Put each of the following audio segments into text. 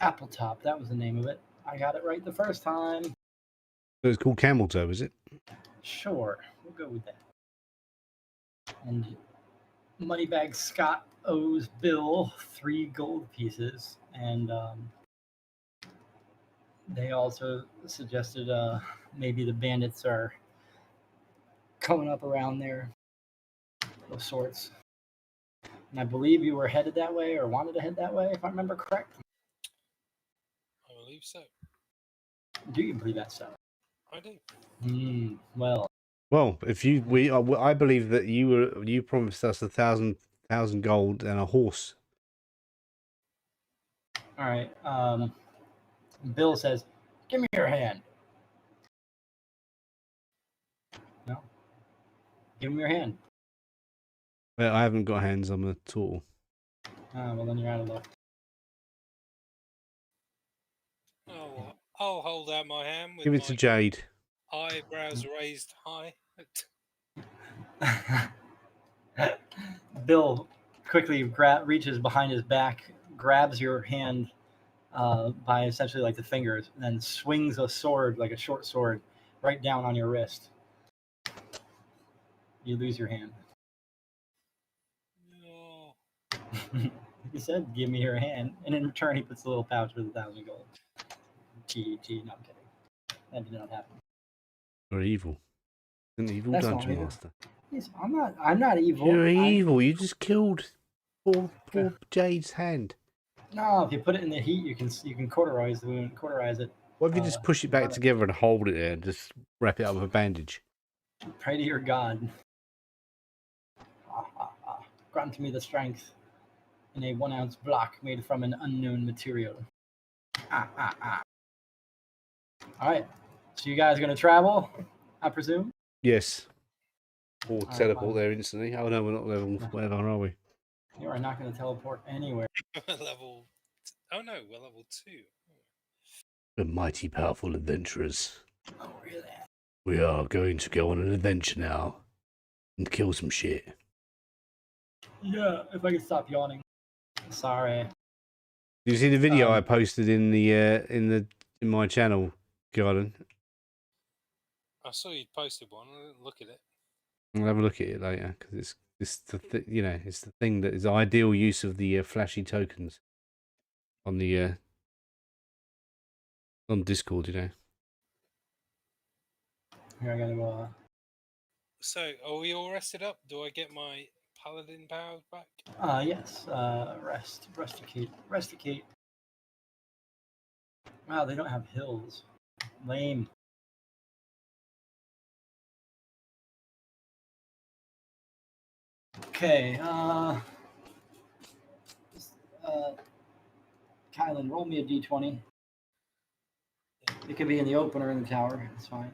Apple Top, that was the name of it. I got it right the first time. So it's called Camel Toe, is it? Sure, we'll go with that. And Moneybag Scott owes Bill 3 gold pieces, and they also suggested maybe the bandits are coming up around there of sorts. And I believe you were headed that way or wanted to head that way, if I remember correct. I believe so. Do you believe that so? I do. Well, if I believe that you promised us 1,000 gold and a horse. All right. Bill says, "Give me your hand." No. Give him your hand. Well, I haven't got hands. I'm a turtle. Well, then you're out of luck. Oh, I'll hold out my hand with Give it to Jade. Eyebrows raised high. Bill quickly reaches behind his back, grabs your hand by essentially like the fingers, and then swings a sword, like a short sword, right down on your wrist. You lose your hand. No. He said, "Give me your hand," and in return, he puts a little pouch with 1,000 gold. Gee, no, I'm kidding. That did not happen. You're evil. An evil dungeon master. I'm not evil. You're evil. You just killed poor Jade's hand. No, if you put it in the heat, you can cauterize the wound, cauterize it. What if you just push it back together and hold it there and just wrap it up with a bandage? Pray to your god. Grant me the strength in a 1-ounce block made from an unknown material. All right. So you guys are going to travel, I presume? Yes. Or teleport there instantly. Oh no, we're not level whatever, are we? You are not going to teleport anywhere. Level. Oh no, we're level 2. We're mighty powerful adventurers. Oh really? We are going to go on an adventure now and kill some shit. Yeah, if I could stop yawning. Sorry. Did you see the video I posted in my channel, Garden? I saw you posted one. I didn't look at it. I'll have a look at it later because it's the it's the thing that is ideal use of the flashy tokens on the on Discord. Here I gotta go. So, are we all rested up? Do I get my paladin powers back? Yes. Rusticate. Wow, they don't have hills. Lame. Okay. Kylan, roll me a d20. It can be in the open or in the tower. It's fine.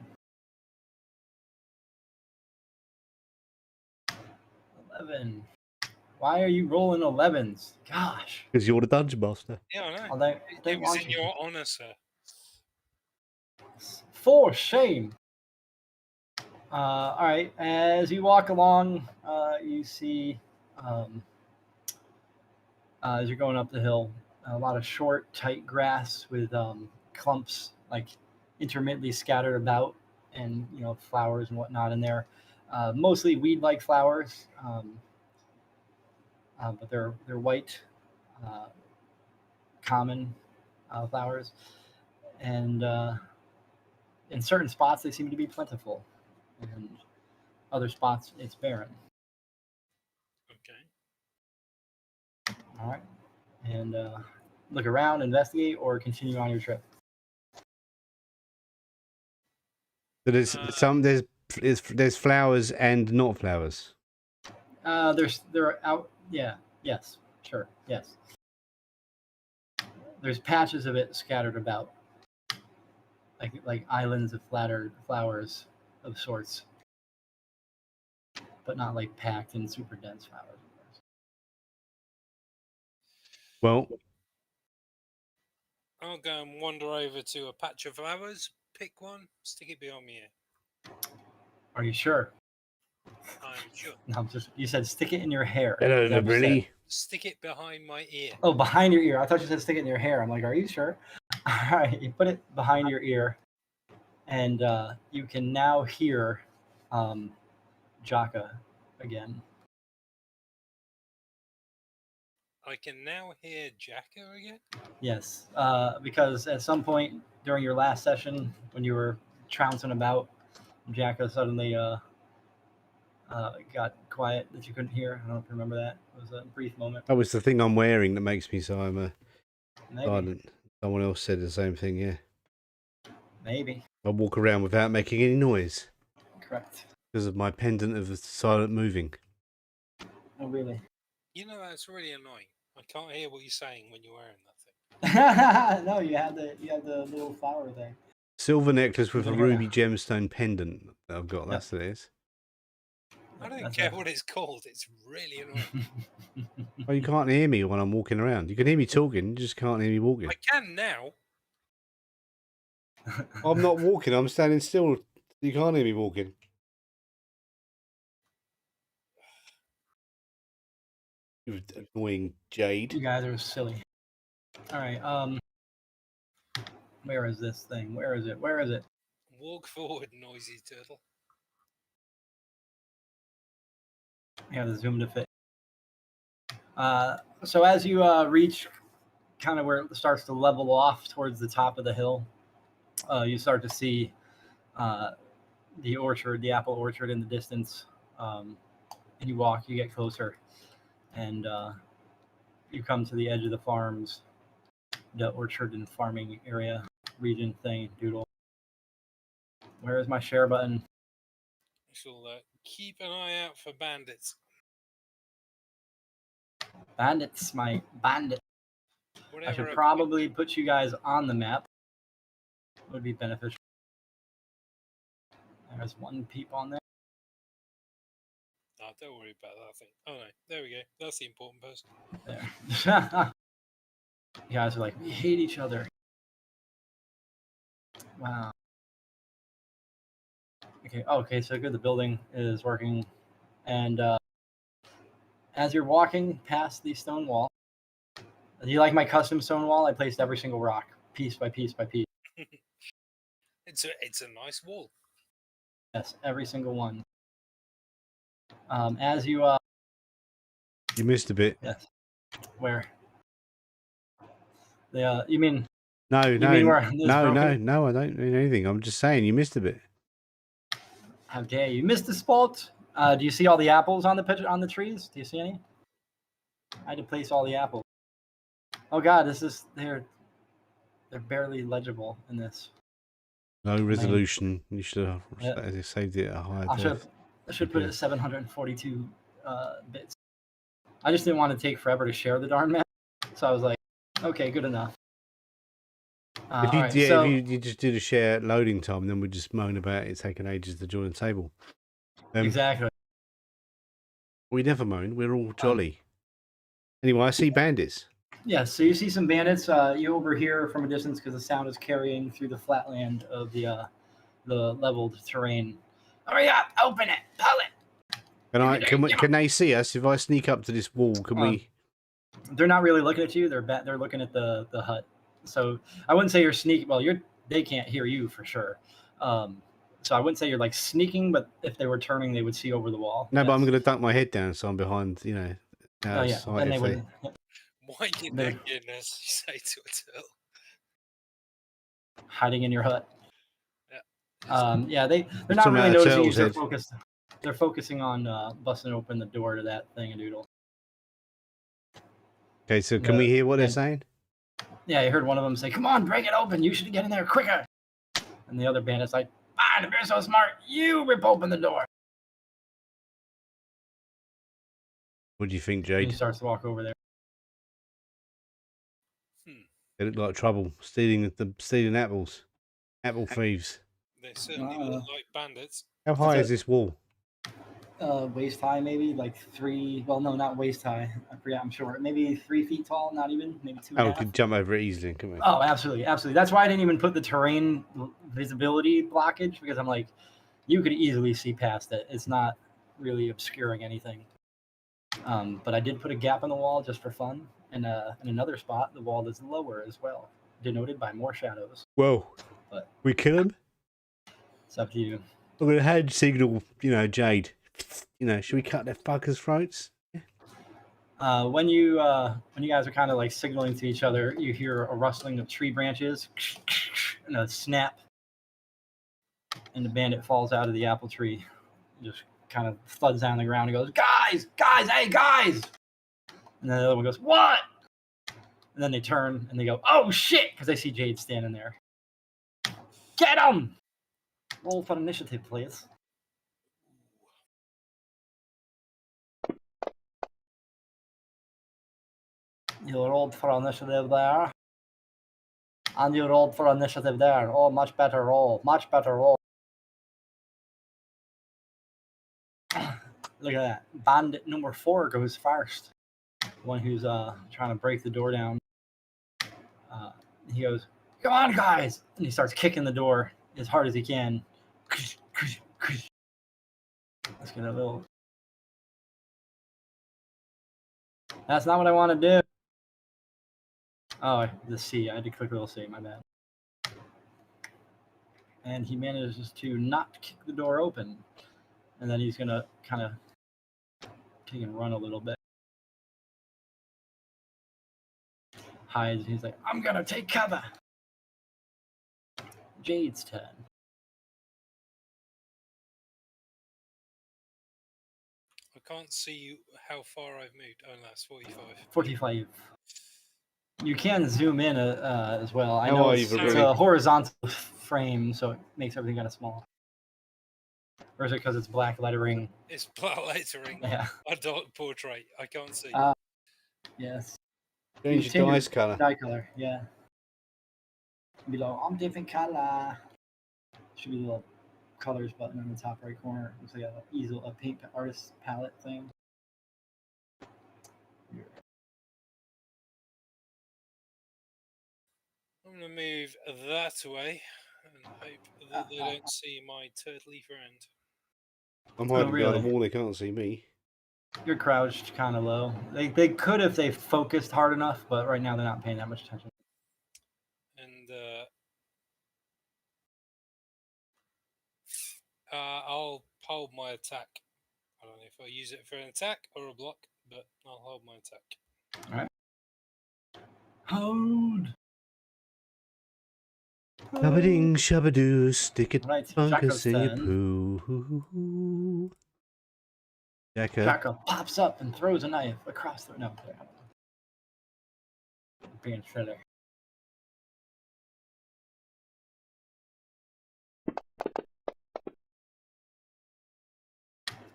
11. Why are you rolling 11s? Gosh. Because you're the dungeon master. Yeah, I know. Well, they it was in your honor, sir. For shame. All right. As you walk along, you see, as you're going up the hill, a lot of short, tight grass with clumps like intermittently scattered about, and flowers and whatnot in there. Mostly weed-like flowers, but they're white, common flowers, and in certain spots they seem to be plentiful, and other spots it's barren. Okay. All right, and look around, investigate, or continue on your trip. So there's flowers and not flowers. They're out. Yeah. Yes. Sure. Yes. There's patches of it scattered about, like islands of flattered flowers of sorts, but not like packed and super dense flowers. Well, I'll go and wander over to a patch of flowers, pick one, stick it behind me ear. Are you sure? I'm sure. No, you said stick it in your hair. Hello, everybody. stick it behind my ear. Oh, behind your ear. I thought you said stick it in your hair. I'm like, are you sure? All right, you put it behind your ear, and you can now hear Jaka again. I can now hear Jacko again. Yes, because at some point during your last session, when you were trouncing about, Jaka suddenly got quiet that you couldn't hear. I don't know if you remember that. It was a brief moment. Oh, it's the thing I'm wearing that makes me so I'm Maybe. silent. Someone else said the same thing, yeah. Maybe. I walk around without making any noise. Correct. Because of my pendant of silent moving. Oh, really? You know, that's really annoying. I can't hear what you're saying when you're wearing that thing. No, you have the little flower thing. Silver necklace with a Yeah. ruby gemstone pendant that I've got. That's what it is. I don't care what it's called. It's really annoying. Oh, you can't hear me when I'm walking around. You can hear me talking, you just can't hear me walking. I can now. I'm not walking, I'm standing still. You can't hear me walking. You annoying jade. You guys are silly. All right. Where is this thing? Where is it? Where is it? Walk forward, noisy turtle. I have to zoom to fit. So as you reach kind of where it starts to level off towards the top of the hill, you start to see the orchard, the apple orchard in the distance. And you walk, you get closer, and you come to the edge of the farms, the orchard and farming area region thing, Doodle. Where is my share button? I shall keep an eye out for bandits. Bandits, my bandit. Whatever I should probably put you guys on the map. Would be beneficial. There's one peep on there. Oh, don't worry about that thing. Oh no, there we go. That's the important person. There. You guys are like, we hate each other. Wow. Okay, so good. The building is working. And as you're walking past the stone wall, do you like my custom stone wall? I placed every single rock, piece by piece by piece. It's a nice wall. Yes, every single one. As you You missed a bit. yes. Where? You mean No, you mean where this no, broken? I don't mean anything. I'm just saying you missed a bit. How dare you? Missed the spot. Do you see all the apples on the trees? Do you see any? I had to place all the apples. Oh God, they're barely legible in this. Low resolution. You should have saved it at a higher depth. I should put it at 742 bits. I just didn't want to take forever to share the darn map, so I was like, okay, good enough. If you just did a share loading time, then we'd just moan about it taking ages to join the table. Exactly. We never moan. We're all jolly. Anyway, I see bandits. Yeah, so you see some bandits. You overhear from a distance because the sound is carrying through the flatland of the leveled terrain. Hurry up! Open it! Pull it! Can they see us? If I sneak up to this wall, can we? They're not really looking at you. They're looking at the hut. So I wouldn't say you're sneaking. Well, they can't hear you for sure. So I wouldn't say you're like sneaking, but if they were turning, they would see over the wall. No, but I'm going to duck my head down so I'm behind. Oh yeah, then they wouldn't. Why did that goodness you say to a turtle? Hiding in your hut. Yeah. They're not really noticing you. They're focused. They're focusing on busting open the door to that thing and Doodle. Okay, so can we hear what they're saying? Yeah, I heard one of them say, "Come on, break it open! You should get in there quicker." And the other bandit's like, "Fine, if you're so smart, you rip open the door." What do you think, Jade? And he starts to walk over there. They look like trouble, stealing apples, apple thieves. They certainly look like bandits. How high is this wall? Waist high, maybe like 3. Well, no, not waist high. I forget. I'm sure maybe 3 feet tall. Not even. Maybe 2. Oh, we could jump over it easily, couldn't we? Oh, absolutely. That's why I didn't even put the terrain visibility blockage, because I'm like, you could easily see past it. It's not really obscuring anything. But I did put a gap in the wall just for fun, and in another spot, the wall is lower as well, denoted by more shadows. Whoa. But We kill him? it's up to you. I'm going to hand signal, Jade. Should we cut their fuckers' throats? When you guys are kind of like signaling to each other, you hear a rustling of tree branches and a snap, and the bandit falls out of the apple tree, just kind of thuds down the ground and goes, "Guys, hey, guys!" And then the other one goes, "What?" And then they turn and they go, "Oh shit!" because they see Jade standing there. Get him! Roll for initiative, please. You rolled for initiative there. And you rolled for initiative there. Oh, much better roll. Much better roll. Look at that. Bandit number 4 goes first. The one who's trying to break the door down. He goes, "Come on, guys!" And he starts kicking the door as hard as he can. Let's get a little... That's not what I want to do. Oh, the C. I had to click a little C. My bad. And he manages to not kick the door open. And then he's going to kind of take and run a little bit. Hides. He's like, "I'm going to take cover." Jade's turn. I can't see how far I've moved. Oh, no, that's 45. 45. You can zoom in as well. I How know are it's you, a Brody? horizontal frame, so it makes everything kind of small. Or is it because it's black lettering? It's black lettering. Yeah. A dot portrait. I can't see. Yes. Change your dice colour. Die color, yeah. Below, I'm different color. Should be a little colors button on the top right corner. Looks like a paint artist palette thing. I'm going to move that way and hope that they don't see my turtley friend. I'm hiding behind really? the wall, they can't see me. You're crouched kind of low. They could if they focused hard enough, but right now they're not paying that much attention. And I'll hold my attack. I don't know if I'll use it for an attack or a block, but I'll hold my attack. All right. Hold. Shabba-ding, shabba-doo, stick it, Right, fungus Jacko's in your turn. poo. Jacko. Jacko pops up and throws a knife across the... No, being shredder.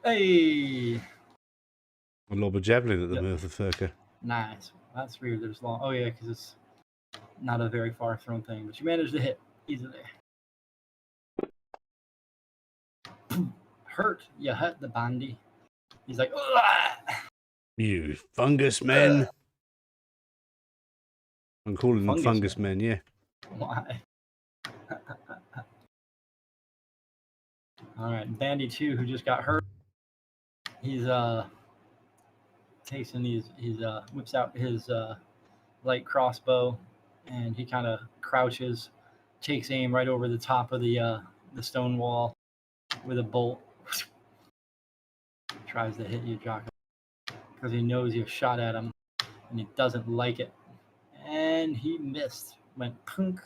Hey! I lob a javelin at the Yep. motherfucker. Nice. That's weird. There's long... Oh, yeah, because it's not a very far thrown thing, but you managed to hit easily. Hurt. You hurt the bandy. He's like, "Ugh!" You fungus men. I'm calling them Fungus fungus men, yeah. Why? All right, Bandy 2, who just got hurt. He's takes and he's whips out his light crossbow, and he kind of crouches, takes aim right over the top of the stone wall with a bolt. Tries to hit you, Jocko, because he knows you shot at him, and he doesn't like it. And he missed. Went punk.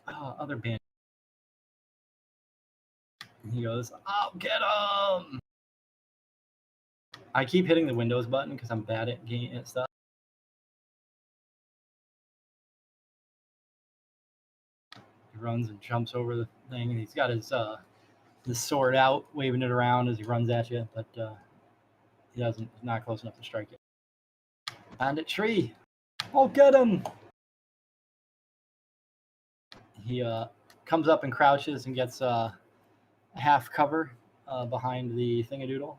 Oh, other bandit. And he goes, "I'll get him!" I keep hitting the Windows button because I'm bad at game and stuff. He runs and jumps over the thing, and he's got his sword out, waving it around as he runs at you, but he's not close enough to strike it. Bandit tree! Oh, get him! He comes up and crouches and gets half cover behind the thingadoodle,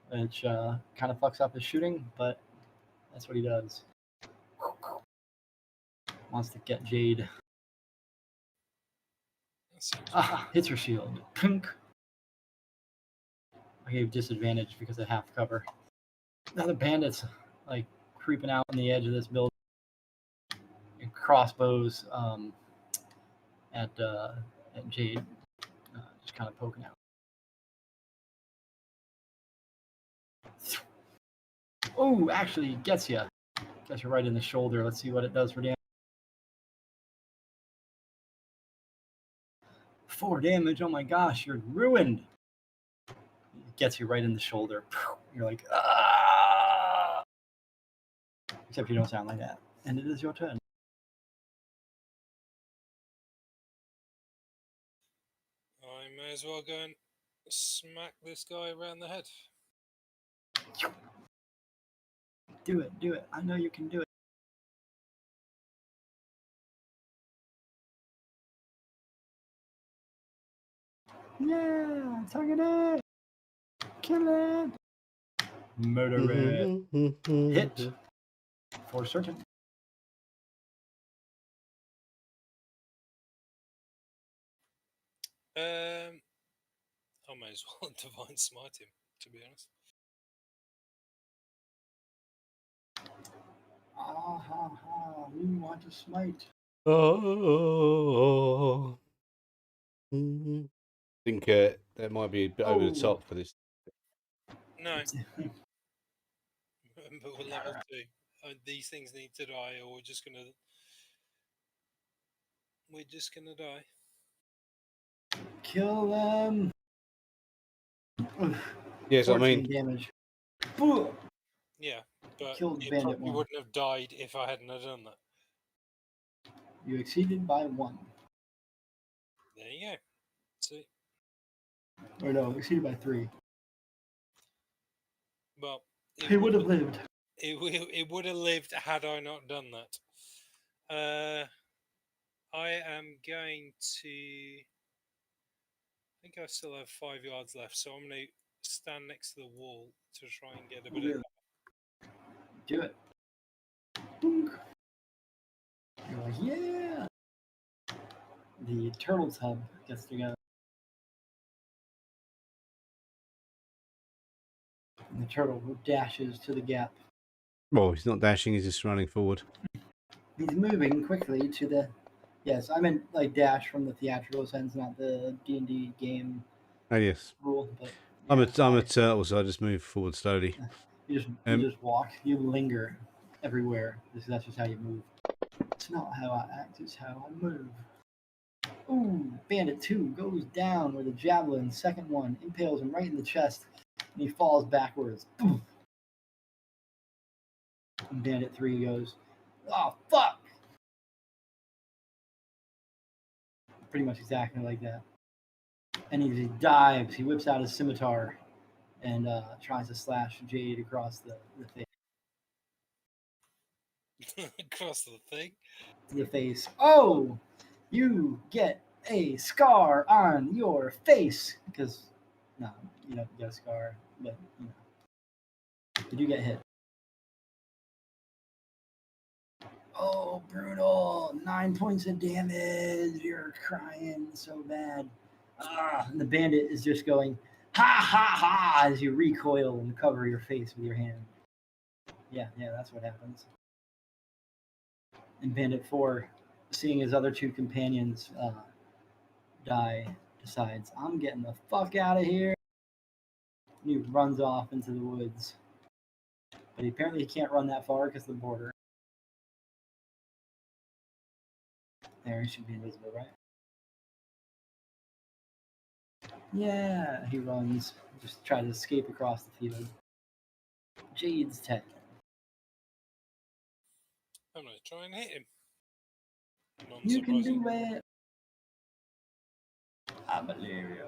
which kind of fucks up his shooting, but that's what he does. Wants to get Jade. Hits her shield. Pink. I gave disadvantage because of half cover. Now the bandits like creeping out on the edge of this building. And crossbows at Jade, just kind of poking out. Oh, actually gets you. Gets you right in the shoulder. Let's see what it does for damage. 4 damage. Oh my gosh, you're ruined. It gets you right in the shoulder. You're like, ah. Except you don't sound like that. And it is your turn. I may as well go and smack this guy around the head. Do it, do it. I know you can do it. Yeah, target it. Kill it. Murder it. Hit. For certain. I may as well divine smite him, to be honest. Ah ha ha, we want to smite. Oh. Think that might be a bit over the top for this. No. Remember, we're level 2. These things need to die, or we're just gonna die. Kill them. Yes, I mean, damage. Yeah, but Killed it bandit probably one. wouldn't have died if I hadn't have done that. You exceeded by 1. There you go. See? Or no, exceeded by 3. Well, He would have lived. It would have lived had I not done that. I am going to. I think I still have 5 yards left, so I'm going to stand next to the wall to try and get a bit of. Do it. Boom. You're like, yeah. The turtle tub gets together. And the turtle dashes to the gap. well, he's not dashing; he's just running forward. He's moving quickly to the. Yes, I meant like dash from the theatrical sense, not the D&D game Oh yes, rule. But I'm a turtle, so I just move forward slowly. You just walk. You linger everywhere. That's just how you move. It's not how I act. It's how I move. Ooh, Bandit 2 goes down with a javelin. Second one impales him right in the chest, and he falls backwards. Boom. And Bandit 3 goes, oh, fuck! Pretty much exactly like that. And he dives. He whips out his scimitar and tries to slash Jade across the face. Across the thing? The face. Oh! You get a scar on your face. Because, no, you don't get a scar, but, you know. You do get hit. Oh, brutal. 9 points of damage. You're crying so bad. And the bandit is just going, ha, ha, ha, as you recoil and cover your face with your hand. Yeah, that's what happens. And Bandit 4, seeing his other 2 companions die, decides, I'm getting the fuck out of here. And he runs off into the woods. But apparently he can't run that far because of the border. There, he should be invisible, right? Yeah, he runs. Just try to escape across the field. Jade's turn. I'm going to try and hit him. You can do it. I believe you.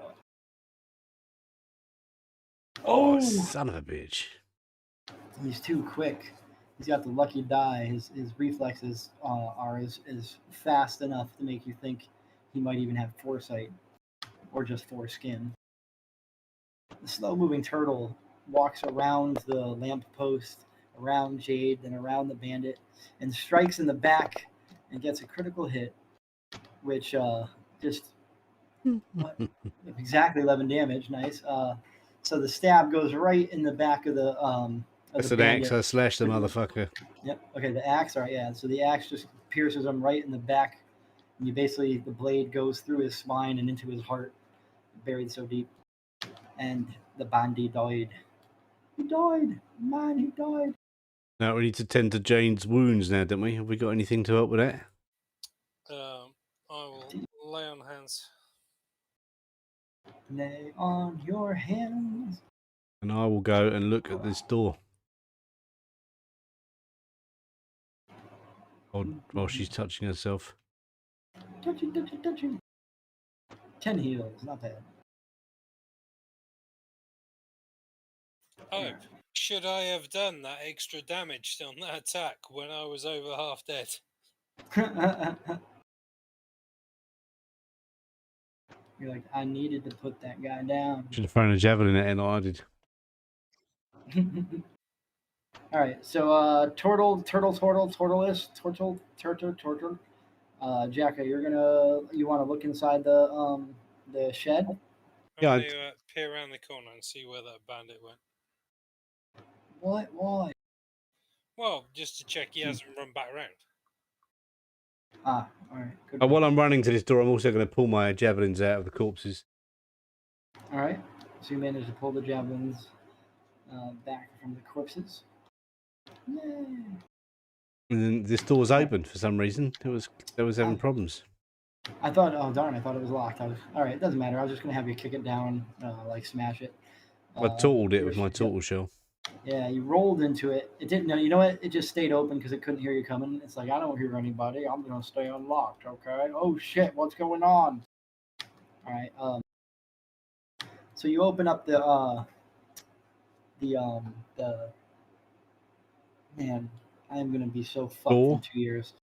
Oh, son of a bitch. He's too quick. He's got the lucky die. His reflexes are as fast enough to make you think he might even have foresight or just foreskin. The slow-moving turtle walks around the lamppost, around Jade, and around the bandit, and strikes in the back and gets a critical hit, which just exactly 11 damage. Nice. So the stab goes right in the back of the That's the an axe. bandit. I slashed the motherfucker. Yep. Okay, the axe. All right, yeah. So the axe just pierces him right in the back, and you basically the blade goes through his spine and into his heart, buried so deep. And the bandit died. He died, man. He died. Now we need to tend to Jane's wounds now, don't we? Have we got anything to help with that? I will lay on hands. Lay on your hands. And I will go and look at this door. While she's touching herself. Touching. 10 heals, not bad. Oh, should I have done that extra damage on that attack when I was over half dead? You're like, I needed to put that guy down. Should have thrown a javelin at it like I did. All right, so turtle. Jacka, you want to look inside the shed? I'm Yeah, going to peer around the corner and see where that bandit went. What? Why? Well, just to check he hasn't run back around. All right. Good. While I'm running to this door, I'm also going to pull my javelins out of the corpses. All right. So you managed to pull the javelins back from the corpses. Yay! And then this door's open for some reason. There was having problems. I thought, oh darn, I thought it was locked. All right, it doesn't matter. I was just gonna have you kick it down, like smash it. I tortled it with my turtle shell. Yeah, you rolled into it. It didn't. No, you know what? It just stayed open because it couldn't hear you coming. It's like I don't hear anybody. I'm gonna stay unlocked. Okay. Oh shit! What's going on? All right. So you open up the man. I am gonna be so fucked Door? in 2 years.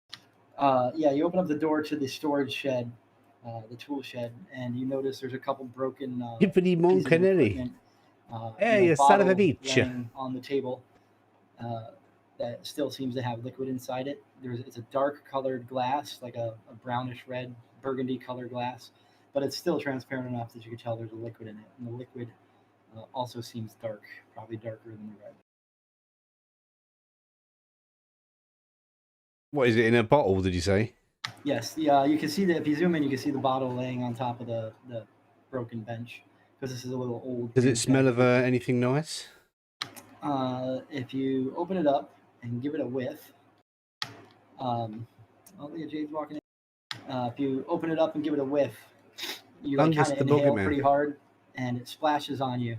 Yeah, you open up the door to the storage shed, the tool shed, and you notice there's a couple broken Hippity pieces of Moncanelli. equipment, Hey, you son of a bottle bitch. laying on the table that still seems to have liquid inside it. It's a dark colored glass, like a brownish red, burgundy colored glass, but it's still transparent enough that you can tell there's a liquid in it. And the liquid also seems dark, probably darker than the red. What is it in a bottle? Did you say? Yes, you can see that if you zoom in, you can see the bottle laying on top of the broken bench because this is a little old. Does it smell of anything nice? If you open it up and give it a whiff, oh look at Jade's walking in. If you open it up and give it a whiff, you like, kind of inhale pretty hard, and it splashes on you,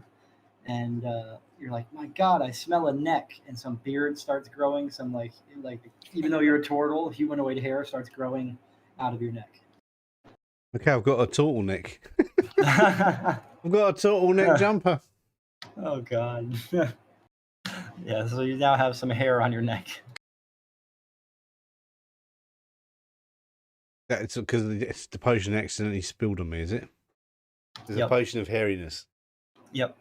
and you're like, my God, I smell a neck, and some beard starts growing. Some like even though you're a turtle, humanoid hair starts growing out of your neck. Okay, I've got a turtleneck. I've got a turtleneck jumper. Oh God. Yeah, so you now have some hair on your neck. That's because the potion accidentally spilled on me, is it? There's a potion of hairiness. Yep.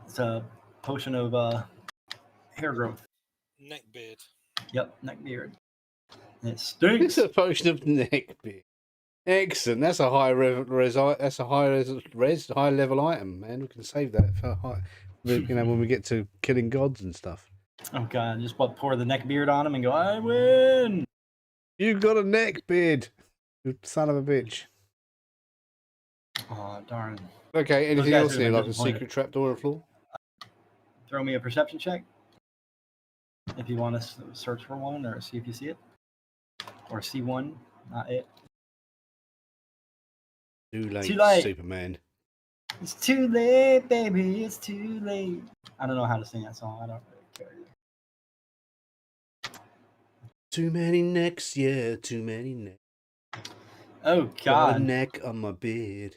It's a potion of hair growth. Neck beard. Yep, neck beard. And it stinks. It's a potion of neck beard. Excellent. That's a high high level item, man. We can save that for when we get to killing gods and stuff. Oh God! Just pour the neck beard on him and go, I win. You've got a neck beard, you son of a bitch. Oh darn. Okay. Anything else here, like a secret trapdoor on the floor? Throw me a perception check if you want to search for one or see if you see it, or see one, not it. Too late, Superman. It's too late, baby. It's too late. I don't know how to sing that song. I don't really care either. Too many necks, yeah, too many necks. Oh God! Got a neck on my beard.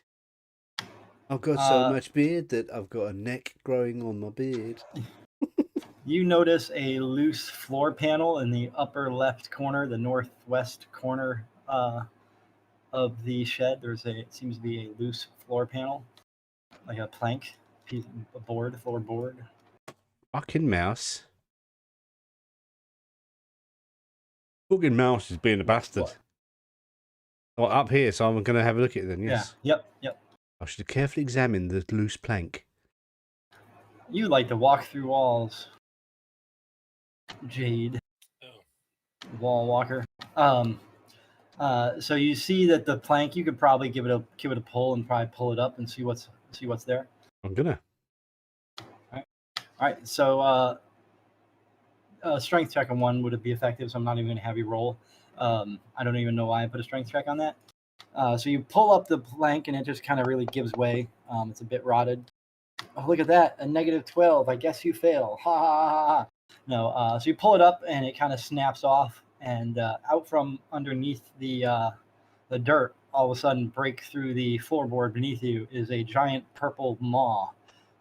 I've got so much beard that I've got a neck growing on my beard. You notice a loose floor panel in the upper left corner, the northwest corner of the shed. It seems to be a loose floor panel, like a plank, floor board. Fucking mouse. Fucking mouse is being a bastard. What? Oh, up here, so I'm going to have a look at it then, yes. Yeah, yep. I should carefully examine the loose plank. You like to walk through walls, Jade. Oh, Wall walker. So you see that the plank, you could probably give it a pull and probably pull it up and see what's there. I'm gonna. All right. So strength check on one would be effective. So I'm not even going to have you roll. I don't even know why I put a strength check on that. So you pull up the plank and it just kind of really gives way. It's a bit rotted. Oh, look at that, a -12. I guess you fail. Ha ha ha ha. No. So you pull it up and it kind of snaps off, and out from underneath the dirt, all of a sudden break through the floorboard beneath you is a giant purple maw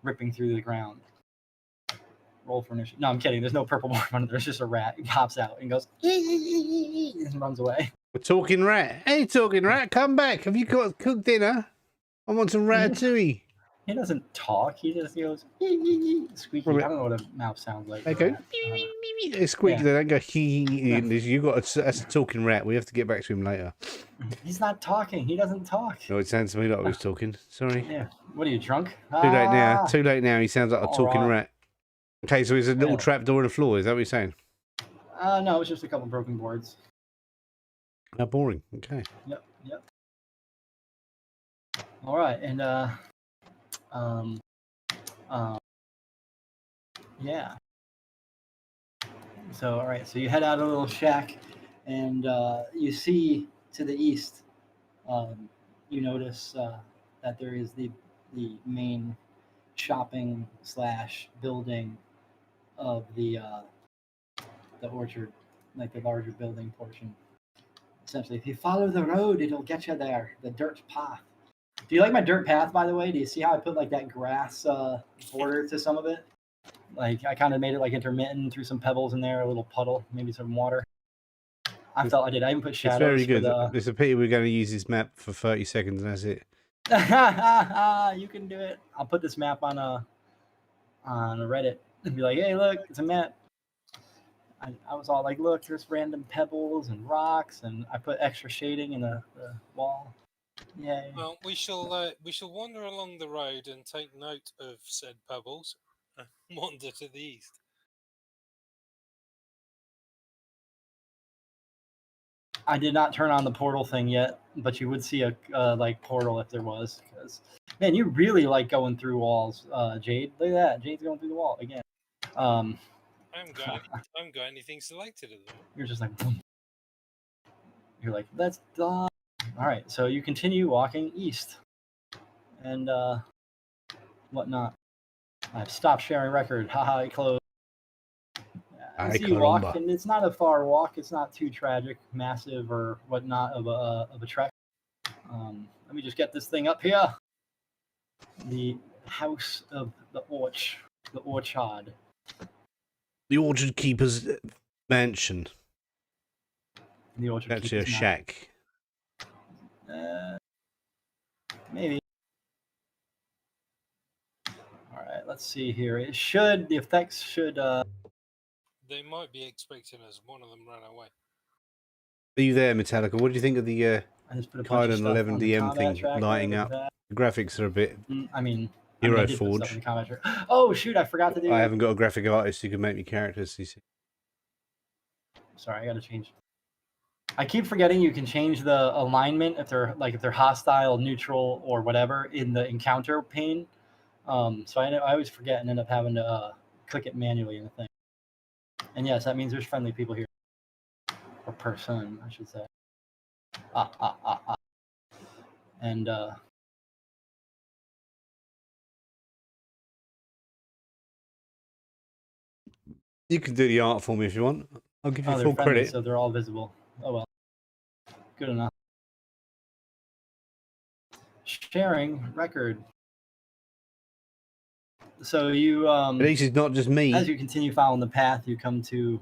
ripping through the ground. Roll for initiative. No, I'm kidding. There's no purple maw under there. There's just a rat. It pops out and goes and runs away. We're talking rat. Hey, talking rat, come back. Have you got cooked dinner? I want some ratatouille. He doesn't talk. He just goes squeaky. I don't know what a mouse sounds like. They go. They squeak. Yeah. They don't go. You got. That's a talking rat. We have to get back to him later. He's not talking. He doesn't talk. No, it sounds to me like I was talking. Sorry. Yeah. What are you, drunk? Too late now. Too late now. He sounds like a talking rat. Okay, so there's a little trap door in the floor. Is that what you're saying? No, it's just a couple broken boards. How boring. Okay. Yep. All right, and yeah. So all right, so you head out of a little shack, and you see to the east. You notice that there is the main shopping / building of the orchard, like the larger building portion. Essentially, if you follow the road, it'll get you there. The dirt path. Do you like my dirt path, by the way? Do you see how I put like that grass border to some of it? Like I kind of made it like intermittent, threw some pebbles in there, a little puddle, maybe some water. I felt I did. I even put shadows. It's very good. It's a pity we're going to use this map for 30 seconds and that's it. You can do it. I'll put this map on a Reddit and be like, hey, look, it's a map. I was all like, look, there's random pebbles and rocks, and I put extra shading in the wall. Yay. Well, we shall wander along the road and take note of said pebbles and wander to the east. I did not turn on the portal thing yet, but you would see a like portal if there was. Because man, you really like going through walls, Jade. Look at that, Jade's going through the wall again. I haven't got anything selected at the moment. You're just like, boom. You're like, that's done. All right, so you continue walking east, and whatnot. I've stopped sharing record. Haha, it closed. As you walk, and it's not a far walk. It's not too tragic, massive, or whatnot of a trek. Let me just get this thing up here. The house of the orchard. The Orchard Keeper's mansion. The orchard. Actually, a shack. Maybe. All right, let's see here. The effects should. They might be expecting us. One of them ran away. Are you there, Metallica? What do you think of the Kyle and 11 DM thing lighting up? The graphics are a bit. Hero Forge. Oh shoot! I forgot to do. I haven't got a graphic artist who can make me characters. You see. Sorry, I gotta change. I keep forgetting you can change the alignment if they're hostile, neutral, or whatever in the encounter pane. So I always forget and end up having to click it manually in the thing. And yes, that means there's friendly people here, or person, I should say. And you can do the art for me if you want. I'll give you full friendly, credit. So they're all visible. Oh well, good enough. Sharing record. So you At least it's not just me. As you continue following the path, you come to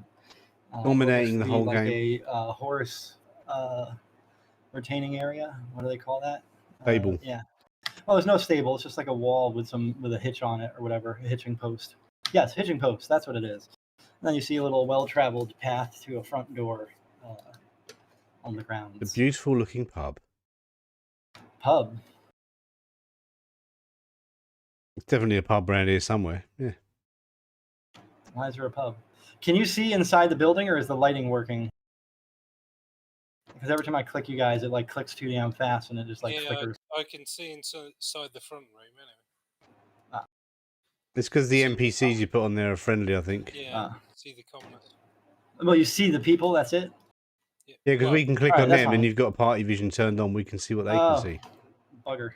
dominating the whole game. A horse retaining area. What do they call that? Stable. Yeah. Well, there's no stable. It's just like a wall with a hitch on it or whatever, a hitching post. Yes, hitching post. That's what it is. And then you see a little well-traveled path to a front door on the grounds. A beautiful-looking pub. Pub. It's definitely a pub around here somewhere. Yeah. Why is there a pub? Can you see inside the building, or is the lighting working? Because every time I click you guys, it like clicks too damn fast, and it just like flickers. I can see inside the front room anyway. It's because the See the NPCs you put on there are friendly, I think. Yeah, see the commoners. Well, you see the people. That's it. Yeah, because well, we can click alright, on that's them, fine. and you've got party vision turned on. We can see what they can see. Bugger.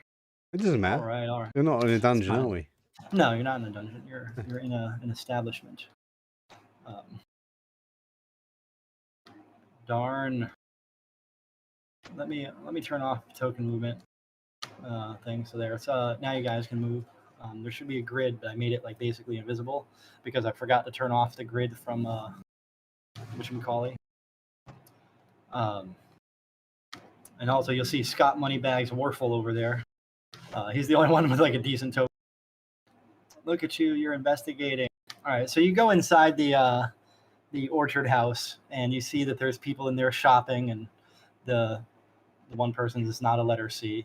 It doesn't matter. All right. We're not in a dungeon, fine. are we? No, you're not in a dungeon. You're in an establishment. Darn. Let me turn off token movement thing. So there. So now you guys can move. There should be a grid, but I made it like basically invisible because I forgot to turn off the grid from whatchamacallit. And also you'll see Scott Moneybags Warful over there. He's the only one with like a decent token. Look at you, you're investigating. All right, so you go inside the orchard house and you see that there's people in there shopping, and the one person that's not a letter C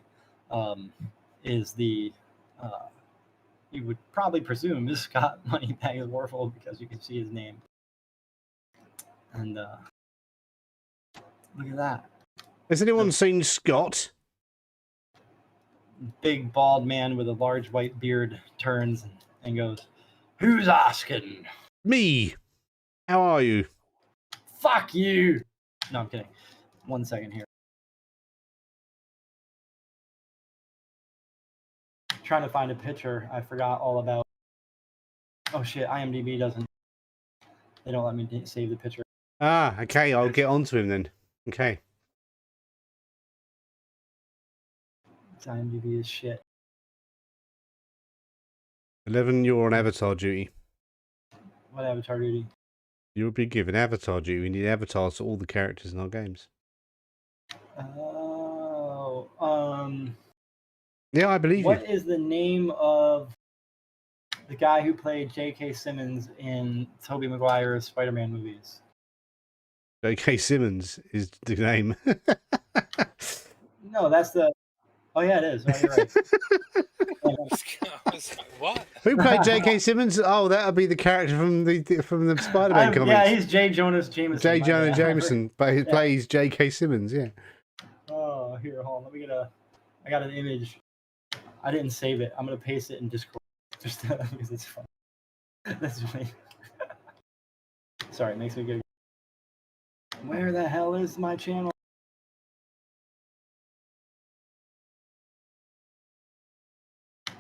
is the you would probably presume is Scott Moneybags Warful because you can see his name. And look at that. Has anyone seen Scott? Big bald man with a large white beard turns and goes, "Who's asking?" Me. How are you? Fuck you. No, I'm kidding. 1 second here. Trying to find a picture I forgot all about. Oh shit, IMDb doesn't. They don't let me save the picture. Ah, okay, I'll get onto him then. Okay. IMDb is shit. 11, you're on avatar duty. What avatar duty? You'll be given avatar duty. We need avatars to all the characters in our games. Oh, yeah, I believe what you. is the name of the guy who played J.K. Simmons in Tobey Maguire's Spider-Man movies? J.K. Simmons is the name. No, that's the. Oh yeah, it is. Oh, you're right. I was like, what? Who played J.K. Simmons? Oh, that would be the character from the Spider-Man comics. Yeah, he's J. Jonah Jameson. J. Jonah Jameson plays J.K. Simmons. Yeah. Oh, here, hold on. Let me get I got an image. I didn't save it. I'm gonna paste it in Discord just because it's fun. That's funny. Sorry, it makes me good. Where the hell is my channel?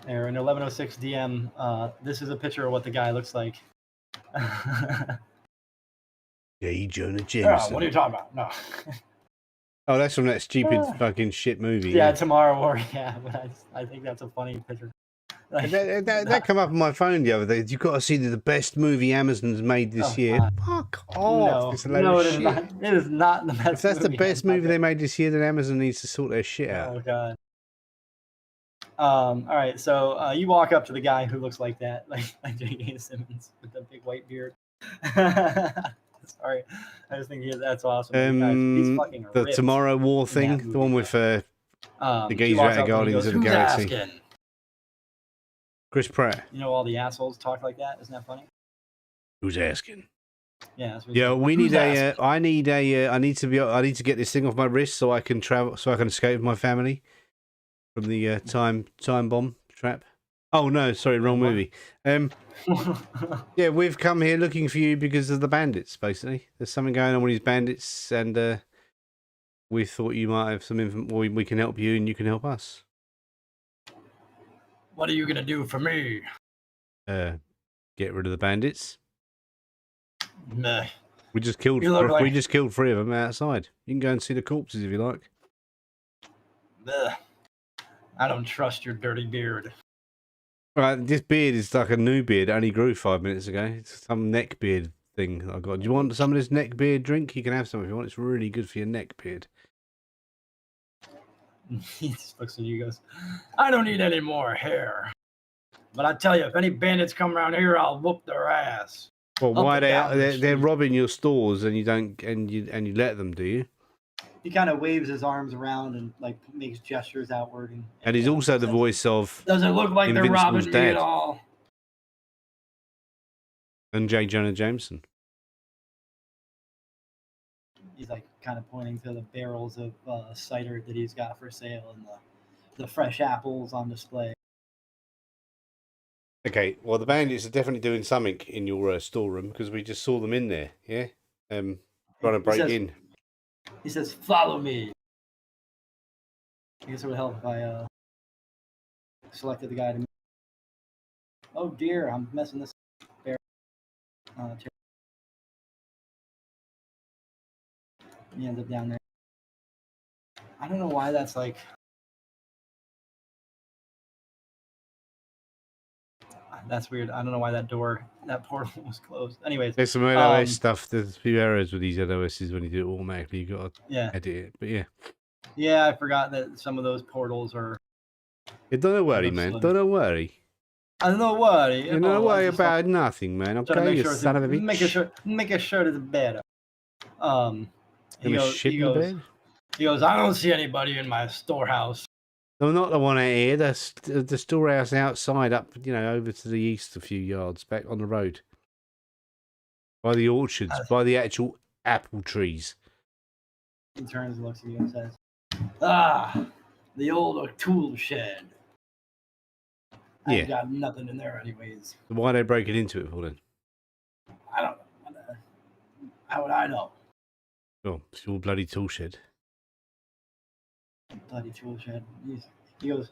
There, in 1106 DM. This is a picture of what the guy looks like. J. Jonah Jameson. What are you talking about? No. Oh, that's from that stupid fucking shit movie. Yeah, Tomorrow War. Yeah, but I think that's a funny picture. Like, that came up on my phone the other day. You've got to see the best movie Amazon's made this year. God. Fuck off. No, it is not. It is not the best. If that's the best movie they made this year, then Amazon needs to sort their shit out. Oh god. All right, so you walk up to the guy who looks like that, like J.K. Simmons with the big white beard. Sorry, I just think that's awesome. He's fucking the ripped Tomorrow War thing, the one with the geezer out of Guardians of the Galaxy. Asking? Chris Pratt. You know, all the assholes talk like that. Isn't that funny? Who's asking? Yeah. Yeah, we need I need to get this thing off my wrist so I can travel, so I can escape with my family from the time bomb trap. Oh no, sorry, wrong movie. Yeah, we've come here looking for you because of the bandits. Basically, there's something going on with these bandits, and we thought you might have some information. We can help you, and you can help us. What are you gonna do for me? Get rid of the bandits. Meh. We just killed 3 of them outside. You can go and see the corpses if you like. Meh. I don't trust your dirty beard. Right, this beard is like a new beard. It only grew 5 minutes ago. It's some neck beard thing I got. Do you want some of this neck beard drink? You can have some if you want. It's really good for your neck beard. He just looks at you and goes, I don't need any more hair. But I tell you, if any bandits come around here, I'll whoop their ass. Well, why they're robbing your stores and you don't and you let them, do you? he kind of waves his arms around and like makes gestures outward. And he's also the voice of Doesn't look like they're Invincible's robbing me dad. at all. And J. Jonah Jameson. He's like kind of pointing to the barrels of cider that he's got for sale and the fresh apples on display. Okay, well, the bandits are definitely doing something in your storeroom because we just saw them in there, yeah? Trying to break in. He says, follow me. I guess it would help if I selected the guy to... Oh dear, I'm messing this bear. He ends up down there. I don't know why that's like... That's weird. I don't know why that portal was closed. Anyways. There's some LOS stuff. There's a few errors with these LOSs when you do it automatically. You've got to edit it. But yeah. Yeah, I forgot that some of those portals are... Yeah, don't worry, man. Don't worry. I don't worry. You don't worry about nothing, man. Okay, you son of a bitch. Make sure it's better. He goes, I don't see anybody in my storehouse. No, not the one out here. The storehouse outside, up, over to the east a few yards, back on the road. By the orchards, by the actual apple trees. He turns and looks at you and says, "Ah, the old tool shed. I ain't got nothing in there anyways." So why are they breaking into it for then? I don't know. How would I know? Oh, it's your bloody tool shed. Bloody tool shed. He goes,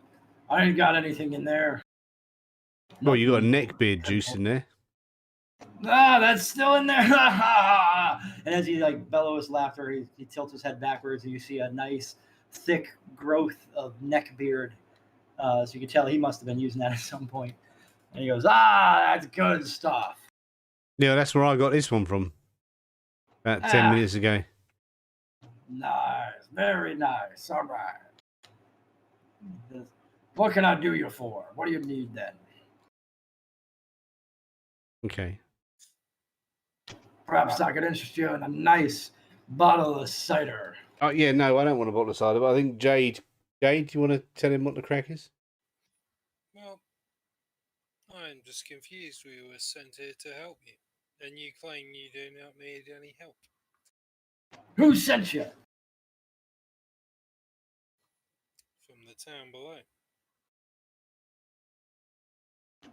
I ain't got anything in there. Well, you got a neckbeard juice in there. Ah, that's still in there. And as he like bellows laughter, he tilts his head backwards, and you see a nice, thick growth of neck beard. So you can tell he must have been using that at some point. And he goes, that's good stuff. Yeah, that's where I got this one from. About 10 minutes ago. Nice, very nice. All right. What can I do you for? What do you need then? Okay. Perhaps I could interest you in a nice bottle of cider. Oh, yeah, no, I don't want a bottle of cider, but I think Jade, do you want to tell him what the crack is? Well, I'm just confused. We were sent here to help you, and you claim you do not need any help. Who sent you? From the town below.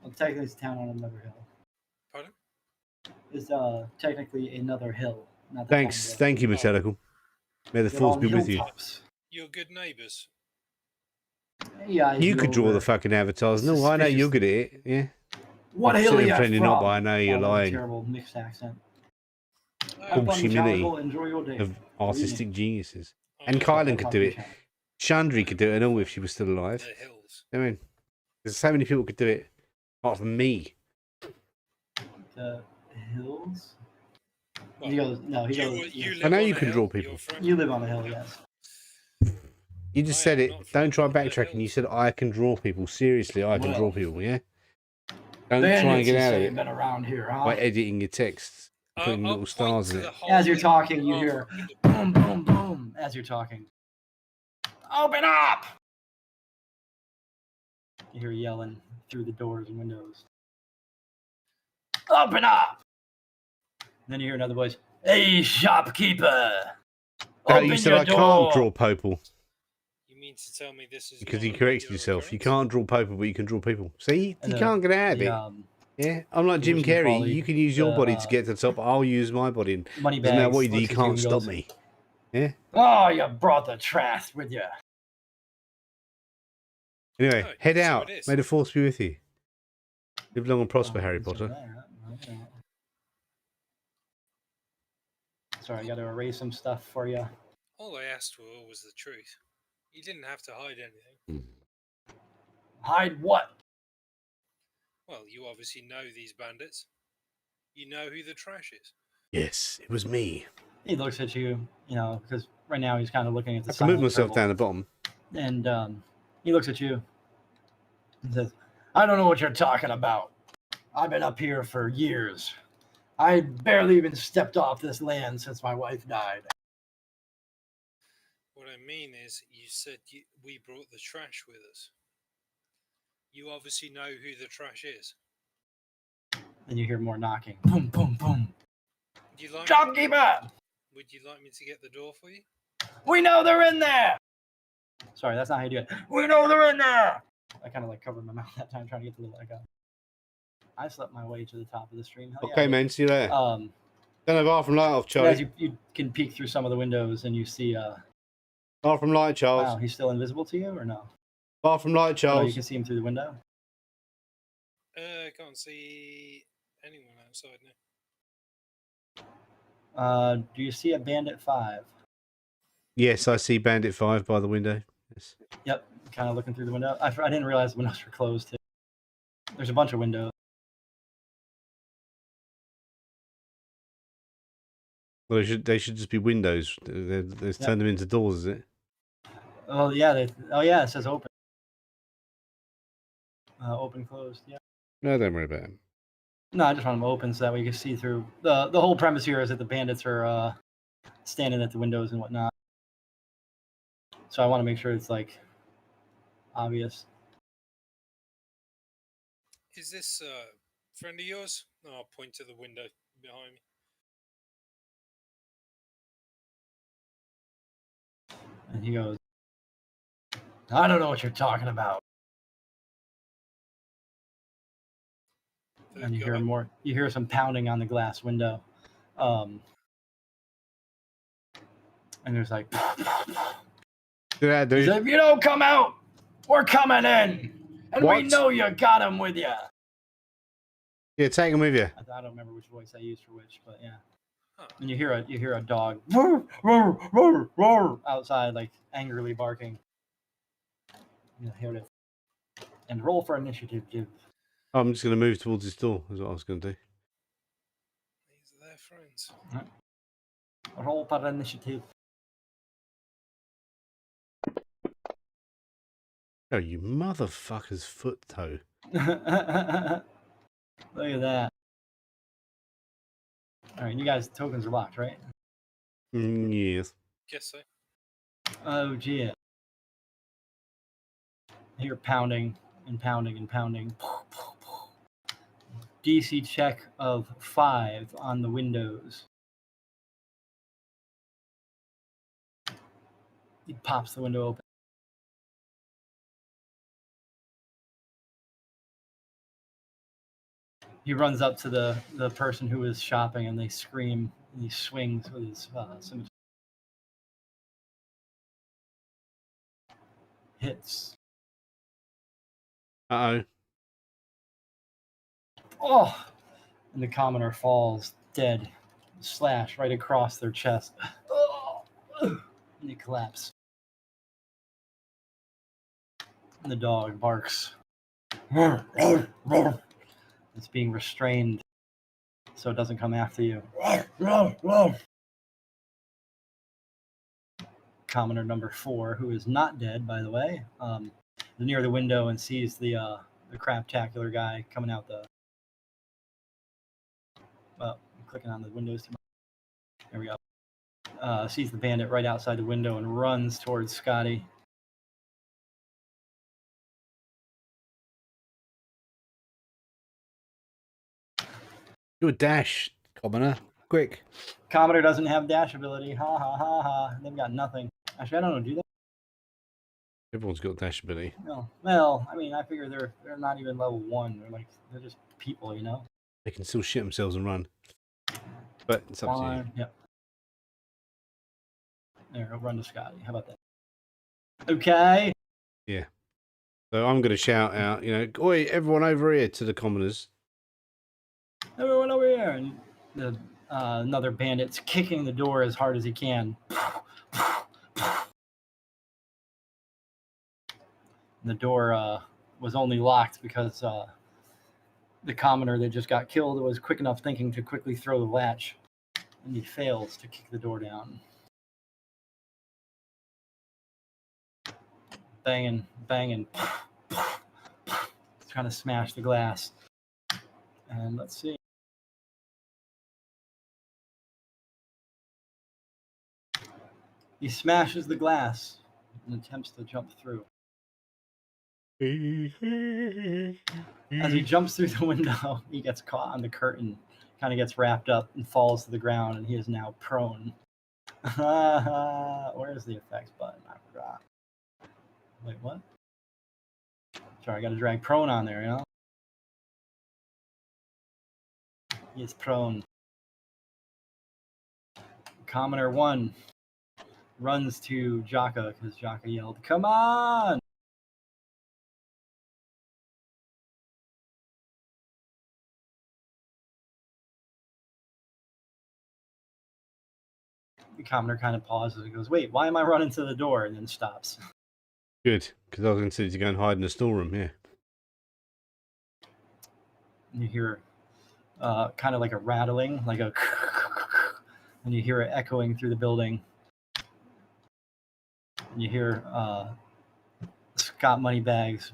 Well, technically it's a town on another hill. Pardon? It's technically another hill. Not Thanks. Thank you, Metallical. May the force be with you. You're good neighbours. Yeah, you could draw the fucking avatars. No, I know you're good at it. Yeah. What hill are you from? Not, but I know you're lying. Terrible mixed accent. False humility Enjoy your day. of artistic geniuses. And Kylan could do it. Chandri could do it and all if she was still alive. The hills. I mean, there's so many people could do it, apart from me. The hills? Well, he goes, no, he goes. I know you can draw people. You live on a hill, yes. You just said it. Don't try backtracking. You said I can draw people. Seriously, I can draw people, yeah? Don't try and get out of it been around here, huh? by editing your texts, putting little stars in it. As you're talking, you hear boom, boom, boom as you're talking. Open up! You hear yelling through the doors and windows. Open up! And then you hear another voice. Hey, shopkeeper! You said I can't draw people. You mean to tell me this is because you corrected yourself. You can't draw people, but you can draw people. See, you can't get out of it. Yeah, I'm like Jim Carrey. You can use your body to get to the top. I'll use my body. And money doesn't matter what you do, you can't stop me. Yeah. Oh, you brought the trash with you. Anyway, head out. May the force be with you. Live long and prosper, Harry Potter. Sorry, I got to erase some stuff for you. All I asked for was the truth. You didn't have to hide anything. Hide what? Well, you obviously know these bandits. You know who the trash is. Yes, it was me. He looks at you, because right now he's kind of looking at the I can move myself down the bottom. And he looks at you and says, I don't know what you're talking about. I've been up here for years. I barely even stepped off this land since my wife died. What I mean is, you said we brought the trash with us. You obviously know who the trash is. Then you hear more knocking. Boom, boom, boom. Would you like Shopkeeper! Would you like me to get the door for you? We know they're in there! Sorry, that's not how you do it. We know they're in there! I kind of like covered my mouth that time trying to get to the echo. I slept my way to the top of the stream. Hell Okay, yeah, man. See you later. Turn the bathroom light off, Charlie. As you can peek through some of the windows and you see... Bathroom light, Charles. Wow, he's still invisible to you or no? Bathroom light, Charles. No, you can see him through the window. I can't see anyone outside now. Do you see a Bandit 5? Yes, I see Bandit 5 by the window. Yes. Yep, kind of looking through the window. I didn't realize the windows were closed. Too. There's a bunch of windows. Well, they should just be windows. They've turned them into doors, is it? Oh yeah, it says open. Open, closed. Yeah. No, don't worry about it. No, I just want them open so that way you can see through. The whole premise here is that the bandits are standing at the windows and whatnot. So I want to make sure it's like obvious. Is this a friend of yours? I'll point to the window behind me. And he goes, I don't know what you're talking about. And you hear more. You hear some pounding on the glass window, and there's like, Yeah, dude. if you don't come out, we're coming in, and What? we know you got him with you. Yeah, take him with you. I don't remember which voice I used for which, but yeah. Huh. And you hear a dog outside, like angrily barking. You hear it. And roll for initiative, Jib. I'm just going to move towards this door, is what I was going to do. These are their friends. Roll for initiative. Oh, you motherfucker's foot toe. Look at that. All right, you guys, tokens are locked, right? Yes. Guess so. Oh, gee. You're pounding and pounding and pounding. DC check of 5 on the windows. He pops the window open. He runs up to the person who is shopping and they scream and he swings with his scimitar. Hits. Uh-oh. Oh! And the commoner falls dead. Slash right across their chest. Oh! And they collapse. And the dog barks. It's being restrained so it doesn't come after you. Commoner number 4, who is not dead, by the way, near the window and sees the craptacular guy coming out the. Well, I'm clicking on the windows too much. There we go. Sees the bandit right outside the window and runs towards Scotty. Do a dash, commoner. Quick. Commoner doesn't have dash ability. Ha ha ha ha. They've got nothing. Actually, I don't know. Do they? Everyone's got dash ability. No. Well, I mean, I figure they're not even level 1. They're just people, you know. They can still shit themselves and run. But it's up to you. Yep. There, I'll run to Scotty. How about that? Okay. Yeah. So I'm going to shout out, oi, everyone over here to the commoners. Everyone over here. And another bandit's kicking the door as hard as he can. The door was only locked because the commoner that just got killed was quick enough thinking to quickly throw the latch. And he fails to kick the door down. Banging, banging. Trying to smash the glass. And let's see. He smashes the glass and attempts to jump through. As he jumps through the window, he gets caught on the curtain, kind of gets wrapped up and falls to the ground, and he is now prone. Where's the effects button? I forgot. Wait, what? Sorry, I got to drag prone on there, you know? He is prone. Commoner 1 runs to Jaka because Jaka yelled, "Come on!" The commoner kind of pauses and goes, "Wait, why am I running to the door?" and then stops. Good, because I was going to go and hide in the storeroom. Yeah. And you hear kind of like a rattling, like a, and you hear it echoing through the building. And you hear Scott Moneybags,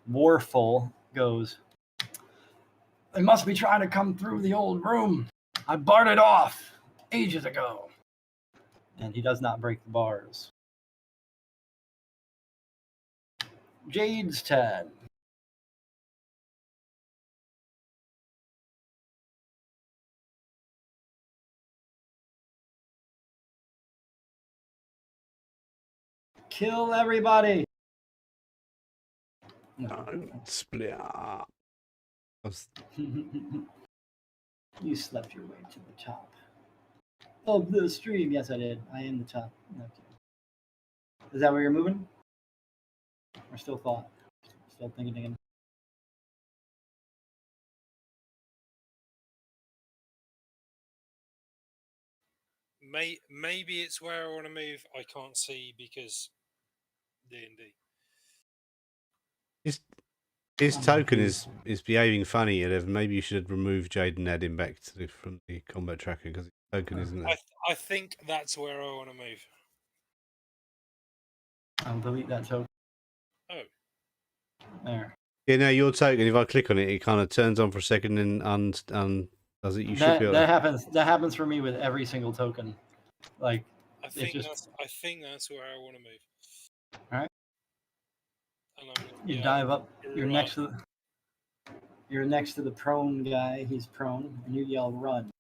Warful goes, "They must be trying to come through the old room. I barred it off ages ago." And he does not break the bars. Jade's turn. Kill everybody. Split up. You slept your way to the top of the stream. Yes, I did. I am the top. Okay. Is that where you're moving? Or still thought? Still thinking? Maybe it's where I want to move. I can't see because D&D. His token is behaving funny, Eleven. Maybe you should remove Jade and add him back from the combat tracker because his token isn't there. I think that's where I want to move. I'll delete that token. Oh. There. Yeah, no, your token, if I click on it, it kind of turns on for a second and does it? You should be able that happens. That happens for me with every single token. Like, I think that's where I want to move. All right. And you dive up. You're next to the prone guy. He's prone, and you yell, "Run!"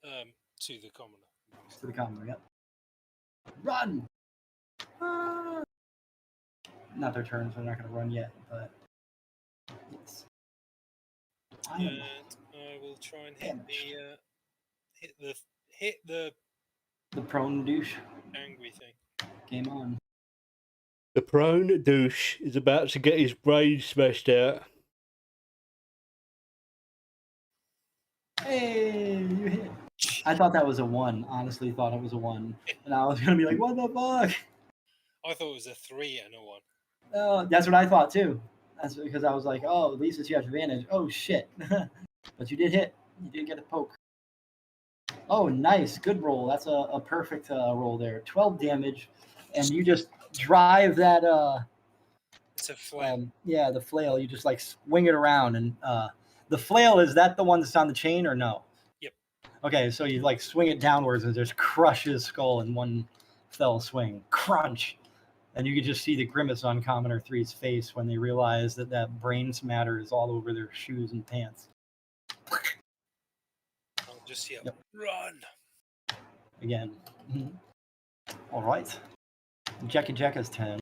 To the commoner. To the commoner. Yep. Run! Ah! Not their turn, so they're not going to run yet. But yes. And I will try and hit the prone douche. Angry thing. Game on. The prone douche is about to get his brain smashed out. Hey, you hit. I thought that was a 1. Honestly, thought it was a 1, and I was gonna be like, "What the fuck?" I thought it was a 3 and a 1. Oh, that's what I thought too. That's because I was like, "Oh, at least you have advantage." Oh shit! But you did hit. You did get a poke. Oh, nice, good roll. That's a perfect roll there. 12 damage, and you just drive that. It's a flail. Yeah, the flail. You just like swing it around, and the flail, is that the one that's on the chain or no? Yep. Okay, so you like swing it downwards and just crush his skull in one fell swing. Crunch. And you can just see the grimace on Commoner 3's face when they realize that brain matter is all over their shoes and pants. I'll just yell, "Yep. Run!" Again. All right. Jacka's turn.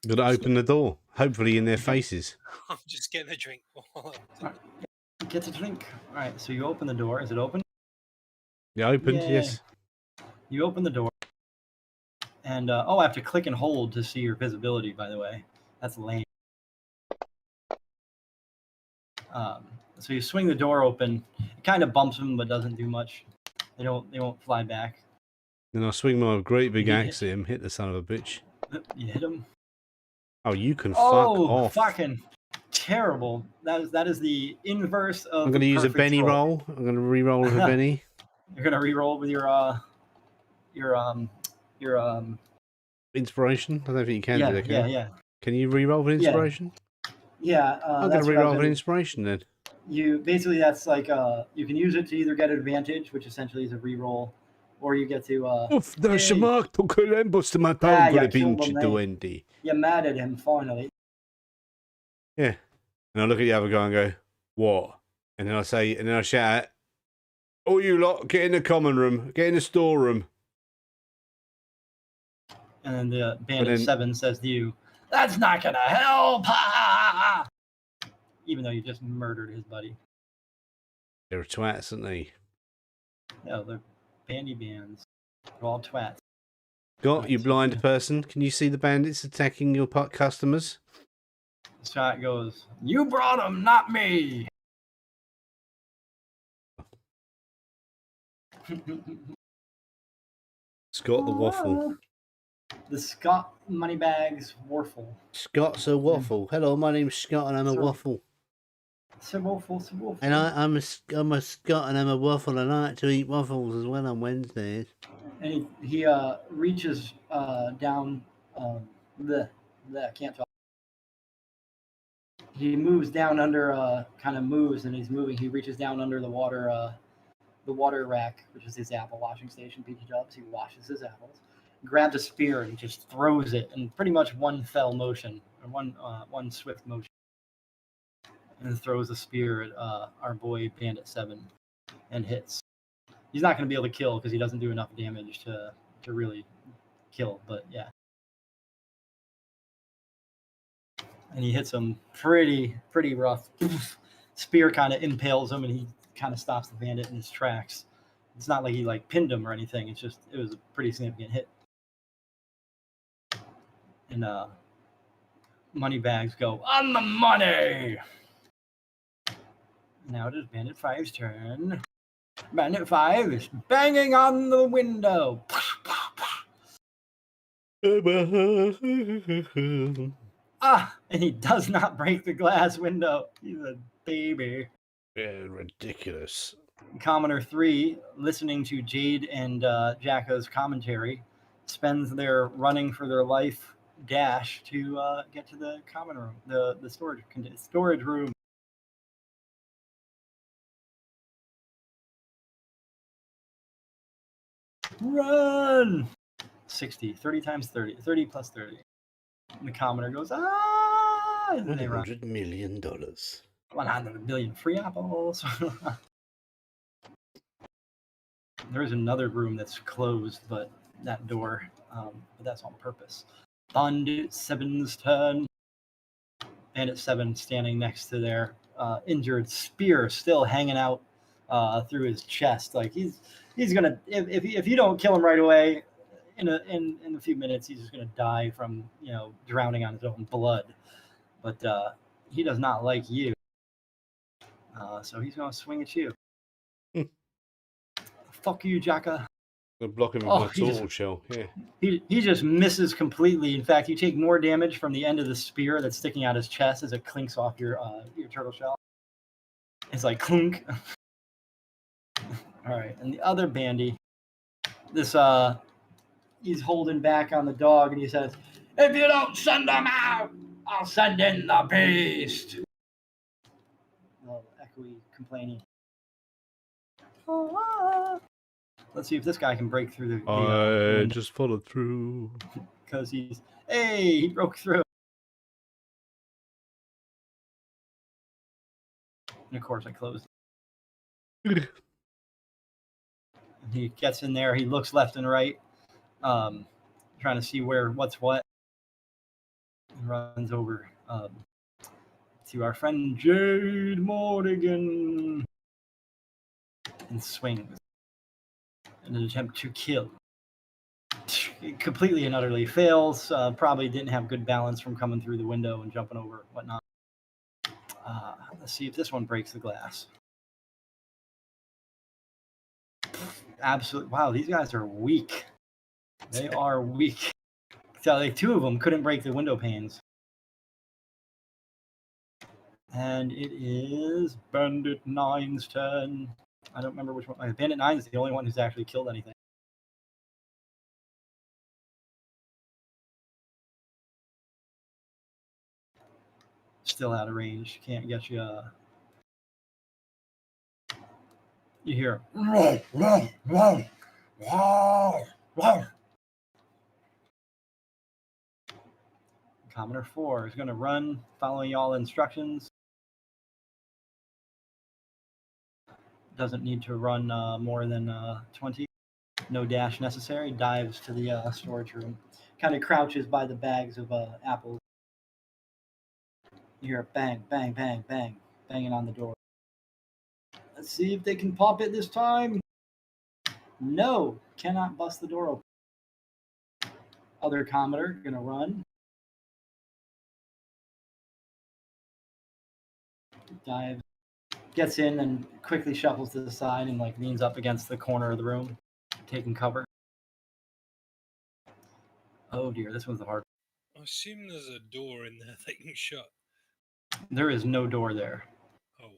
Got to open the door, hopefully in their faces. I'm just getting a drink. Right. Get a drink. All right, so you open the door. Is it open? Yeah, opened, yes. You open the door. And, I have to click and hold to see your visibility, by the way. That's lame. So you swing the door open. It kind of bumps them, but doesn't do much. They won't fly back. Then I swing my great big axe at him, hit the son of a bitch. You hit him. Oh, you can fuck off. Fucking terrible. That is the inverse of. I'm going to use a Benny roll. I'm going to re-roll with a Benny. You're going to re-roll with your inspiration. I don't think you can do that. Can yeah. Can you re-roll with inspiration? Yeah. I'm going to re-roll with inspiration then. you basically that's like you can use it to either get advantage, which essentially is a reroll, or you get to Uff, da hey, shamak to Colembos to you Matangole killed pinch him, mate. duende. You're mad at him finally. Yeah. And I look at the other guy and go, what? And then I say, and then I shout out, all you lot, get in the common room, get in the storeroom. And then the But Bandit then, 7 says to you, "That's not gonna help!" Even though you just murdered his buddy. they're twats, aren't they? No, they're bandy bands. They're all twats. Scott, Right, you so blind person, can you see the bandits attacking your customers? Scott goes, "You brought him, not me." Scott the waffle. The Scott Moneybags Warful. Scott's a waffle. Hello, my name's Scott and I'm a Sorry. waffle. It's a waffle, it's a waffle. And I'm a Scott and I'm a waffle and I like to eat waffles as well on Wednesdays. And he reaches down. I can't talk. He moves down under, kind of moves, and he's moving. He reaches down under the water rack, which is his apple washing station. PG Dubs. He washes his apples, grabs a spear, and just throws it in pretty much one fell motion, or one swift motion, and throws a spear at our boy Bandit 7, and hits. He's not going to be able to kill because he doesn't do enough damage to really kill, but yeah. And he hits him pretty rough. Spear kind of impales him, and he kind of stops the bandit in his tracks. It's not like he like pinned him or anything. It's just it was a pretty significant hit. And Moneybags go on the money. Now it is Bandit 5's turn. Bandit 5 is banging on the window. And he does not break the glass window. He's a baby. Yeah, ridiculous. Commoner 3, listening to Jade and Jacko's commentary, spends their running for their life dash to get to the common room, the storage room. Run! 60, 30 times 30, 30 plus 30. And the commoner goes, ah! And they run. $100 million. 100 million free apples. There's another room that's closed, but that door, but that's on purpose. Bandit 7's turn. Bandit 7 standing next to their injured spear, still hanging out through his chest. Like he's gonna if you don't kill him right away, in a few minutes, he's just gonna die from drowning on his own blood. But he does not like you, so he's gonna swing at you. Fuck you, Jacka. Gonna block him with my turtle shell. Yeah. He just misses completely. In fact, you take more damage from the end of the spear that's sticking out his chest as it clinks off your turtle shell. It's like clunk. All right, and the other bandy, this he's holding back on the dog, and he says, "If you don't send them out, I'll send in the beast." Oh, echoey, complaining. Let's see if this guy can break through the I just followed through. Because he broke through. And of course I closed. He gets in there, he looks left and right, trying to see what's what. He runs over to our friend Jade Mordigan and swings in an attempt to kill. It completely and utterly fails. Probably didn't have good balance from coming through the window and jumping over whatnot. Let's see if this one breaks the glass. Absolutely. Wow, these guys are weak. They are weak. So like two of them couldn't break the window panes. And it is Bandit 9's turn. I don't remember which one. Bandit 9 is the only one who's actually killed anything. Still out of range. Can't get you. You hear "Row, row, row, row, row." Commoner 4 is going to run, following all instructions. Doesn't need to run more than 20. No dash necessary. Dives to the storage room. Kind of crouches by the bags of apples. You hear bang, bang, bang, bang, banging on the door. Let's see if they can pop it this time. No, cannot bust the door open. Other commoner gonna run. Dives. Gets in and quickly shuffles to the side and like leans up against the corner of the room, taking cover. Oh dear, this one's the hard. I assume there's a door in there they can shut. There is no door there. Oh.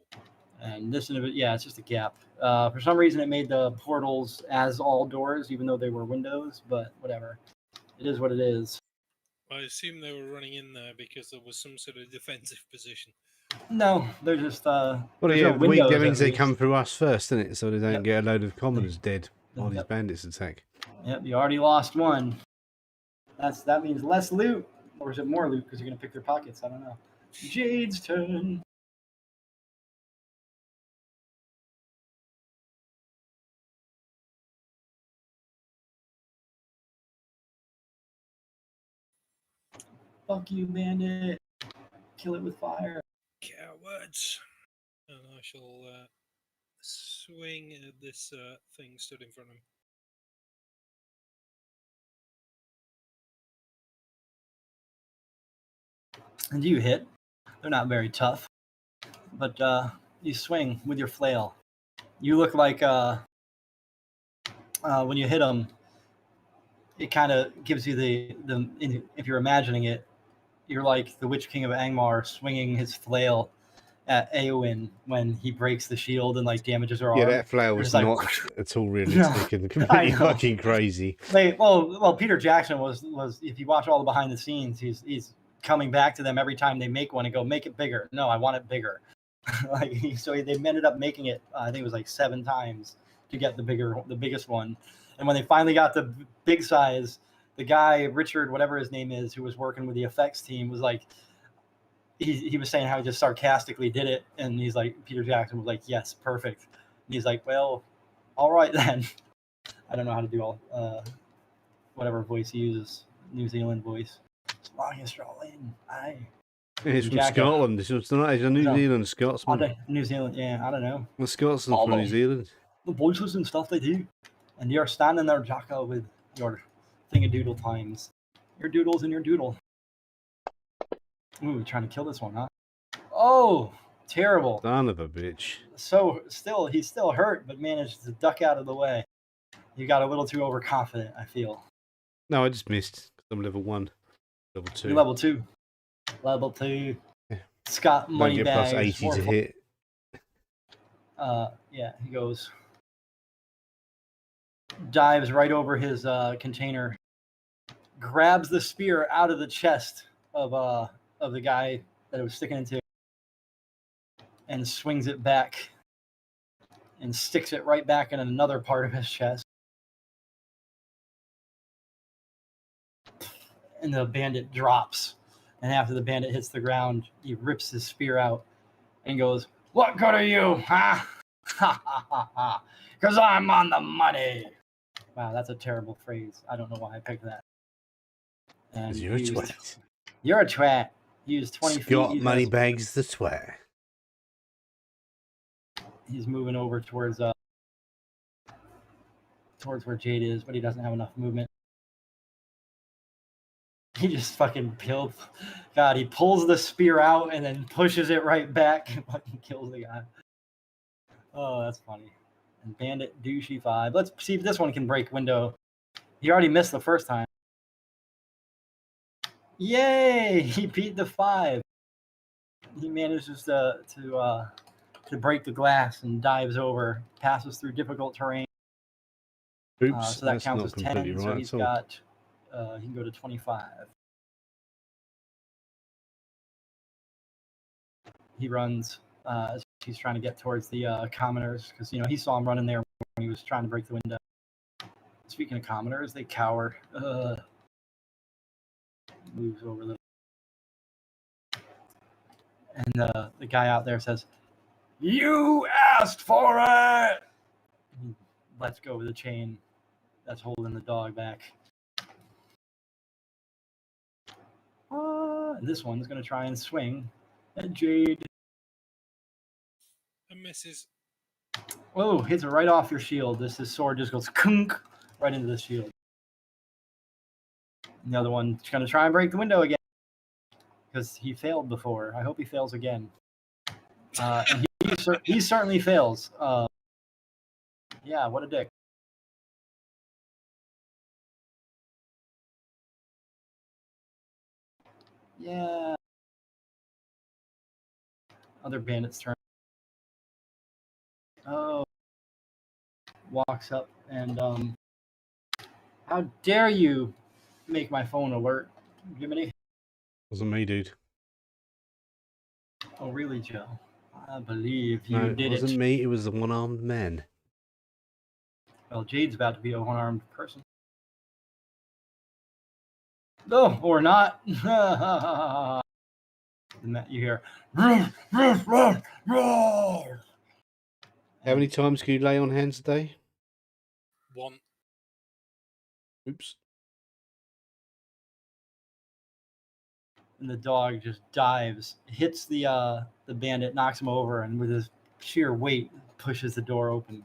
And this, yeah, it's just a gap. For some reason, it made the portals as all doors, even though they were windows. But whatever, it is what it is. I assume they were running in there because there was some sort of defensive position. No, they're just. Well, there's yeah, no windows, that means at they least. come through us first, isn't it? So they don't Yep. get a load of commoners dead while these Yep. bandits attack. Yep, you already lost one. That means less loot, or is it more loot because you're gonna pick their pockets? I don't know. Jade's turn. Fuck you, bandit. Kill it with fire. Cowards. And I shall swing at this thing stood in front of him. And you hit. They're not very tough, but you swing with your flail. You look like when you hit them, it kind of gives you the if you're imagining it, you're like the Witch King of Angmar swinging his flail at Eowyn when he breaks the shield and like damages her arm. Yeah, that flail was like, not at all realistic and I completely know. fucking crazy. Well, Peter Jackson was if you watch all the behind the scenes, he's coming back to them every time they make one and go, make it bigger. No, I want it bigger. So they ended up making it. I think it was like 7 times to get the biggest one. And when they finally got the big size, the guy Richard, whatever his name is, who was working with the effects team, was like, he was saying how he just sarcastically did it, and he's like, Peter Jackson was like, yes, perfect. And he's like, well, all right then. I don't know how to do all whatever voice he uses, New Zealand voice. As long as you're all in, aye. It's from Jacket. Scotland. It's not a New Zealand Scotsman. New Zealand, yeah, I don't know. The Scotsman's from New Zealand. The voices and stuff they do. And you're standing there, Jacka, with your thingadoodle times. Your doodles and your doodle. Ooh, trying to kill this one, huh? Oh, terrible. Son of a bitch. So he's still hurt, but managed to duck out of the way. You got a little too overconfident, I feel. No, I just missed. I'm level 1. Level 2. You're level 2. Level 2. Yeah. Scott money Don't get bags. plus 80 to hit. Yeah, he goes. Dives right over his container. Grabs the spear out of the chest of the guy that it was sticking into. And swings it back. And sticks it right back in another part of his chest. And the bandit drops. And after the bandit hits the ground, he rips his spear out and goes, "What good are you, huh? Ha ha ha ha. Because I'm on the money." Wow, that's a terrible phrase. I don't know why I picked that. And You're a twat. You're a twat. He used 20 Scott feet. Moneybags the twat. He's moving over towards where Jade is, but he doesn't have enough movement. He just fucking killed. God, he pulls the spear out and then pushes it right back and fucking kills the guy. Oh, that's funny. And Bandit Douchey 5. Let's see if this one can break window. He already missed the first time. Yay! He beat the 5. He manages to break the glass and dives over, passes through difficult terrain. Oops, so that that's counts not as completely 10. So right he's at all. got. He can go to 25. He runs He's trying to get towards the commoners because he saw him running there when he was trying to break the window. Speaking of commoners, they cower. Moves over the. And the guy out there says, "You asked for it!" He lets go of the chain that's holding the dog back. This one's going to try and swing at Jade. And misses. Oh, hits it right off your shield. His sword just goes kunk right into the shield. And the other one's going to try and break the window again because he failed before. I hope he fails again. And he certainly fails. Yeah, what a dick. Yeah. Other bandit's turn. Oh. Walks up and how dare you make my phone alert, Jiminy? Wasn't me, dude. Oh, really, Joe? I believe you No, did it wasn't it. me. It was the one-armed man. Well, Jade's about to be a one-armed person. No, or not. You hear. How many times can you lay on hands a day? 1. Oops. And the dog just dives, hits the bandit, knocks him over, and with his sheer weight pushes the door open.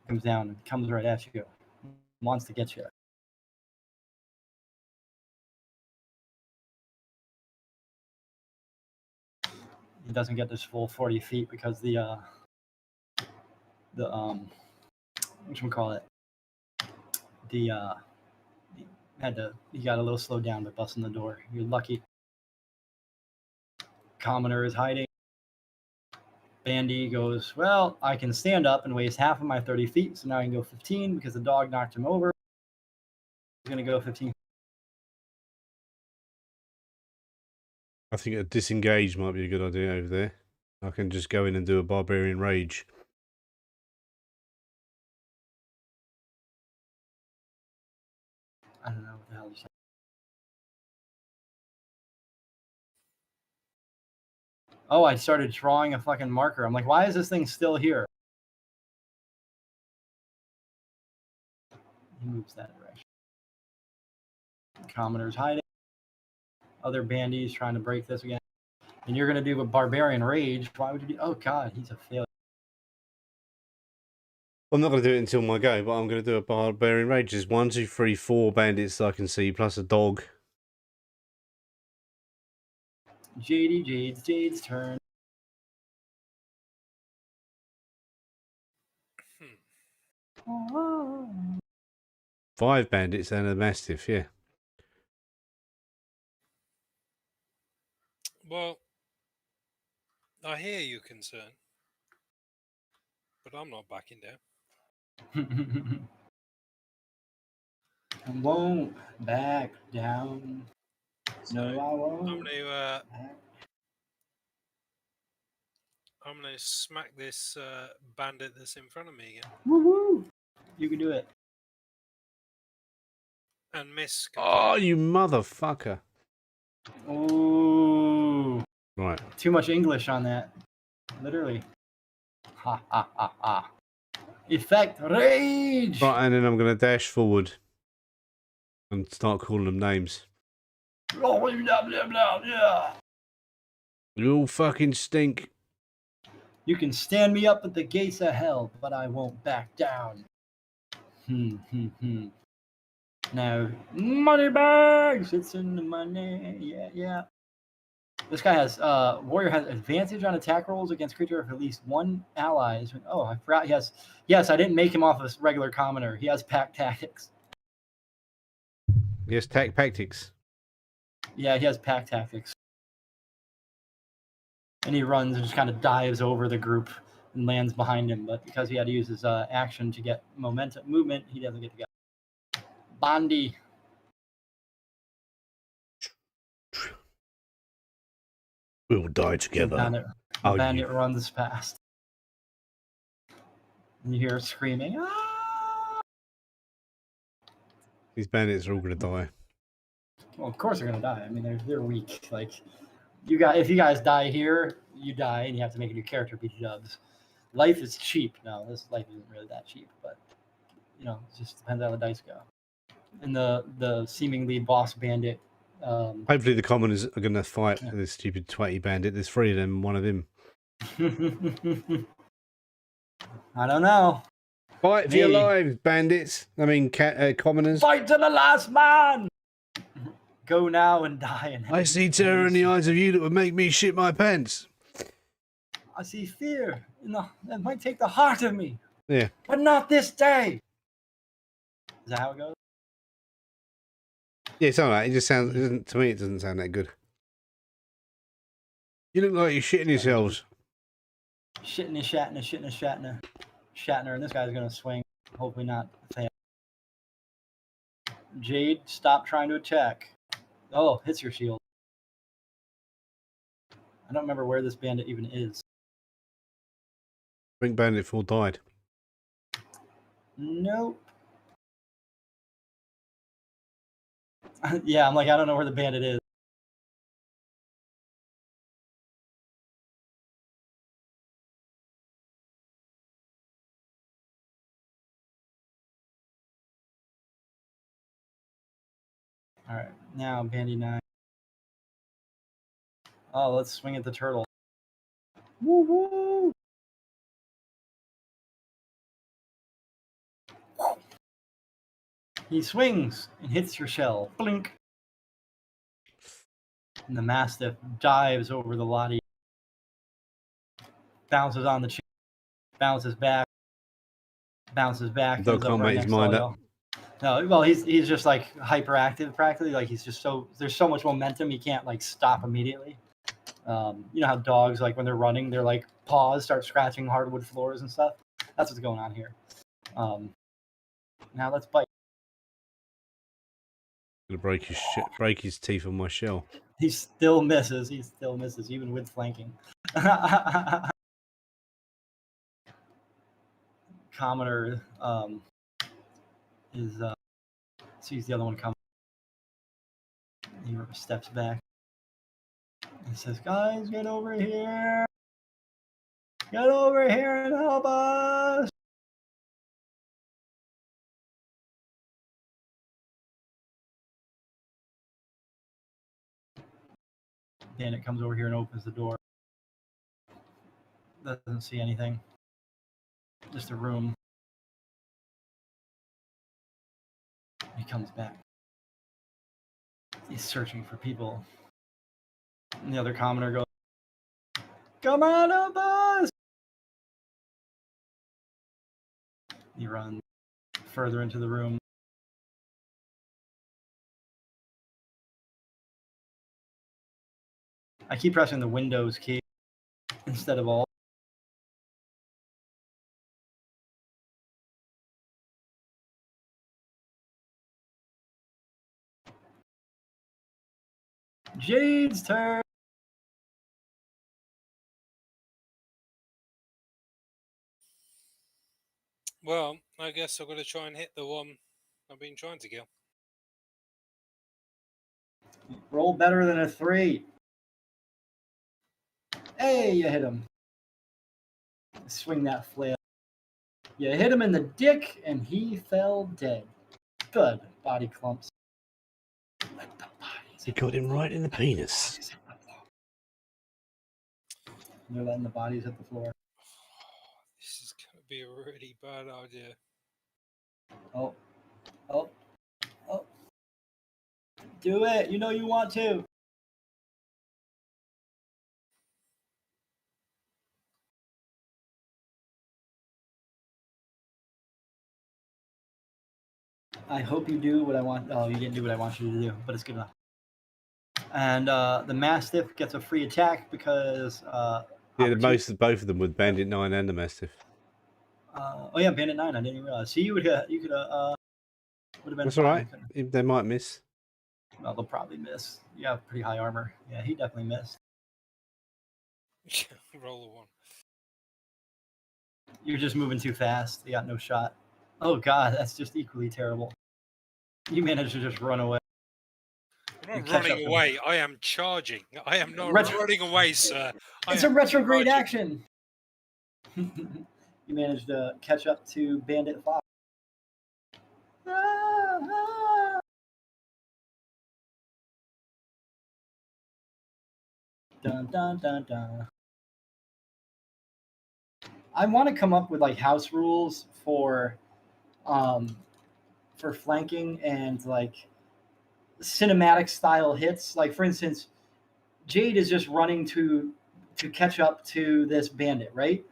Comes down and comes right at you. Wants to get you. He doesn't get this full 40 feet because the whatchamacallit, he got a little slowed down by busting the door. You're lucky. Commoner is hiding. Bandy goes, well, I can stand up and waste half of my 30 feet, so now I can go 15 because the dog knocked him over. He's going to go 15. I think a disengage might be a good idea over there. I can just go in and do a barbarian rage. I don't know what the hell you said. Oh, I started drawing a fucking marker. I'm like, why is this thing still here? He moves that direction. Commoner's hiding. Other bandies trying to break this again. And you're going to do a barbarian rage. Why would you do? Oh, God, he's a failure. I'm not going to do it until my go, but I'm going to do a barbarian rage. There's 1, 2, 3, 4 bandits I can see, plus a dog. Jade's turn. Hmm. 5 bandits and a mastiff, yeah. Well, I hear your concern, but I'm not backing down. I won't back down. So No, I won't. I'm gonna smack this bandit that's in front of me again. Woohoo! You can do it. And miss. Oh, you motherfucker. Ooh. Right. Too much English on that. Literally. Ha ha ha ha. Effect rage! Right, and then I'm going to dash forward and start calling them names. Oh, blah, blah, blah, yeah. You all fucking stink. You can stand me up at the gates of hell, but I won't back down. Now, money bags! It's in the money. Yeah, yeah. This guy has, warrior has advantage on attack rolls against creature of at least one ally. Oh, I forgot he has, yes, I didn't make him off a regular commoner. He has pack tactics. Yes, tactics. Yeah, he has pack tactics. And he runs and just kind of dives over the group and lands behind him. But because he had to use his action to get movement, he doesn't get to go. Bondi. We will die together. The Oh, bandit runs past. And you hear screaming. Ah! These bandits are all going to die. Well, of course they're gonna die. I mean, they're weak. Like if you guys die here, you die, and you have to make a new character beat dubs. Life is cheap. No, this life isn't really that cheap, but you know, it just depends how the dice go. And the seemingly boss bandit. Hopefully the commoners are going to fight this stupid twatty bandit. There's 3 of them, one of him. I don't know. Fight for your lives, bandits. I mean, commoners. Fight to the last man. Go now and die. I see terror in the eyes of you that would make me shit my pants. I see fear. That might take the heart of me. Yeah. But not this day. Is that how it goes? Yeah, it's all right. It just sounds. To me, it doesn't sound that good. You look like you're shitting yourselves. Shitting and Shatner. And this guy's gonna swing. Hopefully not fail. Jade, stop trying to attack. Oh, hits your shield. I don't remember where this bandit even is. I think Bandit 4 died. Nope. Yeah, I'm like, I don't know where the bandit is. All right, now Bandy 9. Oh, let's swing at the turtle. Woo woo! He swings and hits your shell. Blink. And the Mastiff dives over the Lottie. Bounces on the chair. Bounces back. Dog can't make his mind up. No, well, he's just like hyperactive practically. Like he's just there's so much momentum he can't like stop immediately. You know how dogs, like when they're running, their like paws start scratching hardwood floors and stuff. That's what's going on here. Now let's bite. I'm gonna break his teeth on my shell. He still misses. Even with flanking. Commoner sees the other one coming. He steps back. He says, "Guys, get over here! Get over here and help us!" Bandit comes over here and opens the door. Doesn't see anything. Just a room. He comes back. He's searching for people. And the other commoner goes, "Come on, help us!" He runs further into the room. I keep pressing the Windows key instead of Alt. Jade's turn. Well, I guess I've got to try and hit the one I've been trying to kill. Roll better than a 3. Hey, you hit him. Swing that flail. You hit him in the dick, and he fell dead. Good. Body clumps. Let the bodies. He got him right in the penis. They're letting the bodies hit the floor. This is going to be a really bad idea. Oh. Do it. You know you want to. I hope you do what I want. Oh, you didn't do what I want you to do, but it's good enough. And the Mastiff gets a free attack because... both of them with Bandit 9 and the Mastiff. Oh yeah, Bandit 9. I didn't even realize. See, you could would have been. That's all right. They might miss. Well, they'll probably miss. You have pretty high armor. Yeah, he definitely missed. Roll a 1. You're just moving too fast. You got no shot. Oh God, that's just equally terrible. You managed to just run away. I'm You not catch up running to away. I am charging. I am not Retro- running away, sir. It's a retrograde charging. action. You managed to catch up to Bandit Fox. Dun dun dun dun. I want to come up with like house rules for flanking and like cinematic style hits. Like for instance, Jade is just running to catch up to this bandit, right?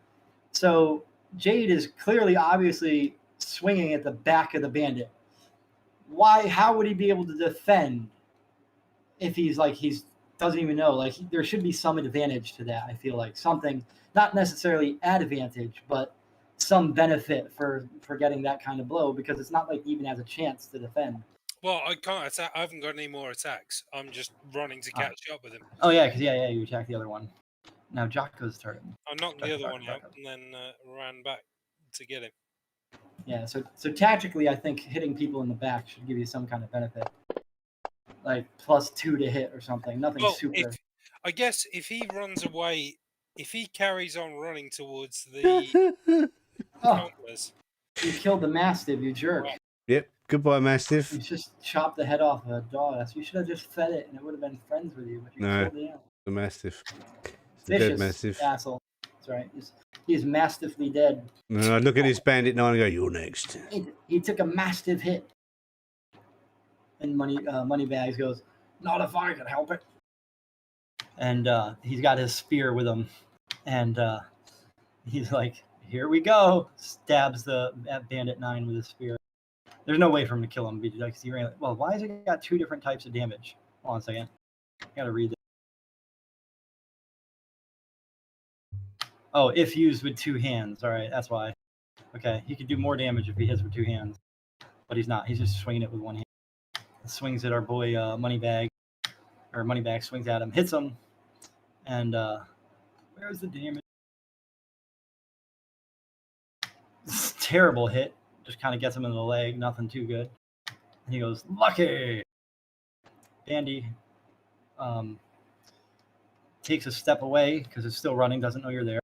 So Jade is clearly, obviously swinging at the back of the bandit. Why? How would he be able to defend if he's doesn't even know? Like there should be some advantage to that. I feel like something, not necessarily advantage, but some benefit for getting that kind of blow because it's not like he even has a chance to defend. Well, I can't attack. I haven't got any more attacks. I'm just running to catch up with him. Oh yeah, because you attacked the other one. Now Jocko's turn. I knocked the other one out Jocko. and then ran back to get him. Yeah, so tactically, I think hitting people in the back should give you some kind of benefit, like +2 to hit or something. Nothing Well, super. I guess if he runs away, if he carries on running towards the counters, You killed the Mastiff, you jerk. Yep. Goodbye, Mastiff. You just chopped the head off of a dog. You should have just fed it, and it would have been friends with you. But you No. killed it out. The Mastiff. It's a dead Mastiff. Asshole. That's right. He's mastiffly dead. And I look at his bandit now and go, "You're next." He took a mastiff hit. And Moneybags goes, "Not if I can help it." And he's got his spear with him, and he's like, "Here we go!" Stabs the Bandit 9 with his spear. There's no way for him to kill him because he ran. Well, why has it got 2 different types of damage? Hold on a second. I gotta read this. Oh, if used with 2 hands. All right, that's why. Okay, he could do more damage if he hits with 2 hands, but he's not. He's just swinging it with 1 hand. Swings at our boy Moneybag, or Moneybag swings at him, hits him, and where's the damage? Terrible hit. Just kind of gets him in the leg. Nothing too good. And he goes, "Lucky." Bandy takes a step away because it's still running. Doesn't know you're there.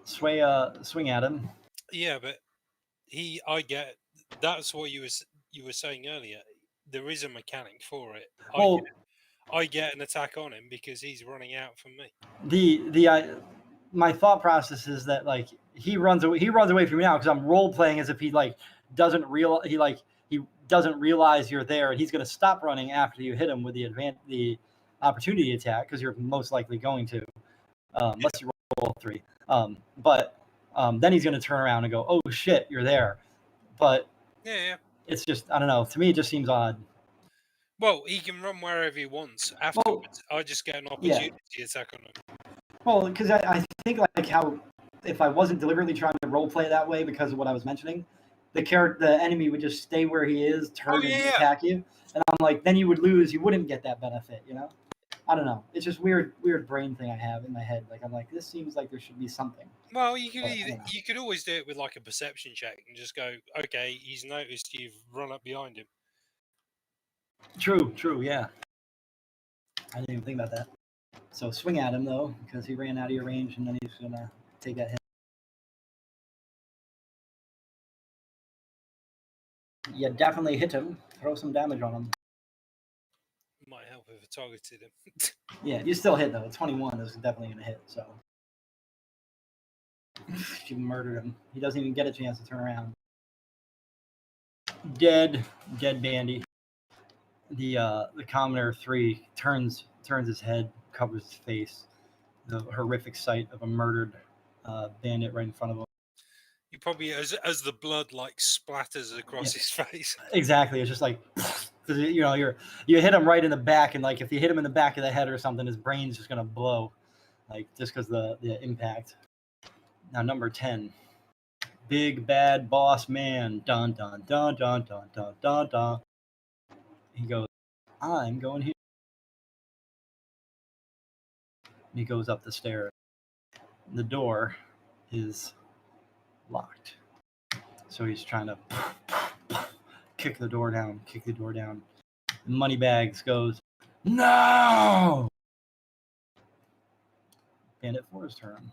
Swing at him. Yeah, but I get. That's what you were saying earlier. There is a mechanic for it. I get an attack on him because he's running out from me. My thought process is that like he runs away from me now because I'm role playing as if he like doesn't realize you're there, and he's going to stop running after you hit him with the opportunity attack because you're most likely going to, unless you roll 3. But then he's going to turn around and go, "Oh shit, you're there." But yeah, it's just, I don't know. To me, it just seems odd. Well, he can run wherever he wants. Afterwards, I just get an opportunity attack on him. Well, because I think like how if I wasn't deliberately trying to role play that way because of what I was mentioning, the enemy would just stay where he is, turn and attack you, and I'm like, then you would lose. You wouldn't get that benefit, you know. I don't know. It's just weird brain thing I have in my head. Like I'm like, this seems like there should be something. Well, you could always do it with like a perception check and just go, okay, he's noticed you've run up behind him. True, yeah. I didn't even think about that. So swing at him though, because he ran out of your range, and then he's gonna take that hit. You definitely hit him. Throw some damage on him. Might help if I targeted him. Yeah, you still hit though. 21 is definitely gonna hit. So you murdered him. He doesn't even get a chance to turn around. Dead Bandy. The Commoner 3 turns his head, covers his face. The horrific sight of a murdered bandit right in front of him. You probably, as the blood like splatters across his face. Exactly. It's just like, because you hit him right in the back, and like if you hit him in the back of the head or something, his brain's just gonna blow, like just because the impact. Now number 10, big bad boss man. Dun dun dun dun dun dun dun dun. He goes, "I'm going here." And he goes up the stairs. the door is locked. So he's trying to kick the door down, kick the door down. Moneybags goes, no! Bandit 4's turn.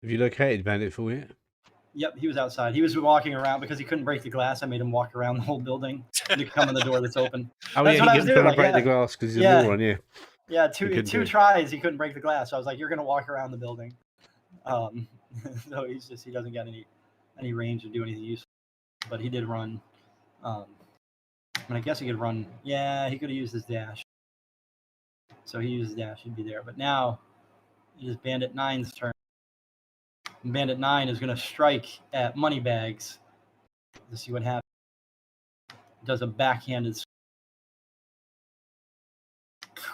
Have you located Bandit 4 yet? Yep, he was outside. He was walking around because he couldn't break the glass. I made him walk around the whole building to come in the door that's open. Oh, That's yeah, what I he was couldn't doing, break like, the glass because he's a yeah. moron, yeah. Yeah, He couldn't do two it. tries, he couldn't break the glass. So I was like, you're going to walk around the building. So he doesn't get any range to do anything useful. But he did run. I guess he could run. Yeah, he could have used his dash. So he used his dash, he'd be there. But now it is Bandit 9's turn. And Bandit 9 is going to strike at Moneybags to see what happens. Does a backhanded.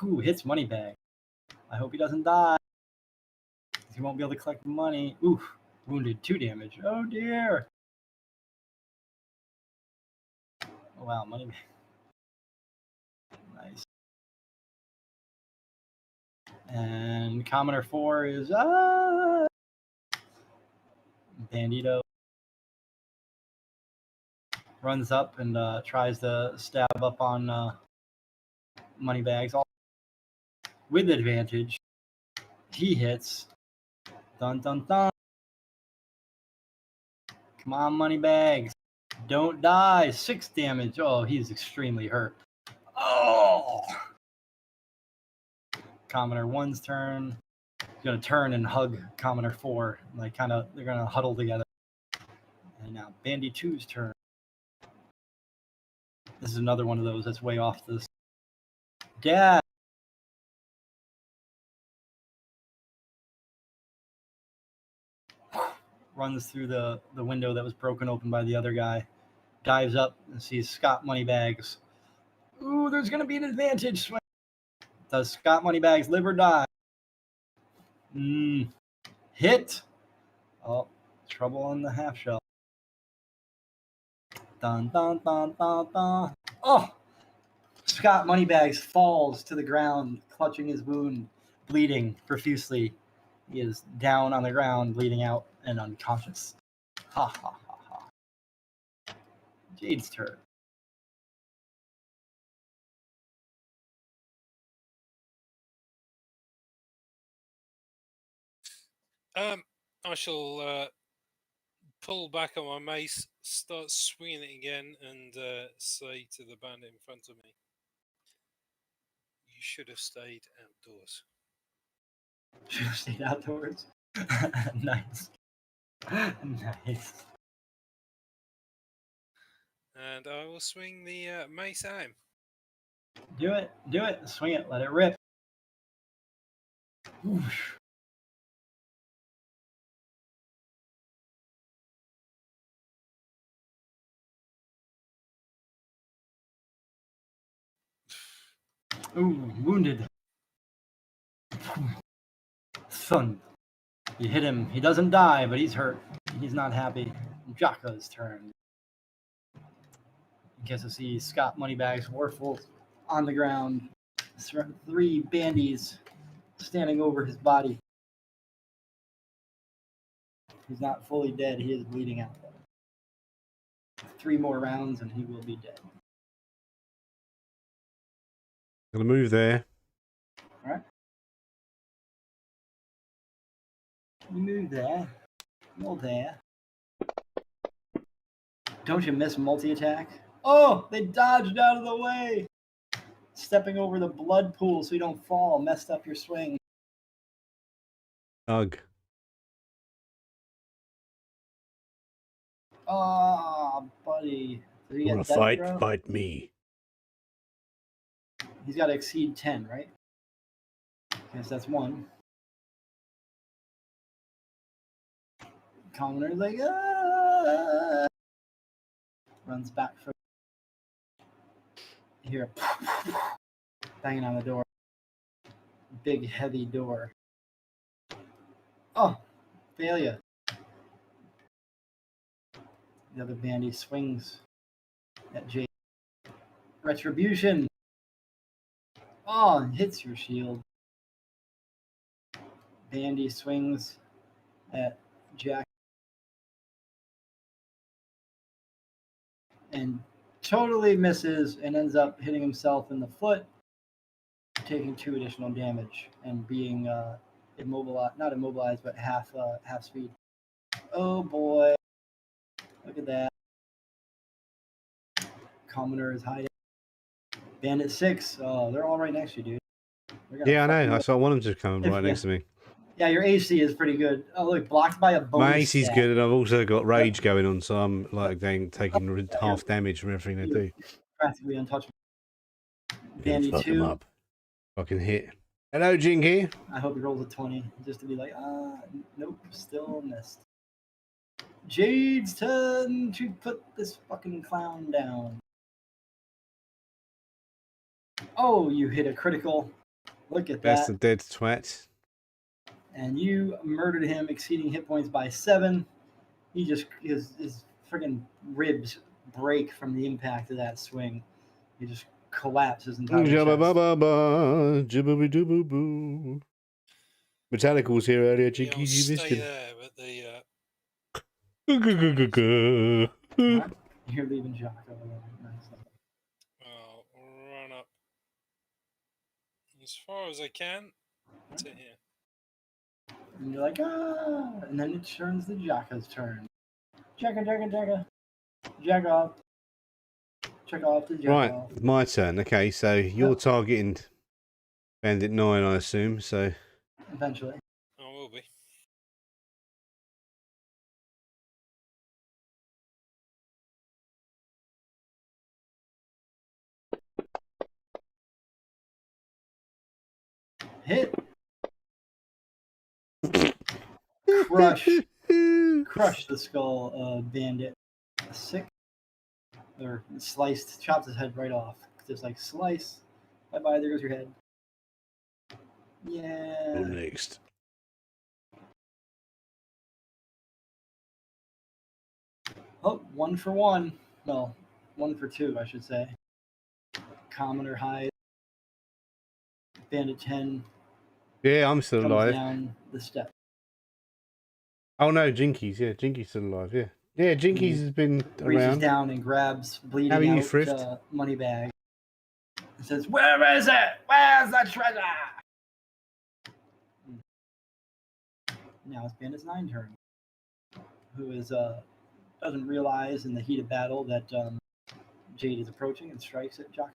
Ooh, hits Moneybag. I hope he doesn't die. He won't be able to collect the money. Ooh, wounded 2 damage. Oh dear. Oh wow, Moneybag. Nice. And Commoner 4 is Bandito runs up and tries to stab up on Moneybags. With advantage, he hits. Dun dun dun. Come on, Moneybags. Don't die. 6 damage. Oh, he's extremely hurt. Oh! Commoner 1's turn. He's gonna turn and hug Commoner 4. Like they're gonna huddle together. And now Bandy 2's turn. This is another one of those that's way off this. Dad. Runs through the window that was broken open by the other guy. Dives up and sees Scott Moneybags. Ooh, there's gonna be an advantage swing. Does Scott Moneybags live or die? Hit. Oh, trouble in the half shell. Dun dun dun dun dun. Oh! Scott Moneybags falls to the ground, clutching his wound, bleeding profusely. He is down on the ground, bleeding out and unconscious. Ha ha ha ha. Jade's turn. I shall pull back on my mace, start swinging it again, and say to the bandit in front of me, "You should have stayed outdoors." Should have stayed outdoors. Nice. Nice. And I will swing the mace at him. Do it. Do it. Swing it. Let it rip. Whoosh. Ooh, wounded. Thun. You hit him. He doesn't die, but he's hurt. He's not happy. Jaka's turn. You get to see Scott Moneybags, Warful on the ground. 3 bandies standing over his body. He's not fully dead. He is bleeding out. 3 more rounds and he will be dead. I'm going to move there. All right. You move there. You're there. Don't you miss multi-attack? Oh, they dodged out of the way. Stepping over the blood pool so you don't fall. Messed up your swing. Ugh. Oh, buddy. Did he You get want to death fight? throw? Fight me. He's got to exceed 10, right? Guess that's 1. Commoner's like, ah! Runs back for here. Banging on the door. Big, heavy door. Oh, failure. The other bandy swings at Jake. Retribution. Oh, hits your shield. Bandy swings at Jack and totally misses and ends up hitting himself in the foot, taking 2 additional damage and being immobilized, not immobilized, but half speed. Oh boy, look at that. Commoner is hiding. Bandit 6, oh, they're all right next to you, dude. Yeah, I know. I want them to come right next to me. Yeah, your AC is pretty good. Oh, look, blocked by a bonus. My AC's stat. good, and I've also got rage going on, so I'm like taking half damage from everything I do. Practically untouchable. Bandy 2. Up. Fucking hit. Hello, Jinky. I hope he rolls a 20 just to be like, nope, still missed. Jade's turn to put this fucking clown down. Oh, you hit a critical. Look at that. That's the dead twat. And you murdered him, exceeding hit points by 7. He just his friggin' ribs break from the impact of that swing. He just collapses entirely. Metallica was here earlier. Jinky, you missed him. There, but the You're leaving Jocko alone. Nice. I'll run up as far as I can to here. And you're like, and then it turns to Jocko's turn. Jacka. Jack off. Check off the Jack Right, off. my turn. Okay, so you're targeting Bandit 9, I assume, so... Eventually. I will be. Hit. Crush the skull Bandit. 6. Or sliced, chopped his head right off. Just like slice. Bye-bye, there goes your head. Yeah. Next. Oh, 1 for 1. No, 1 for 2, I should say. Commoner hide. Bandit 10. Yeah, I'm still alive. Down the step. Oh no, Jinky's. Yeah, Jinky's still alive. Yeah. Yeah, Jinky's has been Reaches around. down and grabs bleeding How are you, out Thrift? money bag. It says, "Where is it? Where's the treasure?" Now it's Bandit's 9 turn. Who is doesn't realize in the heat of battle that Jade is approaching and strikes at Jock.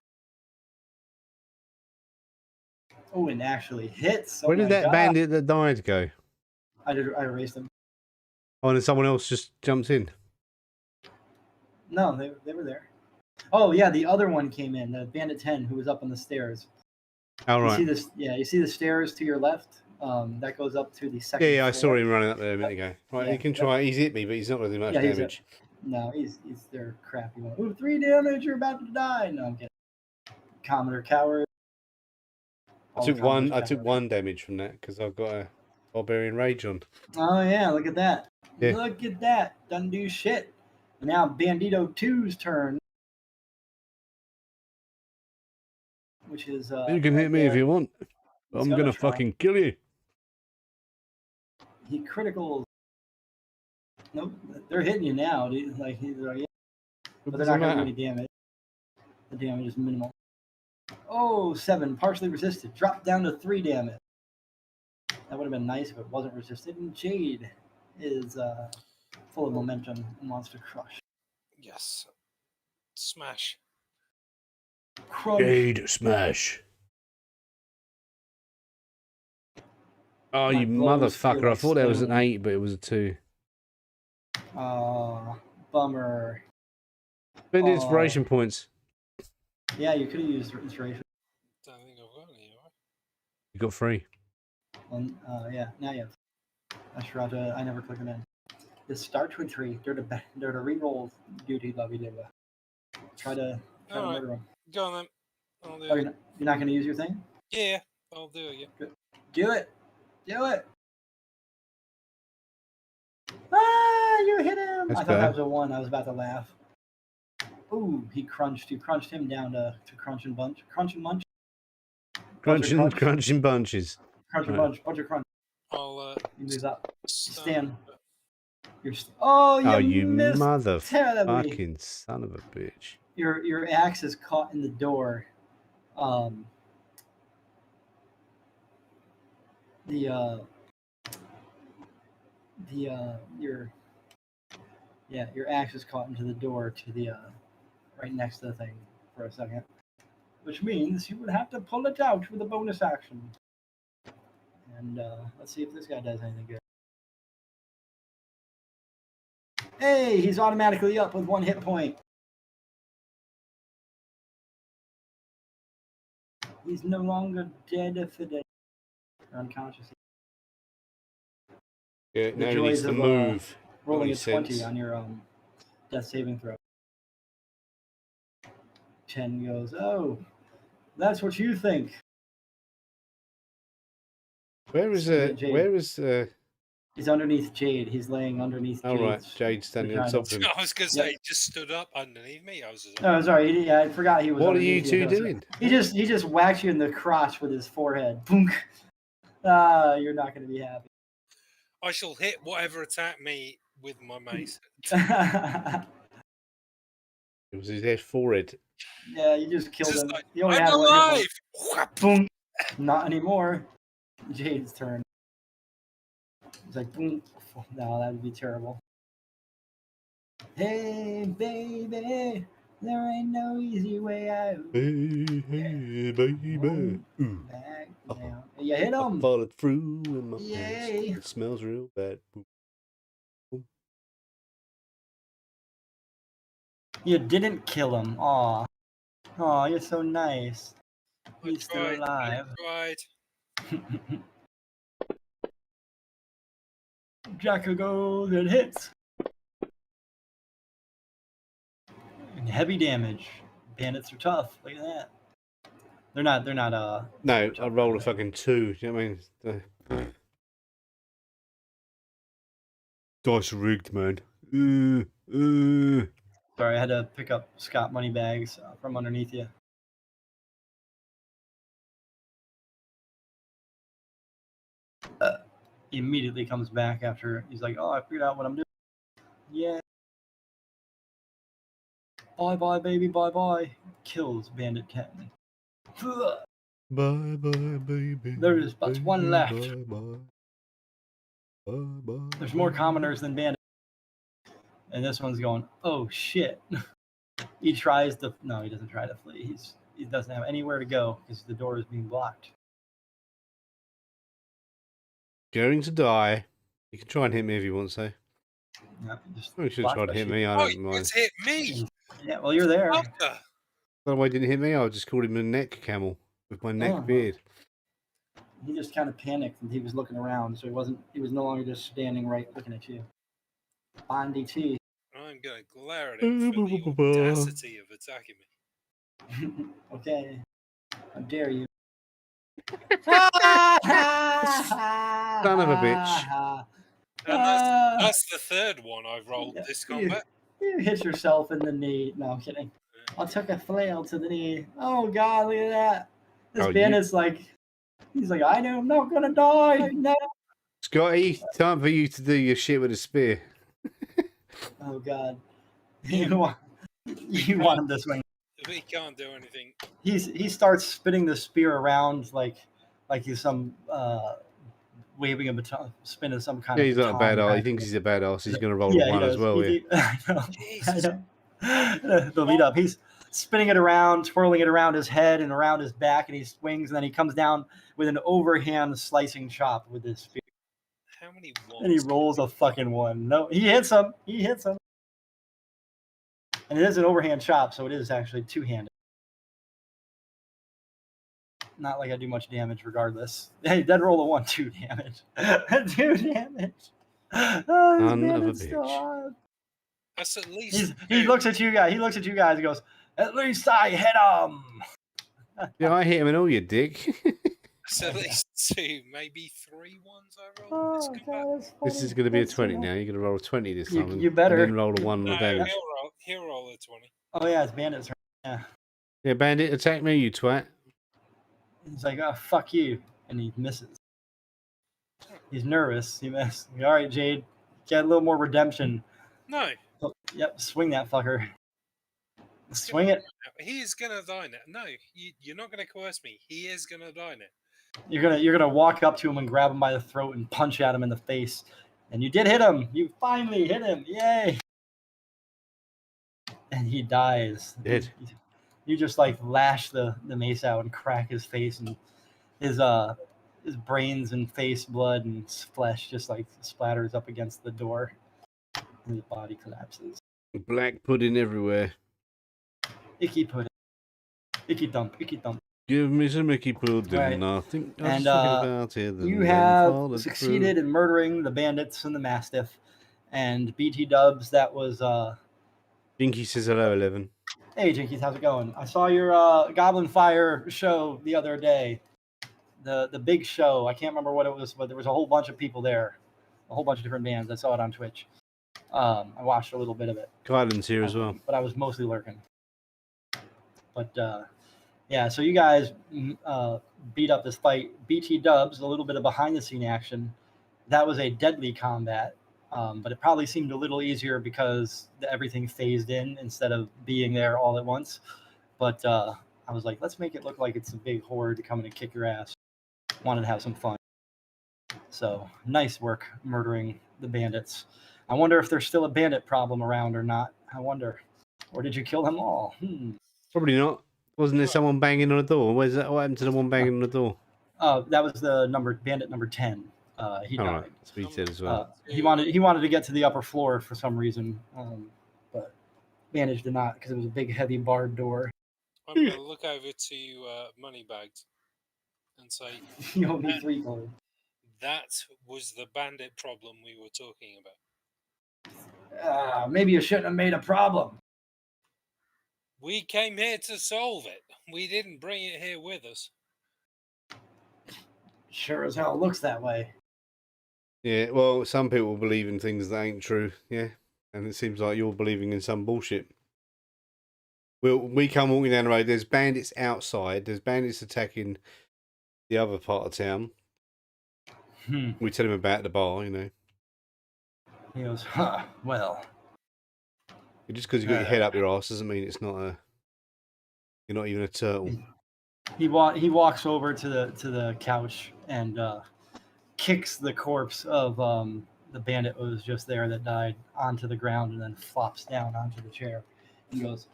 Oh, and actually hits. Where did that bandit that died go? I erased him. Oh, and then someone else just jumped in. No, they were there. Oh yeah, the other one came in. The Bandit 10 who was up on the stairs. Oh right. You see this? Yeah, you see the stairs to your left. That goes up to the second. Yeah, I floor. saw him running up there a minute ago. Right, Yeah, he can try. He's hit me, but he's not going to do much damage. No, he's their crappy one. Ooh, 3 damage. You're about to die. No, I'm kidding. Commoner coward. I took one damage from that because I've got a barbarian rage on. Oh yeah, look at that. Yeah. Look at that. Doesn't do shit. Now Bandito 2's turn. Which is you can hit me if you want. I'm gonna fucking kill you. He criticals. Nope, they're hitting you now, dude. Like but they're not gonna do any damage. The damage is minimal. Oh, 7, partially resisted. Dropped down to 3 damage. That would have been nice if it wasn't resisted. And Jade is full of momentum and wants to crush. Yes. Smash. Crush. Jade smash. Oh, you motherfucker. I thought that was an 8, but it was a 2. Bummer. Spend inspiration points. Yeah, you could have used inspiration. Don't think I've got any, right? You got 3. Yeah, now you have. I never click them in. Just start with 3. They're the re-roll duty lovey. Try to murder them. Go on then. I'll do it. You're not going to use your thing? Yeah, I'll do it. Yeah. Good. Do it. Ah, you hit him. I thought that was a 1. I was about to laugh. Ooh, he crunched. You crunched him down to crunch and bunch. Crunch and munch. Crunching bunches. Crunch a Right. bunch of crunch. I'll You lose up. stand. Oh, You missed terribly. motherfucking son of a bitch. Your axe is caught in the door. Your axe is caught into the door to the right next to the thing for a second, which means you would have to pull it out with a bonus action. And let's see if this guy does anything good. Hey, he's automatically up with 1 hit point. He's no longer dead for dead. Unconscious. Yeah, now he needs to of, move. Rolling a Makes 20 sense. on your death saving throw. 10 goes, oh, that's what you think. Where is He's underneath Jade. He's laying underneath Jade. Oh, right. Jade's standing on top of him. I was going to say, he just stood up underneath me. I was just Oh, sorry. I forgot he was. What are you two doing? He just whacks you in the crotch with his forehead. Boom. You're not going to be happy. I shall hit whatever attacked me with my mace. It was his forehead. Yeah, you just killed him. Like, You only I'm have alive! Boom. Not anymore. Jade's turn. It's like, boom. No, that would be terrible. Hey, baby, there ain't no easy way out. Hey, baby. Back down. You hit him. I followed through in my Yay. pants. It smells real bad. You didn't kill him. Aw. Aw, you're so nice. He's still alive. Jacker goes and hits. And heavy damage. Bandits are tough. Look at that. They're not No, I rolled a fucking 2. You know what I mean? Dice rigged, man. Sorry, I had to pick up Scott money bags from underneath you. He immediately comes back after he's like, oh, I figured out what I'm doing. Yeah. Bye, baby, bye. Kills Bandit 10. Bye, baby. There is but one left. Bye. There's more commoners than bandits. And this one's going, oh, shit. He tries to... No, he doesn't try to flee. He doesn't have anywhere to go because the door is being blocked. Going to die. You can try and hit me if you want to. Yeah, just You should try to hit me. I don't mind. It's hit me. Yeah, well, you're there. I don't know why he didn't hit me. I just called him a neck camel with my neck beard. He just kind of panicked and he was looking around, so he was no longer just standing right looking at you. Bondi T. I'm going to glare at him for the audacity of attacking me. Okay. How dare you? Son of a bitch. And that's the third one I've rolled this combat. You hit yourself in the knee. No, I'm kidding. I took a flail to the knee. Oh, God, look at that. This bandit's he's like, I know I'm not going to die. No. Scotty, time for you to do your shit with a spear. Oh, God. You want him this way. He can't do anything. He starts spinning the spear around like he's some waving a baton, spinning some kind of. He's not a badass. He thinks he's a badass. He's going to roll a 1 as well. I know. The lead up. He's spinning it around, twirling it around his head and around his back, and he swings, and then he comes down with an overhand slicing chop with his spear. How many ones? And he rolls a fucking 1. No, he hits him. And it is an overhand chop, so it is actually two-handed. Not like I do much damage regardless. Hey, dead roll a 1, 2 damage. 2 damage. Oh, son of a bitch. That's at least. He looks at you guys. He looks at you guys and goes, "At least I hit him." Yeah, I hit him and all, you dick. That's at least 2, maybe 3 ones I rolled. This is going to be a 20 now. You're going to roll a 20 this time. You better. And then roll a 1 with damage. He'll roll a 20. Oh, yeah, it's Bandit's turn. Yeah. Yeah, Bandit, attack me, you twat. He's like, "Oh, fuck you," and he misses. He's nervous. He missed. All right, Jade, get a little more redemption. No. Oh, yep, swing that fucker. Swing it. He is gonna die now. No, you're not gonna coerce me. He is gonna die now. You're gonna walk up to him and grab him by the throat and punch at him in the face. And you did hit him. You finally hit him. Yay! And he dies. Dead. You just like lash the mace out and crack his face, and his brains and face, blood and flesh just like splatters up against the door. And his body collapses. Black pudding everywhere. Icky pudding. Icky dump. Icky dump. Give me some Mickey pudding. Right. I think I And, was talking about it. You have succeeded in murdering the bandits and the mastiff. And BT Dubs, that was Jinky says hello, 11. Hey Jinkies, how's it going? I saw your Goblin Fire show the other day. The big show. I can't remember what it was, but there was a whole bunch of people there. A whole bunch of different bands. I saw it on Twitch. I watched a little bit of it. Kylan's here as well. But I was mostly lurking. But yeah, so you guys beat up this fight. BT Dubs, a little bit of behind the scene action. That was a deadly combat. But it probably seemed a little easier because everything phased in instead of being there all at once. But I was like, let's make it look like it's a big horde to come in and kick your ass. Wanted to have some fun. So nice work murdering the bandits. I wonder if there's still a bandit problem around or not. I wonder. Or did you kill them all? Probably not. Wasn't there someone banging on the door? Where's that? What happened to the one banging on the door? That was the bandit number 10. He died. Right. That's what he said as well. He wanted to get to the upper floor for some reason, but managed to not because it was a big, heavy barred door. I'm going to look over to Moneybags and say, You owe me 3 gold. That was the bandit problem we were talking about. Maybe you shouldn't have made a problem. We came here to solve it. We didn't bring it here with us. Sure as hell looks that way. Yeah, well, some people believe in things that ain't true, yeah. And it seems like you're believing in some bullshit. We come walking down the road, there's bandits outside, there's bandits attacking the other part of town. We tell him about the bar, you know. He goes, well. Just because you got your head up your ass doesn't mean it's not a... You're not even a turtle. He walks over to the couch and kicks the corpse of the bandit who was just there that died onto the ground and then flops down onto the chair. He goes,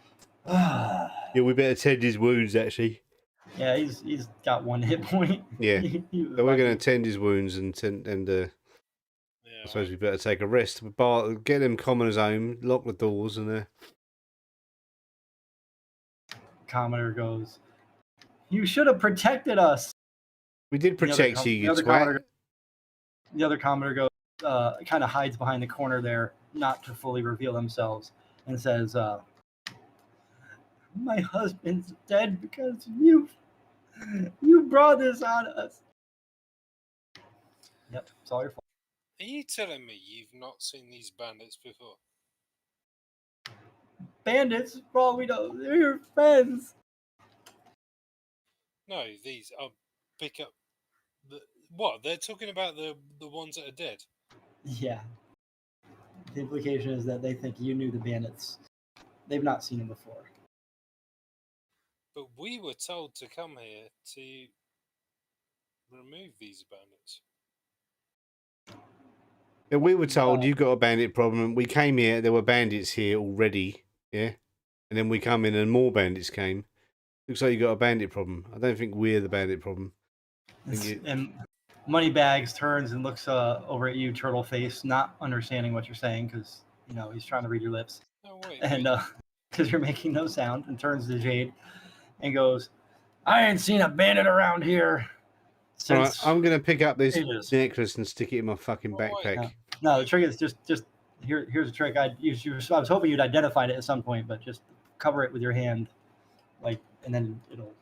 Yeah, we better tend his wounds, actually. Yeah, he's got 1 hit point. Yeah, so we're going to tend his wounds and I suppose we better take a rest. Get them commoners home, lock the doors, and Commoner goes, you should have protected us. We did protect you, you twat. The other Commoner goes, kind of hides behind the corner there, not to fully reveal themselves, and says, my husband's dead because you brought this on us. Yep, it's all your fault. Are you telling me you've not seen these bandits before? Bandits? For all we know, they're your friends. No, these are pick up. What? They're talking about the ones that are dead? Yeah. The implication is that they think you knew the bandits. They've not seen them before. But we were told to come here to remove these bandits. Yeah, we were told you've got a bandit problem. We came here, there were bandits here already, yeah? And then we come in and more bandits came. Looks like you got a bandit problem. I don't think we're the bandit problem. And Moneybags turns and looks over at you, turtle face, not understanding what you're saying because, you know, he's trying to read your lips. Oh, wait. And because you're making no sound, and turns to Jade and goes, I ain't seen a bandit around here. All right, I'm going to pick up this necklace and stick it in my fucking backpack. No, the trick is just here's a trick. I was hoping you'd identified it at some point, but just cover it with your hand, like, and then it'll.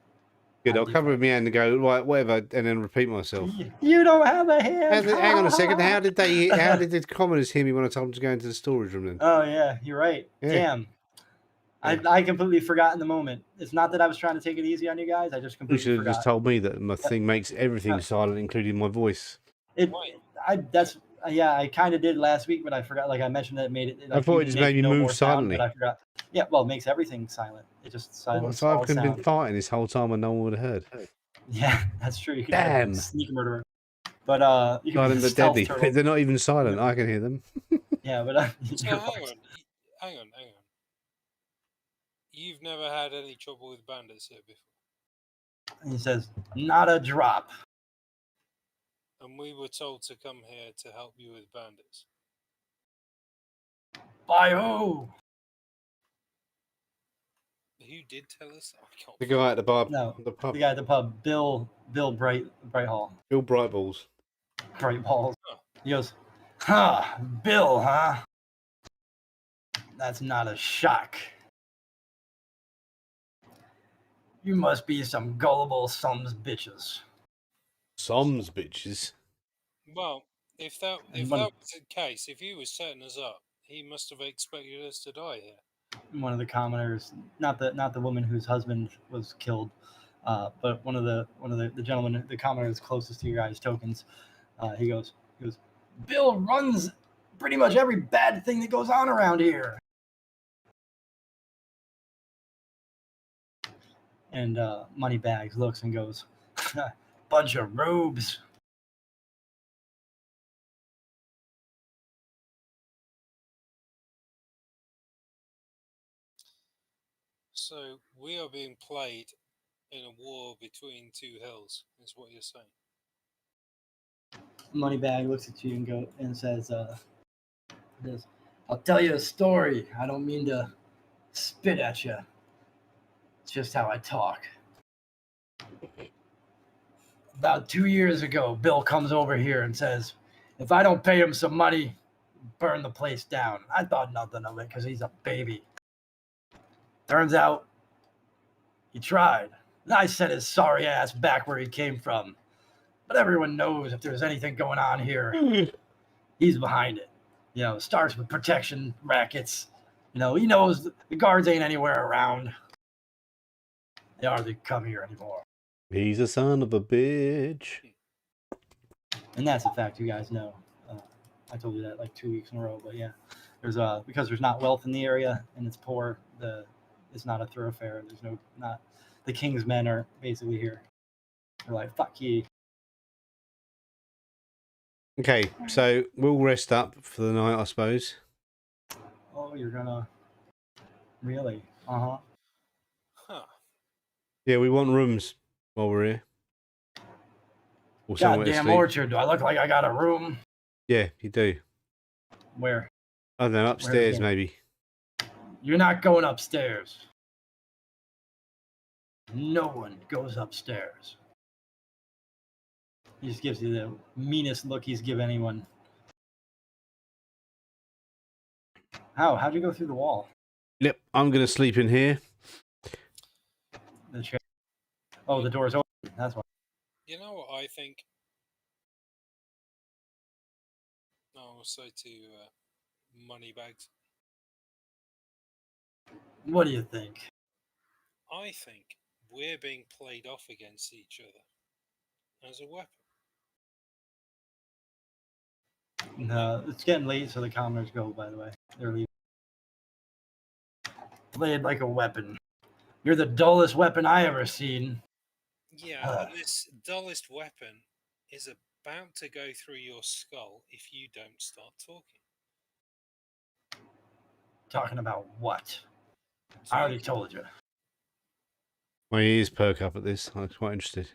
Good, I'll cover it with my hand and go, right, whatever, and then repeat myself. You don't have a hand. Hang on a second. How did the commoners hear me when I told them to go into the storage room then? Oh, yeah, you're right. Yeah. Damn. I completely forgot in the moment. It's not that I was trying to take it easy on you guys. I just You completely should have forgot. just told me that my thing makes everything silent, including my voice. I kind of did last week, but I forgot. Like I mentioned that it made it. Like, I thought it just made me no move more sound, silently. but I forgot. Yeah, well, it makes everything silent. It just silences So all I've been sound. farting this whole time and no one would have heard. Yeah, that's true. You could have been a Damn. sneak murderer. But you can be Silent a but stealth deadly. turtle. They're not even silent. I can hear them. Yeah, but So your hang voice. on. You've never had any trouble with bandits here before? And he says, "Not a drop." And we were told to come here to help you with bandits. By who? Who did tell us that? I can't The guy at the bar. No, The pub. the guy at the pub, Bill Brighthall. Bill Brightballs. Bright balls. Oh. He goes, "Huh, Bill, huh? That's not a shock. You must be some gullible sums bitches." Soms bitches. Well, if that was the case, if he was setting us up, he must have expected us to die here. One of the commoners, not the woman whose husband was killed, but one of the gentlemen, the commoners closest to your guys' tokens. He goes, "Bill runs pretty much every bad thing that goes on around here." And Moneybags looks and goes, "Bunch of rubes." So we are being played in a war between two hills, is what you're saying. Moneybag looks at you and says, "I'll tell you a story. I don't mean to spit at you. It's just how I talk." About 2 years ago, Bill comes over here and says, "If I don't pay him some money, burn the place down." I thought nothing of it because he's a baby. Turns out he tried. And I sent his sorry ass back where he came from. But everyone knows if there's anything going on here, he's behind it. Starts with protection rackets. He knows the guards ain't anywhere around. They hardly come here anymore. He's a son of a bitch. And that's a fact you guys know. I told you that like 2 weeks in a row, but yeah, because there's not wealth in the area and it's poor. It's not a thoroughfare. There's not the king's men are basically here. They're like, "Fuck you." Okay, so we'll rest up for the night, I suppose. Oh, you're gonna really? Uh-huh. Huh. Yeah, we want rooms while we're here. Or somewhere to Goddamn sleep. orchard. Do I look like I got a room? Yeah, you do. Where? I don't know, upstairs again? maybe. You're not going upstairs. No one goes upstairs. He just gives you the meanest look he's given anyone. How'd you go through the wall? Yep, I'm going to sleep in here. The chair. Oh, the door's open. That's why. You know what I think? I'll say to Moneybags. What do you think? I think we're being played off against each other as a weapon. No, it's getting late, so the commoners go, by the way. They're leaving. Played like a weapon. You're the dullest weapon I ever seen. Yeah, and this dullest weapon is about to go through your skull if you don't start talking. Talking about what? I already told you. My ears perk up at this. I'm quite interested.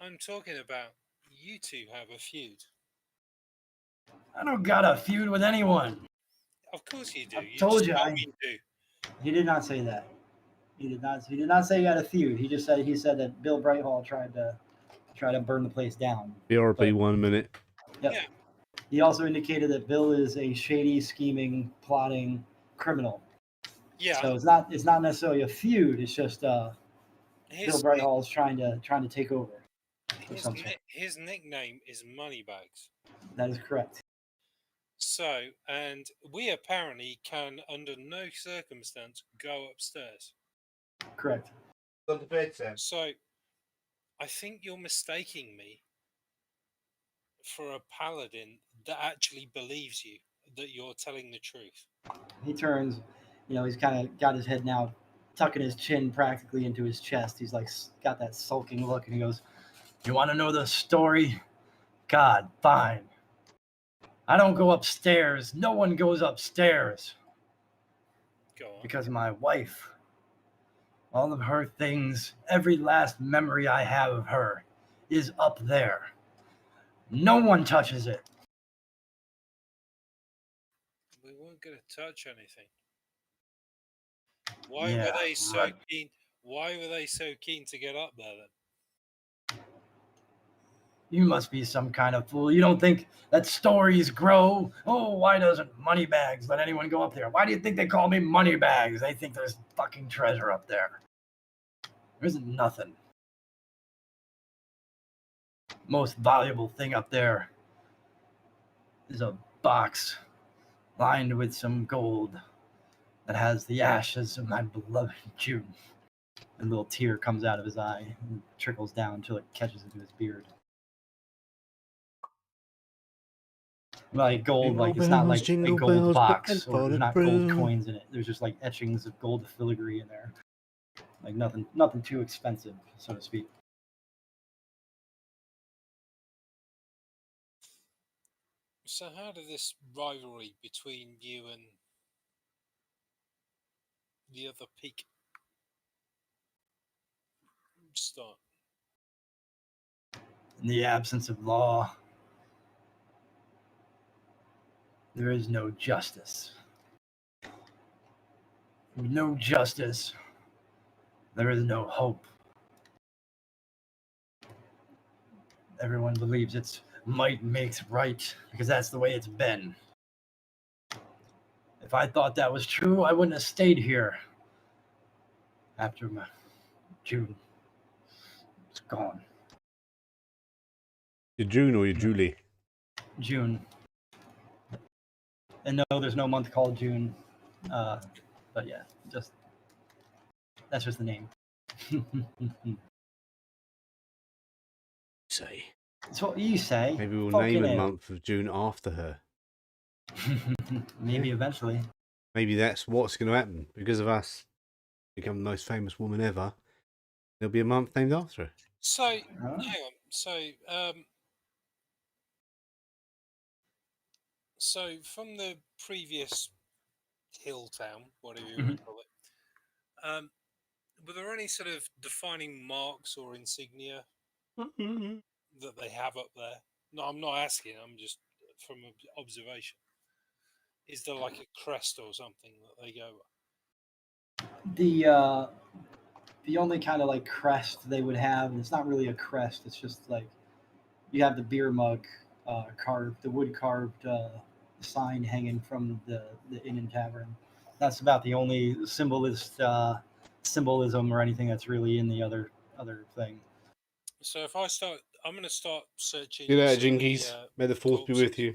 I'm talking about you two have a feud. I don't got a feud with anyone. Of course you do. I told you. You do. He did not say that. He did not say he had a feud. He said that Bill Brighthall tried to burn the place down. BRB 1 minute. Yep. Yeah. He also indicated that Bill is a shady, scheming, plotting criminal. Yeah. So it's not necessarily a feud. It's just Bill Brighthall is trying to take over. His nickname is Moneybags. That is correct. So, and we apparently can, under no circumstance, go upstairs. Correct. Gone to bed, Sam. So, I think you're mistaking me for a paladin that actually believes you, that you're telling the truth. He turns, he's kind of got his head now, tucking his chin practically into his chest. He's like got that sulking look, and he goes, "You want to know the story? God, fine. I don't go upstairs. No one goes upstairs. Go on. Because my wife, all of her things, every last memory I have of her is up there. No one touches it." We weren't going to touch anything. Why Yeah, were they so right. keen? Why were they so keen to get up there then? You must be some kind of fool. You don't think that stories grow? Oh, why doesn't Moneybags let anyone go up there? Why do you think they call me Moneybags? They think there's fucking treasure up there. There isn't nothing. Most valuable thing up there is a box lined with some gold that has the ashes of my beloved June. A little tear comes out of his eye and trickles down until it catches into his beard. Like gold, Jingle like it's not bells, like a jingle gold bells, box, or there's not gold brew. coins in it. There's just like etchings of gold filigree in there. Like nothing too expensive, so to speak. So how did this rivalry between you and the other peak start? In the absence of law, there is no justice. With no justice, there is no hope. Everyone believes it's might makes right because that's the way it's been. If I thought that was true, I wouldn't have stayed here after my June was gone. Your June or your Julie? June. And no, there's no month called June. But yeah, that's just the name. Say. That's what you say. Maybe we'll Fucking name a hell. month of June after her. Maybe eventually. Maybe that's what's going to happen. Because of us become the most famous woman ever, there'll be a month named after her. So hang on. So from the previous hill town, whatever you want to call it, were there any sort of defining marks or insignia that they have up there? No, I'm not asking. I'm just from observation. Is there like a crest or something that they go with? The only kind of like crest they would have, and it's not really a crest, it's just like you have the beer mug carved, the wood carved sign hanging from the inn and tavern. That's about the only symbolism or anything that's really in the other thing. So if I'm going to start searching. See you later, some of the, Jinkies. May the force be with corpses. you.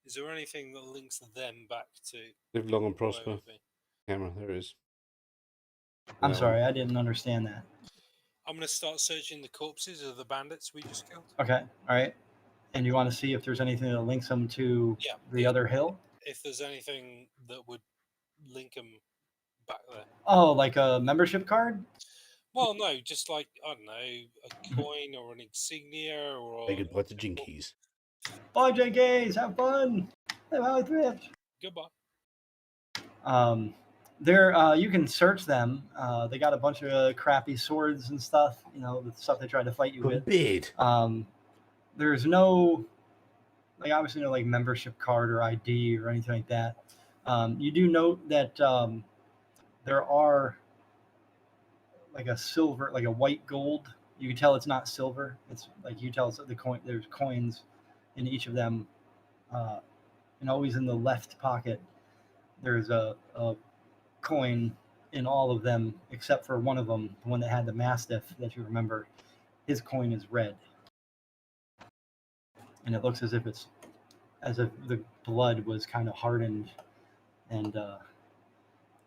Is there anything that links them back to? Live long and where prosper. we've been? Camera, there it is. I'm That sorry, one. I didn't understand that. I'm going to start searching the corpses of the bandits we just killed. Okay, all right. And you want to see if there's anything that links them to Yeah, the other hill? If there's anything that would link them back there. Oh, like a membership card? Well, no, just like, I don't know, a coin or an insignia or. Say goodbye to Jinkies. Bye, Jinkies. Have fun. Have Holly Thrift. Goodbye. You can search them. They got a bunch of crappy swords and stuff. The stuff they tried to fight you with. Beard. There's no, like, obviously no like membership card or ID or anything like that. You do note that there are like a silver, like a white gold. You can tell it's not silver. It's like you tell it's the coin. There's coins in each of them, and always in the left pocket. There's a coin in all of them except for one of them, the one that had the mastiff that you remember. His coin is red, and it looks as if it's as if the blood was kind of hardened and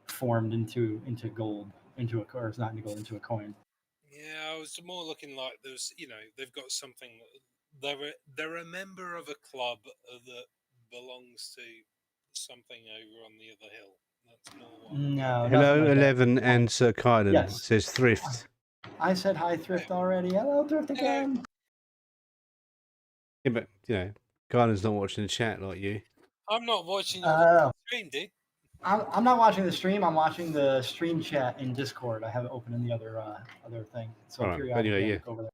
formed into gold, or it's not into gold, into a coin. Yeah, I was more looking like there's, they've got something. They're a member of a club that belongs to something over on the other hill. That's more what. No, nothing Hello, like that. 11 and Sir Kylan. Yes. It says thrift. I said hi, Thrift, already. Hello, Thrift again. Yeah, but Kylan's not watching the chat like you. I'm not watching your stream, dude. I'm not watching the stream. I'm watching the stream chat in Discord. I have it open in the other thing. So All right, periodically anyway, I yeah. look over there.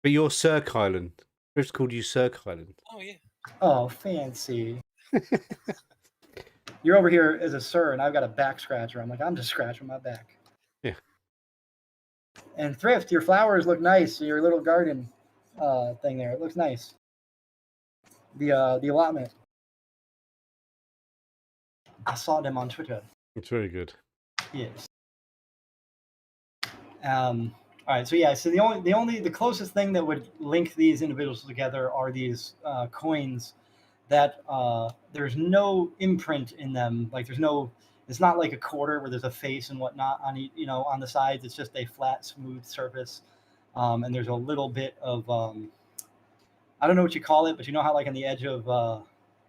But you're Sir Kylan. Thrift called you Sir Kylan. Oh yeah. Oh, fancy. You're over here as a sir, and I've got a back scratcher. I'm like, I'm just scratching my back. Yeah. And Thrift, your flowers look nice. Your little garden thing there, it looks nice. The allotment. I saw them on Twitter. It's very good. Yes. All right. So yeah. So the closest thing that would link these individuals together are these coins that there's no imprint in them. Like it's not like a quarter where there's a face and whatnot on the sides. It's just a flat, smooth surface, and there's a little bit of I don't know what you call it, but you know how like on the edge of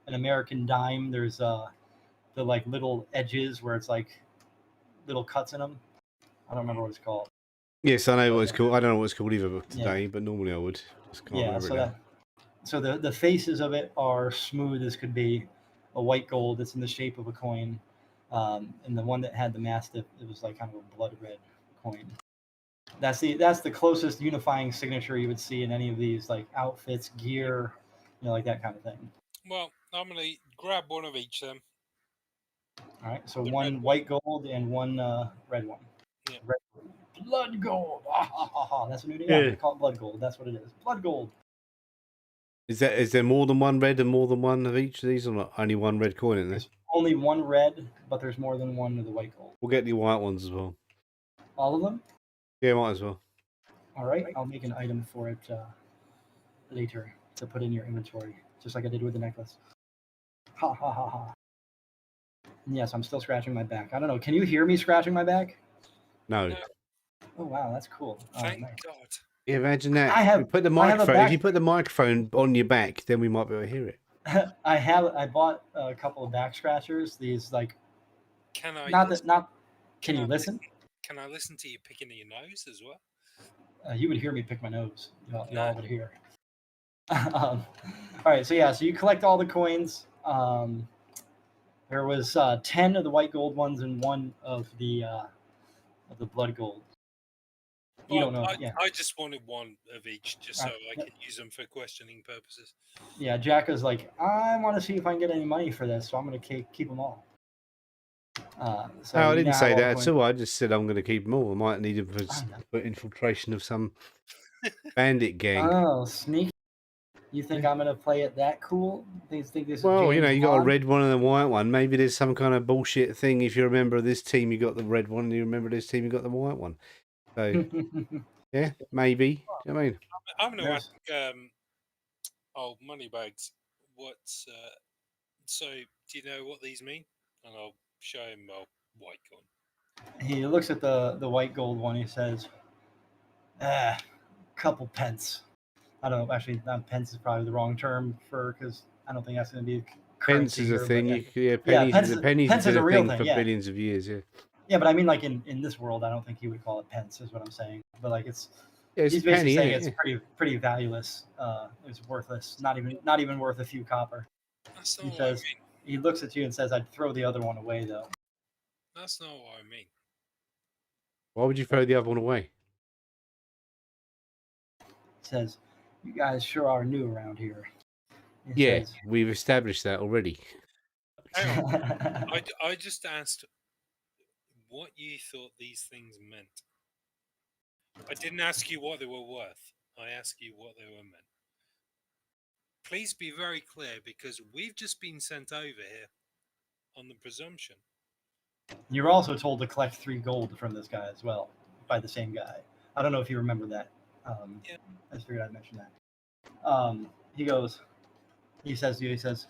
an American dime, there's the like little edges where it's like little cuts in them. I don't remember what it's called. Yes, I know what it's called. I don't know what it's called either today, but normally I would. Just can't remember it so the faces of it are smooth as could be, a white gold that's in the shape of a coin, and the one that had the mastiff, it was like kind of a blood red coin. That's the closest unifying signature you would see in any of these like outfits, gear, like that kind of thing. Well, I'm gonna grab one of each then. All right, so one white gold and one red one. Yeah. Red blood gold. That's what it is. Yeah. They call it blood gold. That's what it is. Blood gold. Is there more than one red and more than one of each of these, or not? Only one red coin in there? There's only one red, but there's more than one of the white gold. We'll get the white ones as well. All of them? Yeah, might as well. All right, I'll make an item for it later to put in your inventory, just like I did with the necklace. Ha ha ha ha. And yes, I'm still scratching my back. I don't know. Can you hear me scratching my back? No. Oh wow, that's cool. Thank nice. God. Yeah, imagine that. If you put the microphone on your back, then we might be able to hear it. I bought a couple of back scratchers. These like. Can I? Can you listen? Can I listen to you picking your nose as well? You would hear me pick my nose. Y'all would hear. All right, so yeah, so you collect all the coins. There was 10 of the white gold ones and 1 of the blood gold. You don't know. I just wanted one of each, just so I could use them for questioning purposes. Yeah, Jack is like, I want to see if I can get any money for this, so I'm going to keep them all. So I didn't say that at all. I just said I'm going to keep them all. I might need them for infiltration of some bandit gang. Oh, sneaky. You think I'm going to play it that cool? Think this well, you got a red one and a white one. Maybe there's some kind of bullshit thing. If you're a member of this team, you got the red one, and you remember this team, you got the white one. So, yeah, maybe. Do you know what I mean? I'm going to ask Moneybags, what's... so, do you know what these mean? And I'll show him my white coin. He looks at the white gold one. He says, couple pence. I don't know. Actually, pence is probably the wrong term because I don't think that's going to be pence is a thing. Pennies is a thing for billions of years. Yeah. Yeah, but I mean, like in this world, I don't think he would call it pence. Is what I'm saying. But like he's basically penny, saying it's pretty valueless. It's worthless. Not even worth a few copper. That's not what I mean. He looks at you and says, "I'd throw the other one away, though." That's not what I mean. Why would you throw the other one away? He says, "You guys sure are new around here." We've established that already. Hang on. I just asked what you thought these things meant. I didn't ask you what they were worth. I asked you what they were meant. Please be very clear, because we've just been sent over here on the presumption. You were also told to collect 3 gold from this guy as well, by the same guy. I don't know if you remember that. I just figured I'd mention that. He goes, He says to you, he says,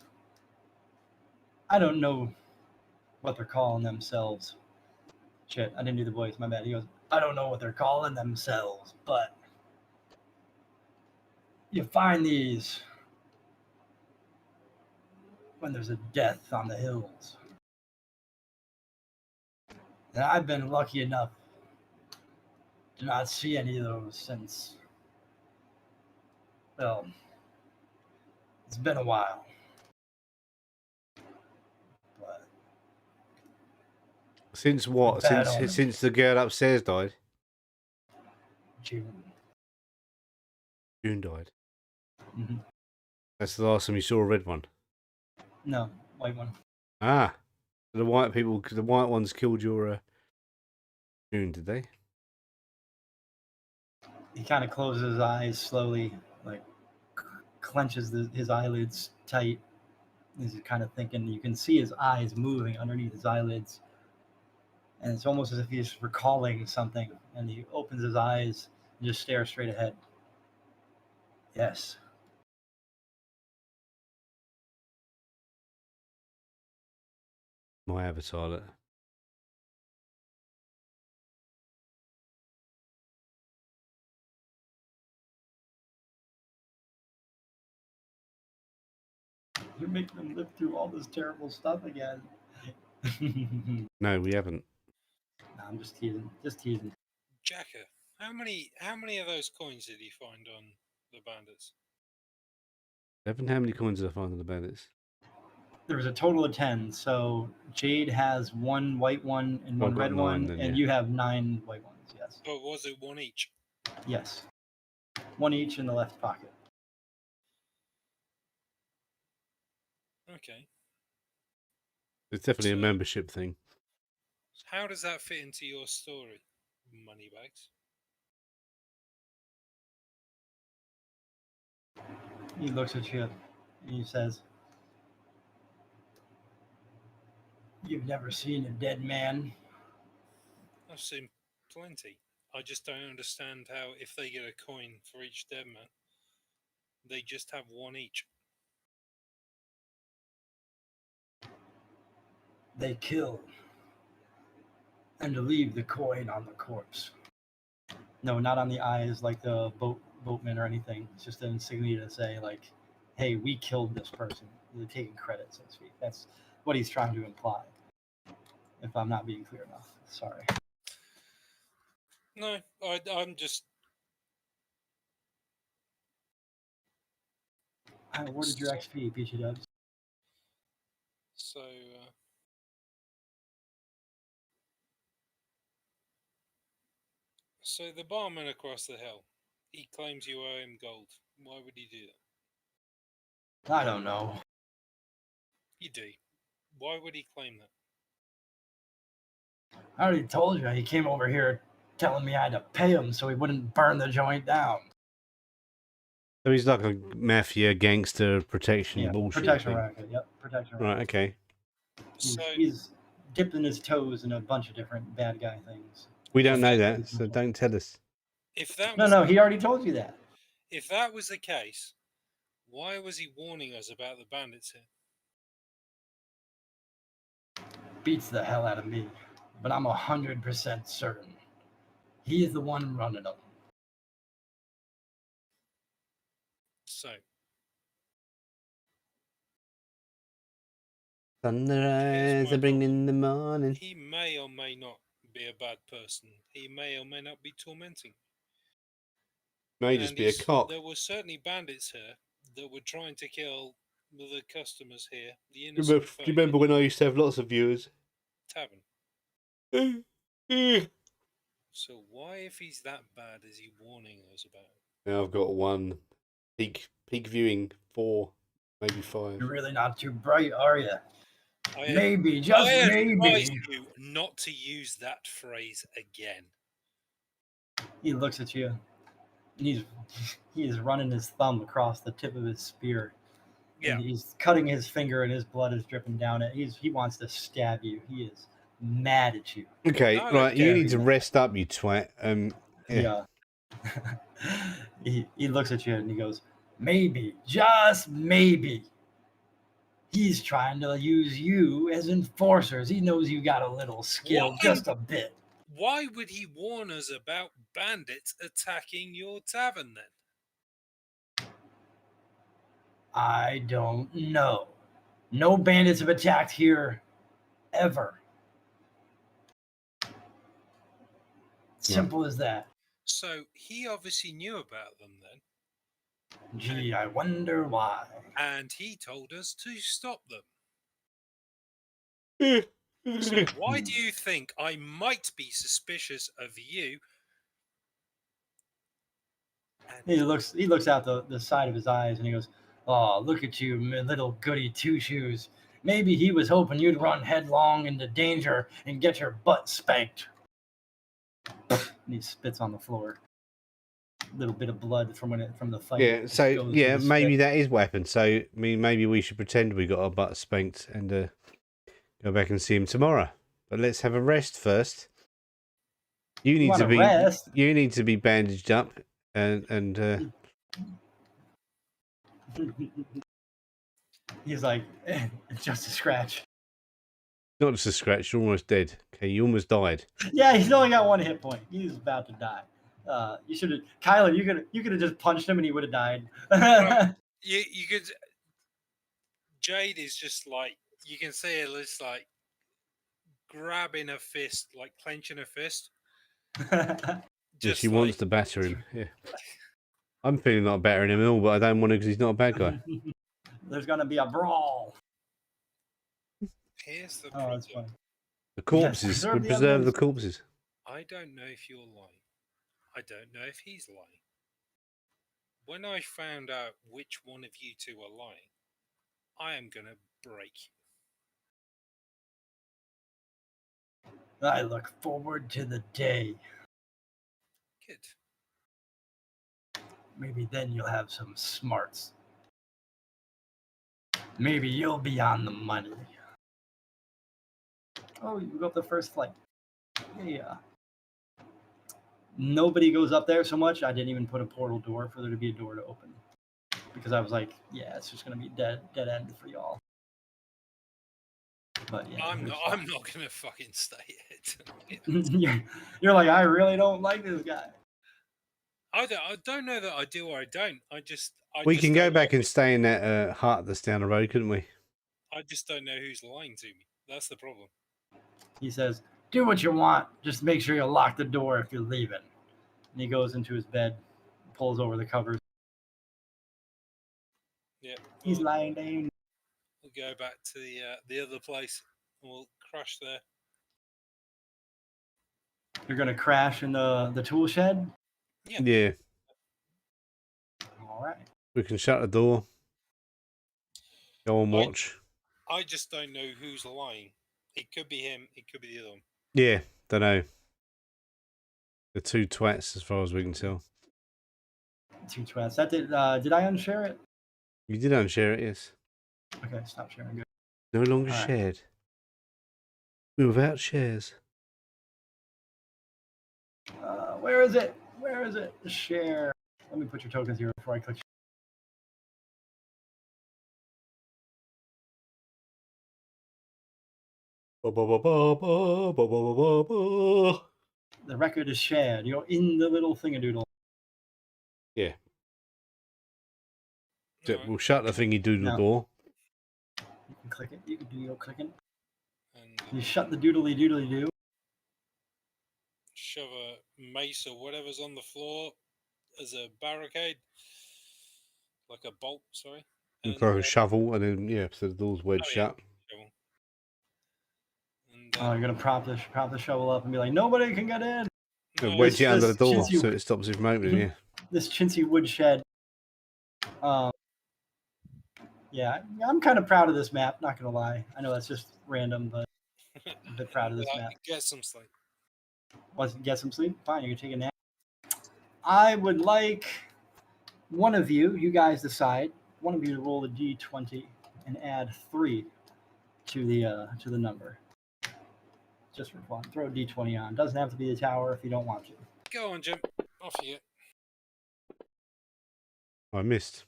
I don't know what they're calling themselves. Shit, I didn't do the voice, my bad. He goes, I don't know what they're calling themselves, but you find these when there's a death on the hills. And I've been lucky enough to not see any of those since, well, it's been a while. But Since what? bad Since omens. since the girl upstairs died. June. June died. Mm-hmm. That's the last time you saw a red one. No, white one. Ah, the white people, the white ones killed your June, did they? He kind of closes his eyes slowly, like clenches his eyelids tight. He's kind of thinking. You can see his eyes moving underneath his eyelids, and it's almost as if he's recalling something. And he opens his eyes and just stares straight ahead. Yes. My avatar. Look. You're making them live through all this terrible stuff again. No, we haven't. No, I'm just teasing. Just teasing. Jacker, how many of those coins did he find on the bandits? 11. How many coins did I find on the bandits? There was a total of 10. So Jade has one white one and Well, one I've got red 9 one, then, and yeah. you have 9 white ones. Yes. But was it one each? Yes. One each in the left pocket. Okay. It's definitely a So- membership thing. How does that fit into your story, Moneybags? He looks at you and he says, You've never seen a dead man? I've seen plenty. I just don't understand how, if they get a coin for each dead man, they just have one each. They kill and leave the coin on the corpse. No, not on the eyes like the boatman or anything. It's just an insignia to say, like, hey, we killed this person. They're taking credit, so to speak. That's what he's trying to imply. If I'm not being clear enough. Sorry. No, I'm just. I awarded your XP, Peachy Dubs. So, so the barman across the hill, he claims you owe him gold. Why would he do that? I don't know. You do. Why would he claim that? I already told you. He came over here telling me I had to pay him so he wouldn't burn the joint down. So he's like a mafia gangster protection bullshit protection thing. racket. Yep, protection racket. Right, okay. He's dipping his toes in a bunch of different bad guy things. We don't know that, so don't tell us. If that No, was no, he already told you that. If that was the case, why was he warning us about the bandits here? Beats the hell out of me, but I'm 100% certain he is the one running them. So, Sunrise, bring in the morning. he may or may not be a bad person. He may or may not be tormenting. May just be a cock. There were certainly bandits here that were trying to kill the customers here. The Do innocent you remember when I used to have lots of viewers? Tavern. So why, if he's that bad, is he warning us about it? Now I've got one. Peak viewing 4, maybe 5. You're really not too bright, are you? Maybe, I just advise maybe. you not to use that phrase again. He looks at you. And he's running his thumb across the tip of his spear. Yeah. And he's cutting his finger and his blood is dripping down it. He wants to stab you. He is mad at you. Okay, I don't right. You care. need to rest up, you twat. Yeah. He looks at you and he goes, maybe, just maybe, He's trying to use you as enforcers. He knows you got a little skill, just a bit. Why would he warn us about bandits attacking your tavern then? I don't know. No bandits have attacked here ever. Simple as that. So he obviously knew about them then. Gee, I wonder why. And he told us to stop them. So why do you think I might be suspicious of you? He looks out the side of his eyes and he goes, "Oh, look at you, my little goody two-shoes. Maybe he was hoping you'd run headlong into danger and get your butt spanked." And he spits on the floor. A little bit of blood from the fight. Yeah, so goes yeah, with the maybe spit. that is what happened. So I mean, maybe we should pretend we got our butt spanked and go back and see him tomorrow. But let's have a rest first. You need to be rest? You need to be bandaged up and He's like, it's just a scratch. not just a scratch. You're almost dead. Okay, you almost died. Yeah, he's only got 1 hit point. He's about to die. You should have, Kylan. You could have just punched him and he would have died. Well, you could. Jade is just like, you can see it just like grabbing a fist, like clenching a fist. Yeah, she wants to batter him. Yeah, I'm feeling like battering him all, but I don't want to because he's not a bad guy. There's gonna be a brawl. Here's the Oh, that's funny. The corpses. preserve We the preserve the evidence. corpses. I don't know if you're lying. I don't know if he's lying. When I found out which one of you two are lying, I am gonna break you. I look forward to the day. Good. Maybe then you'll have some smarts. Maybe you'll be on the money. Oh, you go up the first flight. Yeah. Nobody goes up there so much. I didn't even put a portal door for there to be a door to open. Because I was like, yeah, it's just gonna be dead end for y'all. But yeah, I'm not gonna fucking stay it. You're like, I really don't like this guy. I don't know that I do or I don't. We just can go don't back know. and stay in that hut that's down the road, couldn't we? I just don't know who's lying to me. That's the problem. He says, do what you want. Just make sure you lock the door if you're leaving. And he goes into his bed, pulls over the covers. Yeah. He's lying down. We'll go back to the other place and we'll crash there. You're gonna crash in the tool shed? Yeah. All right. We can shut the door. Go and watch. I just don't know who's lying. It could be him. It could be the other one. Yeah, don't know. The two twats, as far as we can tell. Two twats. That did I unshare it? You did unshare it, yes. Okay, stop sharing. Good. No longer All right. shared. We're without shares. Where is it? Where is it? Share. Let me put your tokens here before I click. The record is shared. You're in the little thingadoodle. Yeah. All right. We'll shut the thingy doodle No. door. You can click it. You can do your clicking. And You shut the doodly doodly doo. shove a mace or whatever's on the floor as a barricade, like a bolt. Sorry. And throw a shovel, and then yeah, so the door's wedged shut. Shovel. And, Oh, you're gonna prop the shovel up and be like, nobody can get in. And wedge it under the door chintzy- so it stops it from opening. Yeah. This chintzy woodshed. Yeah, I'm kind of proud of this map. Not gonna lie. I know that's just random, but I'm a bit proud of this map. Get some sleep. Get some sleep? Fine, you can take a nap. I would like one of you guys decide, one of you to roll a d20 and add 3 to the number. Just for fun. Throw a d20 on. Doesn't have to be the tower if you don't want to. Go on, Jim. Off you get. I missed.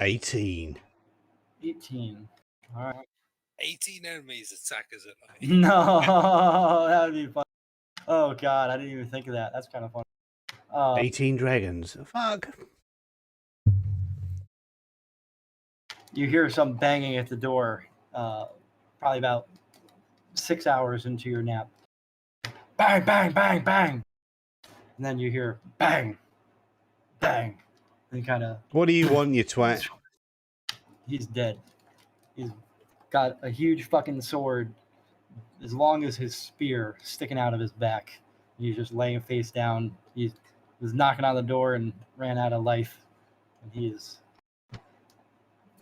18. 18. All right. 18 enemies attack us at night. No, that would be fun. Oh god, I didn't even think of that. That's kind of fun. 18 dragons. Fuck. You hear some banging at the door. Probably about 6 hours into your nap. Bang, bang, bang, bang. And then you hear bang, bang. And kind of. What do you want, you twat? He's dead. He's got a huge fucking sword as long as his spear sticking out of his back. He's just laying face down. He was knocking on the door and ran out of life. And he is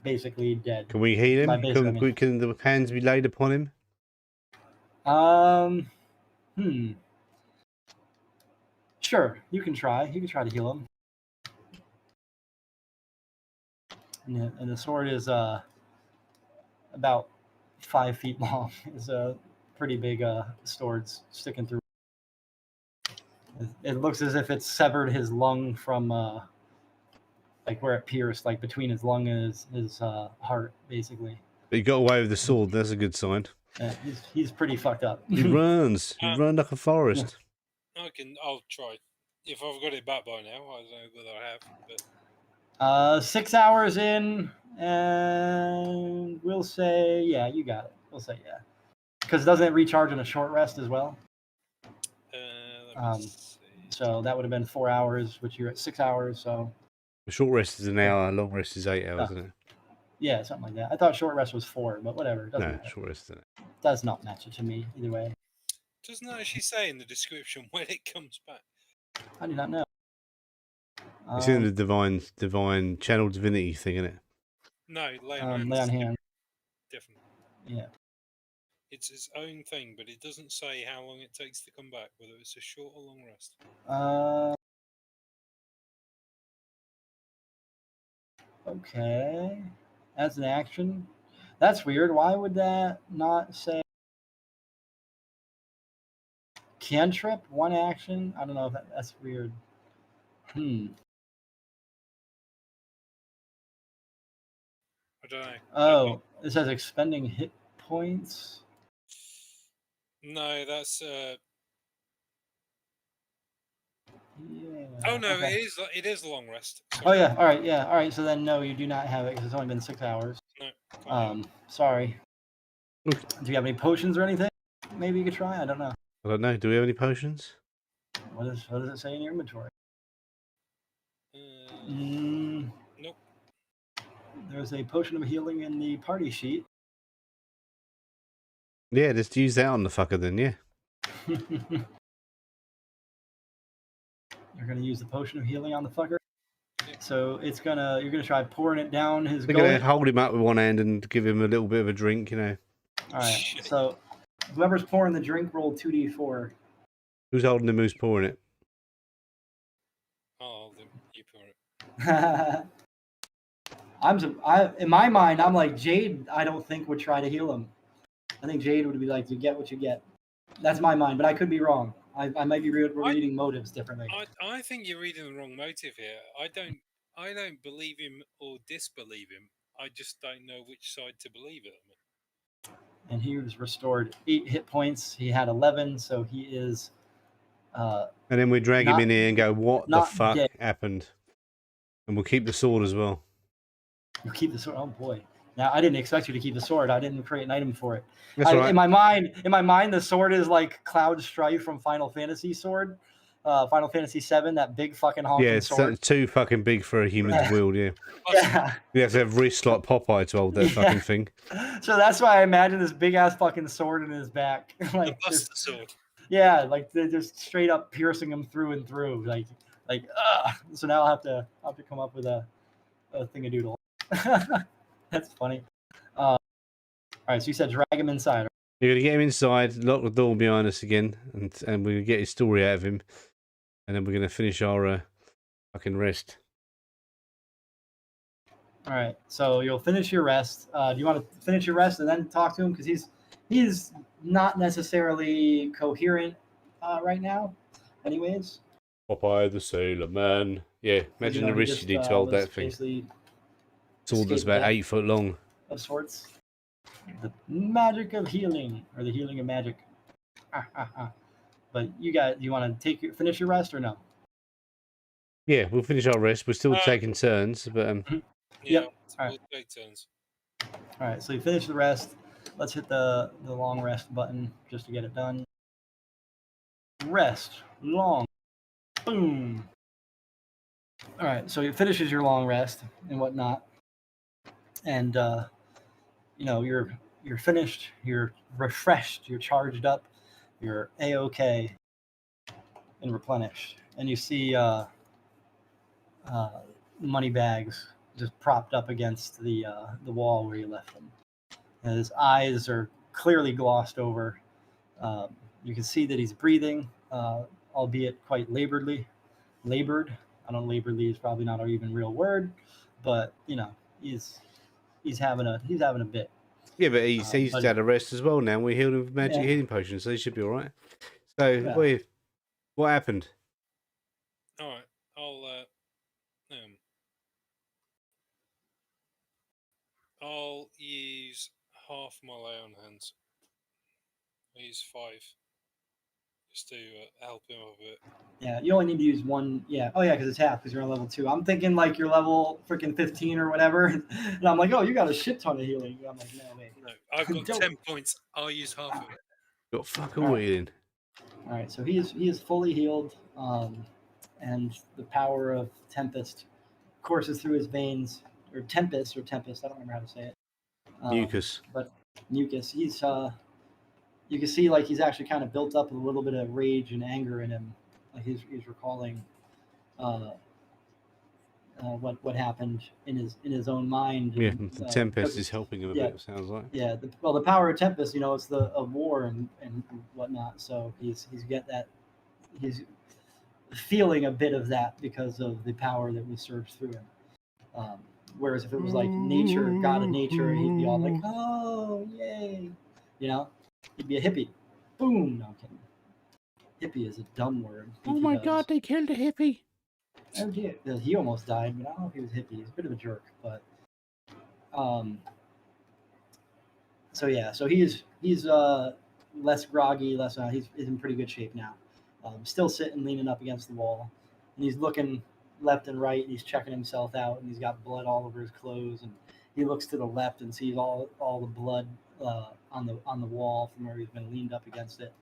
basically dead. Can we heal By him? basically, I mean- Can the hands be laid upon him? Sure, you can try. You can try to heal him. And the sword is about 5 feet long. It's a pretty big sword sticking through. It looks as if it severed his lung from like where it pierced, like between his lung and his heart, basically. But he got away with the sword. That's a good sign. Yeah, he's pretty fucked up. He runs. He runs like a forest. I'll try. If I've got it back by now, I don't know whether I have. But 6 hours in, and we'll say, yeah, you got it. We'll say, yeah. Because doesn't it recharge in a short rest as well? let me see. So that would have been 4 hours, which you're at 6 hours. So A short rest is an hour. Long rest is 8 hours, isn't it? yeah, something like that. I thought short rest was 4, but whatever. It doesn't No, matter. short rest isn't it? Does not match it to me either way. Doesn't it actually say in the description when it comes back? I do not know. It's in the divine channel divinity thing, isn't it? No, lay on lay on hand. Different. Yeah. It's its own thing, but it doesn't say how long it takes to come back, whether it's a short or long rest. Okay. As an action. That's weird. Why would that not say cantrip? One action? I don't know if that's weird. I don't know. Oh, it says expending hit points. No, that's Yeah. Oh no, okay. it is a long rest. Oh Sorry. yeah. All right. Yeah. All right. So then no, you do not have it because it's only been 6 hours. No. Sorry. Okay. Do you have any potions or anything? Maybe you could try. I don't know. I don't know. Do we have any potions? What does it say in your inventory? Nope. There's a potion of healing in the party sheet. Yeah, just use that on the fucker then, yeah. You're gonna use the potion of healing on the fucker. So you're gonna try pouring it down his We're gullet. going to hold him up with one hand and give him a little bit of a drink, you know. All right. So whoever's pouring the drink, roll 2d4. Who's holding him? Who's pouring it? Oh, you pour it. In my mind, I'm like Jade. I don't think would try to heal him. I think Jade would be like, "You get what you get." That's my mind, but I could be wrong. I might be reading motives differently. I think you're reading the wrong motive here. I don't believe him or disbelieve him. I just don't know which side to believe it. And he was restored 8 hit points. He had 11, so he is. And then we drag him in here and go, "What the fuck happened?" And we'll keep the sword as well. You keep the sword. Oh boy! Now I didn't expect you to keep the sword. I didn't create an item for it. That's right. In my mind, the sword is like Cloud Strife from Final Fantasy sword, Final Fantasy VII. That big fucking honking sword. It's too fucking big for a human to wield. Yeah. Yeah. You have to have wrists like Popeye to hold that fucking thing. So that's why I imagine this big ass fucking sword in his back, like The Buster Sword. Yeah, like they're just straight up piercing him through and through, like. So now I'll have to come up with a thingadoodle. That's funny. All right, so you said drag him inside. You're gonna get him inside, lock the door behind us again, and we're gonna get his story out of him, and then we're gonna finish our fucking rest. All right, so you'll finish your rest. Do you want to finish your rest and then talk to him because he's not necessarily coherent right now, anyways. Popeye the Sailor Man. Yeah, imagine the risk you need to hold that thing. Sword that's escape about death 8 foot long. of sorts. The magic of healing, or the healing of magic. But you want to finish your rest or no? Yeah, we'll finish our rest. We're still taking turns, but Yeah, Yep. All right. we'll take turns. All right. So you finish the rest. Let's hit the long rest button just to get it done. Rest long. Boom. All right. So it finishes your long rest and whatnot, and you're finished. You're refreshed. You're charged up. You're a-okay and replenished, and you see money bags just propped up against the wall where you left them. And his eyes are clearly glossed over. You can see that he's breathing, albeit quite labored. I don't know, laboredly is probably not an even real word, but he's having a bit. yeah, but he's had a rest as well now. We healed him with magic healing potions, so he should be all right. So, what happened? All right, I'll use half my lay on hands. I'll use 5 just to help him a bit. Yeah, you only need to use one. Yeah. Oh, yeah, because it's half, because you're on level 2. I'm thinking like you're level freaking 15 or whatever. And I'm like, oh, you got a shit ton of healing. I'm like, no, wait. No, I've got 10 points. I'll use half of it. Got fuck all healing. All right, so he is fully healed, and the power of Tempest courses through his veins, or Tempest. I don't remember how to say it. Mucus. But mucus. He's you can see like he's actually kind of built up a little bit of rage and anger in him. Like he's recalling what happened in his own mind. Yeah, And, the Tempest is helping him a bit. Sounds like. Yeah, the power of Tempest. It's the war and whatnot. So he's feeling a bit of that because of the power that was surged through him. Whereas if it was like nature, god of nature, he'd be all like, "Oh, yay!" He'd be a hippie. Boom. No, I'm kidding. Hippie is a dumb word. Oh my god, they killed a hippie. Oh dear, he almost died, but I don't know if he was a hippie. He's a bit of a jerk, but so he's less groggy, he's in pretty good shape now. Still sitting, leaning up against the wall, and he's looking left and right, and he's checking himself out, and he's got blood all over his clothes, and he looks to the left and sees all the blood on the wall from where he's been leaned up against it,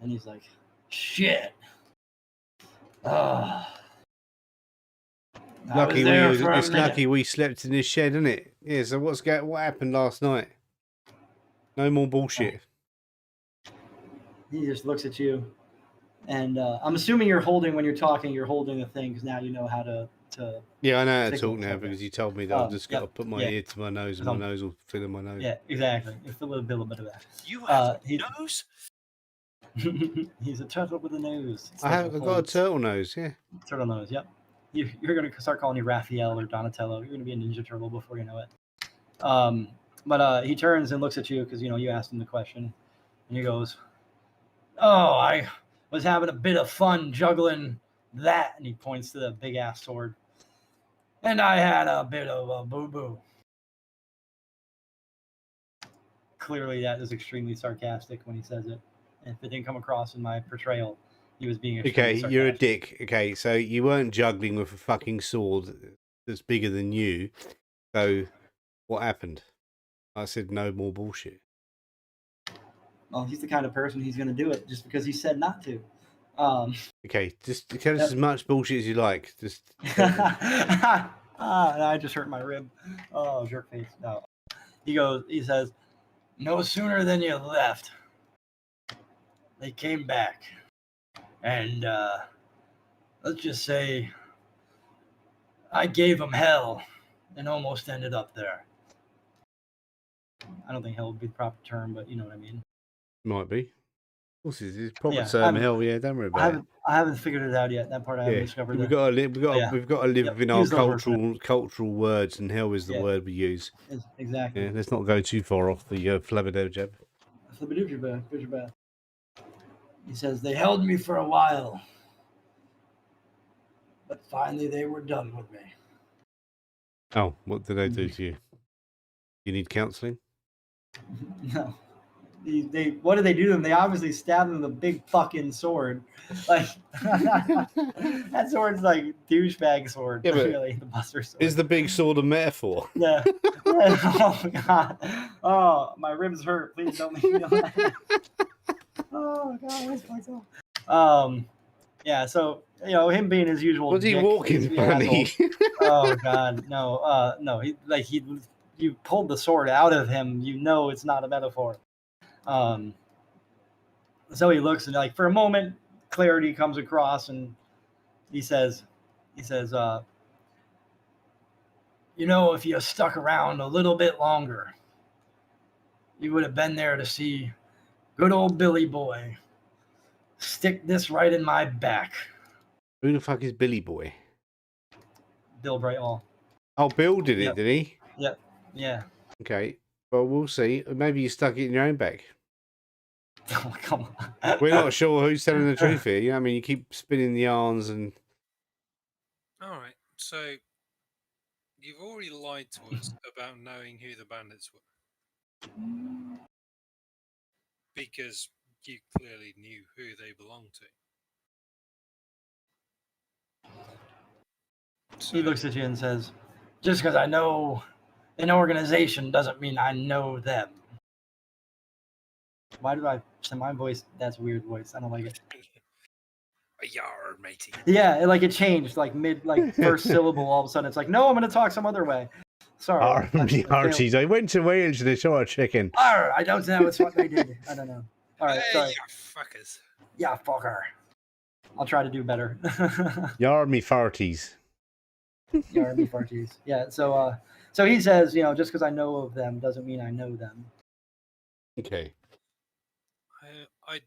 and he's like, "Shit." It's lucky we slept in this shed, isn't it? Yeah. So what happened last night? No more bullshit. He just looks at you, and I'm assuming when you're talking, you're holding the thing because now you know how to. Yeah, I know how to talk now because you told me that I've just got to put my ear to my nose, and my nose will fill in my nose. Yeah, exactly. You fill a bit of that. You have a nose? He's a turtle with a nose. I've got a turtle nose. Yeah. Turtle nose. Yep. You're going to start calling you Raphael or Donatello. You're going to be a Ninja Turtle before you know it. But he turns and looks at you because you asked him the question, and he goes, "Oh, I was having a bit of fun juggling that," and he points to the big ass sword. "And I had a bit of a boo-boo." Clearly, that is extremely sarcastic when he says it. And if it didn't come across in my portrayal, he was being sarcastic. You're a dick. Okay, so you weren't juggling with a fucking sword that's bigger than you. So what happened? I said no more bullshit. Well, he's the kind of person he's going to do it just because he said not to. Okay, just tell us as much bullshit as you like. Just. I just hurt my rib. Oh, jerk face. No. He says, "No sooner than you left, they came back. And let's just say I gave them hell and almost ended up there." I don't think hell would be the proper term, but you know what I mean. Might be. Of course, it's proper term. Hell, yeah, don't worry about it. I haven't figured it out yet. That part I haven't discovered. We've got to live within our cultural words, and hell is the word we use. Exactly. Yeah, let's not go too far off the flabberjab. He says, "They held me for a while, but finally they were done with me." Oh, what did I do to you? You need counselling? No. They what did they do to him? They obviously stabbed him with a big fucking sword. Like that sword's like douchebag sword. Yeah, but really, the Buster sword. Is the big sword a metaphor? Yeah. Oh god. Oh, my ribs hurt. Please don't make me laugh. Oh god, that's fucked up. Yeah. So him being his usual. Was he dick, walking he's being an funny? asshole. Oh god, no. No. You pulled the sword out of him. You know it's not a metaphor. So he looks and like for a moment, clarity comes across, and he says, if you stuck around a little bit longer, you would have been there to see good old Billy Boy stick this right in my back. Who the fuck is Billy Boy? Bill Brightall. Oh, Bill did it, Yep. did he? Yep. Yeah. Okay. Well, we'll see. Maybe you stuck it in your own bag. Oh, come on. We're not sure who's telling the truth here. You know what I mean? You keep spinning the yarns and... All right. So you've already lied to us about knowing who the bandits were. Because you clearly knew who they belonged to. So, He looks at you and says, just because I know an organization doesn't mean I know them. Why do I send my voice? That's a weird voice. I don't like it. a yard, matey. Yeah, it changed like mid first syllable. All of a sudden, it's like, no, I'm going to talk some other way. Sorry. Archie's. I went to Wales and they saw a chicken. I don't know. It's what they did. I don't know. All right, sorry. Yeah, fuckers. Yeah, fucker. I'll try to do better. Yard me farties. Yard me farties. Yeah. So he says, just because I know of them doesn't mean I know them. Okay. I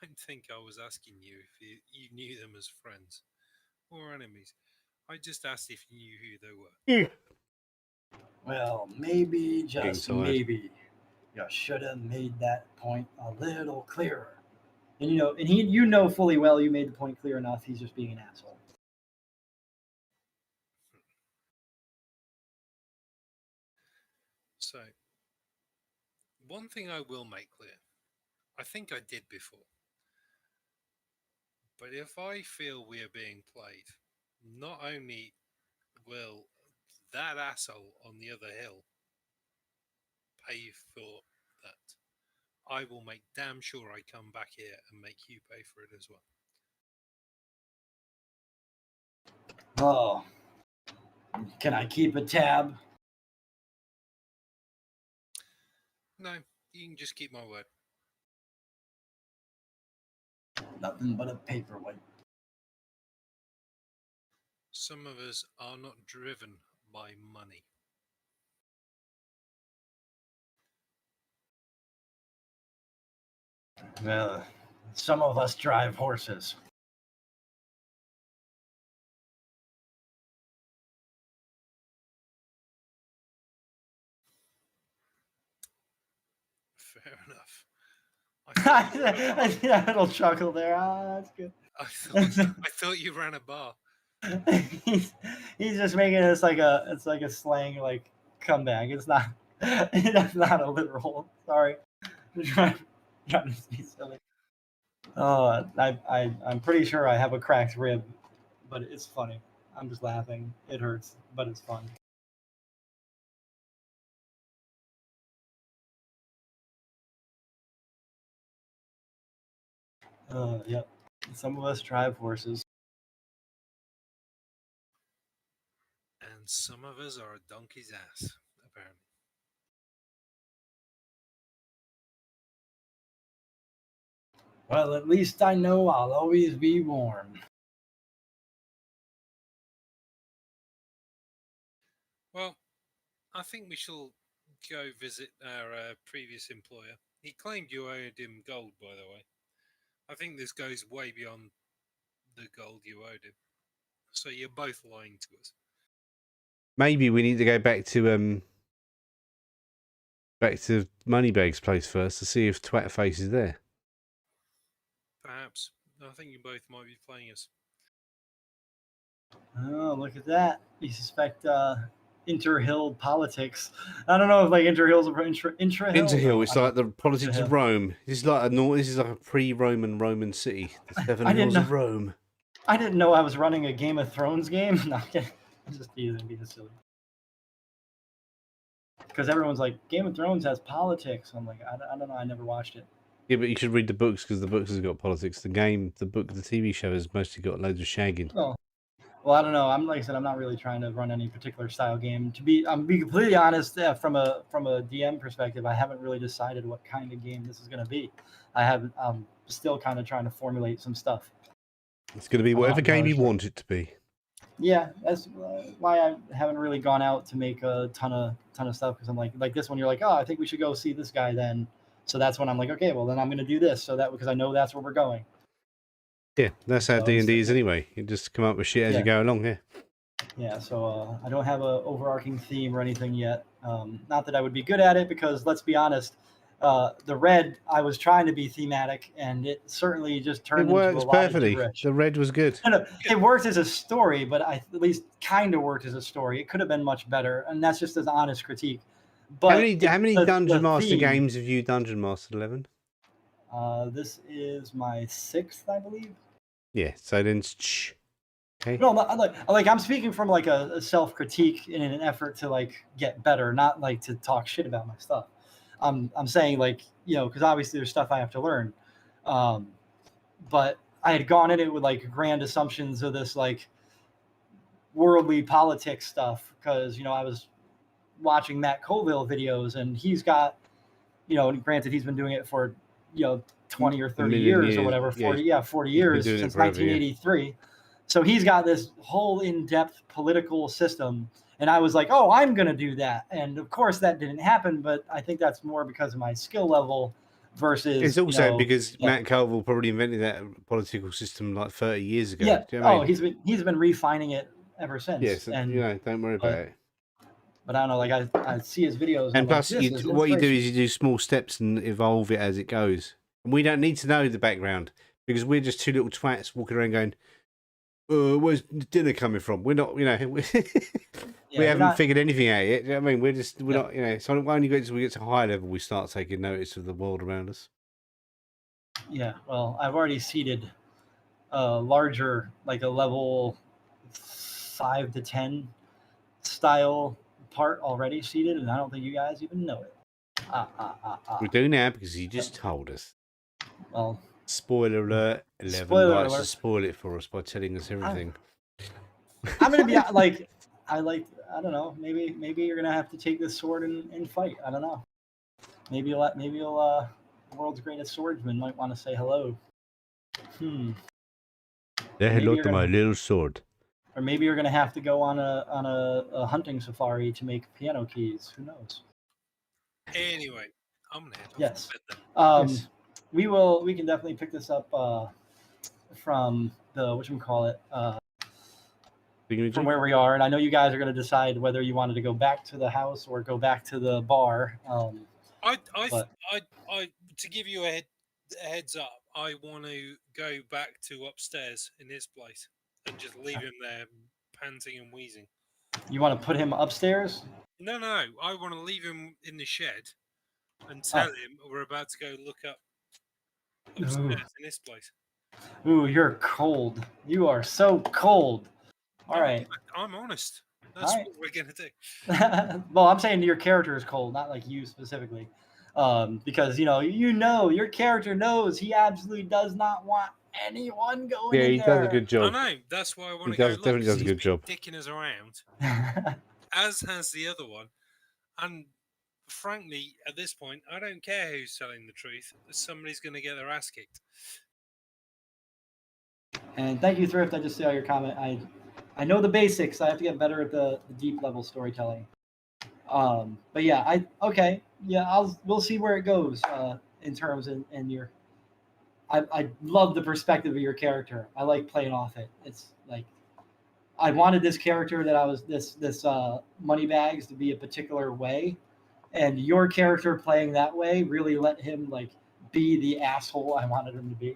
don't think I was asking you if you knew them as friends or enemies. I just asked if you knew who they were. Yeah. Well, maybe, just tired. maybe, you should have made that point a little clearer. And you know fully well you made the point clear enough. He's just being an asshole. So, one thing I will make clear, I think I did before, but if I feel we are being played, not only will that asshole on the other hill pay for that, I will make damn sure I come back here and make you pay for it as well. Oh, can I keep a tab? No, you can just keep my word. Nothing but a paperweight. Some of us are not driven by money. Well, some of us drive horses. Fair enough. I see that little chuckle there. That's good. I thought you ran a bar. he's just making it like a slang like comeback. It's not that's not a literal. Sorry, I'm trying to be silly. Oh, I'm pretty sure I have a cracked rib, but it's funny. I'm just laughing. It hurts, but it's fun. Yep. Some of us drive horses. And some of us are a donkey's ass, apparently. Well, at least I know I'll always be warm. Well, I think we shall go visit our previous employer. He claimed you owed him gold, by the way. I think this goes way beyond the gold you owed him. So you're both lying to us. Maybe we need to go back to Moneybag's place first to see if Twatface is there. Perhaps. I think you both might be playing us. Oh, look at that! You suspect interhill politics. I don't know if like interhills or intrahill. Interhill, No, it's I don't like know. the politics of Interhill. Rome. This is like this is like a pre-Roman city. The Seven I didn't Hills know. of Rome. I didn't know I was running a Game of Thrones game. No, I'm kidding. I'm just being silly. Because everyone's like, Game of Thrones has politics. I'm like, I don't know. I never watched it. Yeah, but you should read the books because the books has got politics. The game, the book, the TV show has mostly got loads of shagging. Oh, well, I don't know. I'm like I said, I'm not really trying to run any particular style game. I'm be completely honest. From a DM perspective, I haven't really decided what kind of game this is going to be. I'm still kind of trying to formulate some stuff. It's going to be whatever game you want it to be. Yeah, that's why I haven't really gone out to make a ton of stuff, because I'm like this one. You're like, oh, I think we should go see this guy then. So that's when I'm like, okay, well then I'm going to do this, so that because I know that's where we're going. Yeah, that's how So D&D is anyway. You just come up with shit as you go along. Yeah. Yeah, so I don't have a overarching theme or anything yet. Not that I would be good at it, because let's be honest, the red, I was trying to be thematic, and it certainly just turned into a lot perfectly. of gibberish. The red was good. No, it worked as a story, but I at least kind of worked as a story. It could have been much better, and that's just an honest critique. But how many Dungeon Master games have you Dungeon Mastered, 11? This is my 6th, I believe. Yeah, so then okay. No, like I'm speaking from like a self critique in an effort to like get better, not like to talk shit about my stuff. I'm saying like, you know, because obviously there's stuff I have to learn, but I had gone in it with like grand assumptions of this like worldly politics stuff, because you know I was watching Matt Colville videos, and he's got, you know, and granted he's been doing it for, you know, 20 or 30 years or whatever, 40 years since 1983. So he's got this whole in-depth political system, and I was like, oh, I'm going to do that. And of course that didn't happen, but I think that's more because of my skill level versus... It's also because Matt Colville probably invented that political system like 30 years ago. Yeah. Do you know what I mean? he's been refining it ever since. Yes, and, you know, don't worry about it. But I don't know, like I see his videos. And plus, what you do is you do small steps and evolve it as it goes. And we don't need to know the background, because we're just two little twats walking around going, where's dinner coming from? We're not, you know, we haven't figured anything out yet. You know what I mean? We're not, you know, so only we get to a high level, we start taking notice of the world around us. Yeah, well, I've already seeded a larger, like a level 5 to 10 style part already seeded, and I don't think you guys even know it. We do now because you just told us. Well, spoiler alert, 11 likes to spoil it for us by telling us everything. I'm gonna be like, I don't know, maybe you're gonna have to take this sword and fight. I don't know. Maybe you'll the world's greatest swordsman might want to say hello. Say hello to my little sword. Or maybe you're gonna have to go on a hunting safari to make piano keys. Who knows? Anyway, I'm gonna head off. Yes. Yes. We can definitely pick this up from the whatchamacallit, from where we are, and I know you guys are going to decide whether you wanted to go back to the house or go back to the bar. I to give you a heads up, I want to go back to upstairs in his place and just leave him there panting and wheezing. You want to put him upstairs? No, I want to leave him in the shed and tell him we're about to go look up upstairs in this place. Ooh, you're cold. You are so cold. All right. I'm honest. That's what we're going to do. Well, I'm saying your character is cold, not like you specifically. Because, you know, your character knows he absolutely does not want anyone going in there. Yeah, he does a good job. I know. That's why I want to go look. He definitely does a good job. Dicking us around, as has the other one. And frankly, at this point, I don't care who's telling the truth. Somebody's going to get their ass kicked. And thank you, Thrift. I just saw your comment. I know the basics. I have to get better at the deep level storytelling. But yeah, we'll see where it goes in terms in your. I love the perspective of your character. I like playing off it. It's like I wanted this character that I was this Moneybags to be a particular way, and your character playing that way really let him like be the asshole I wanted him to be.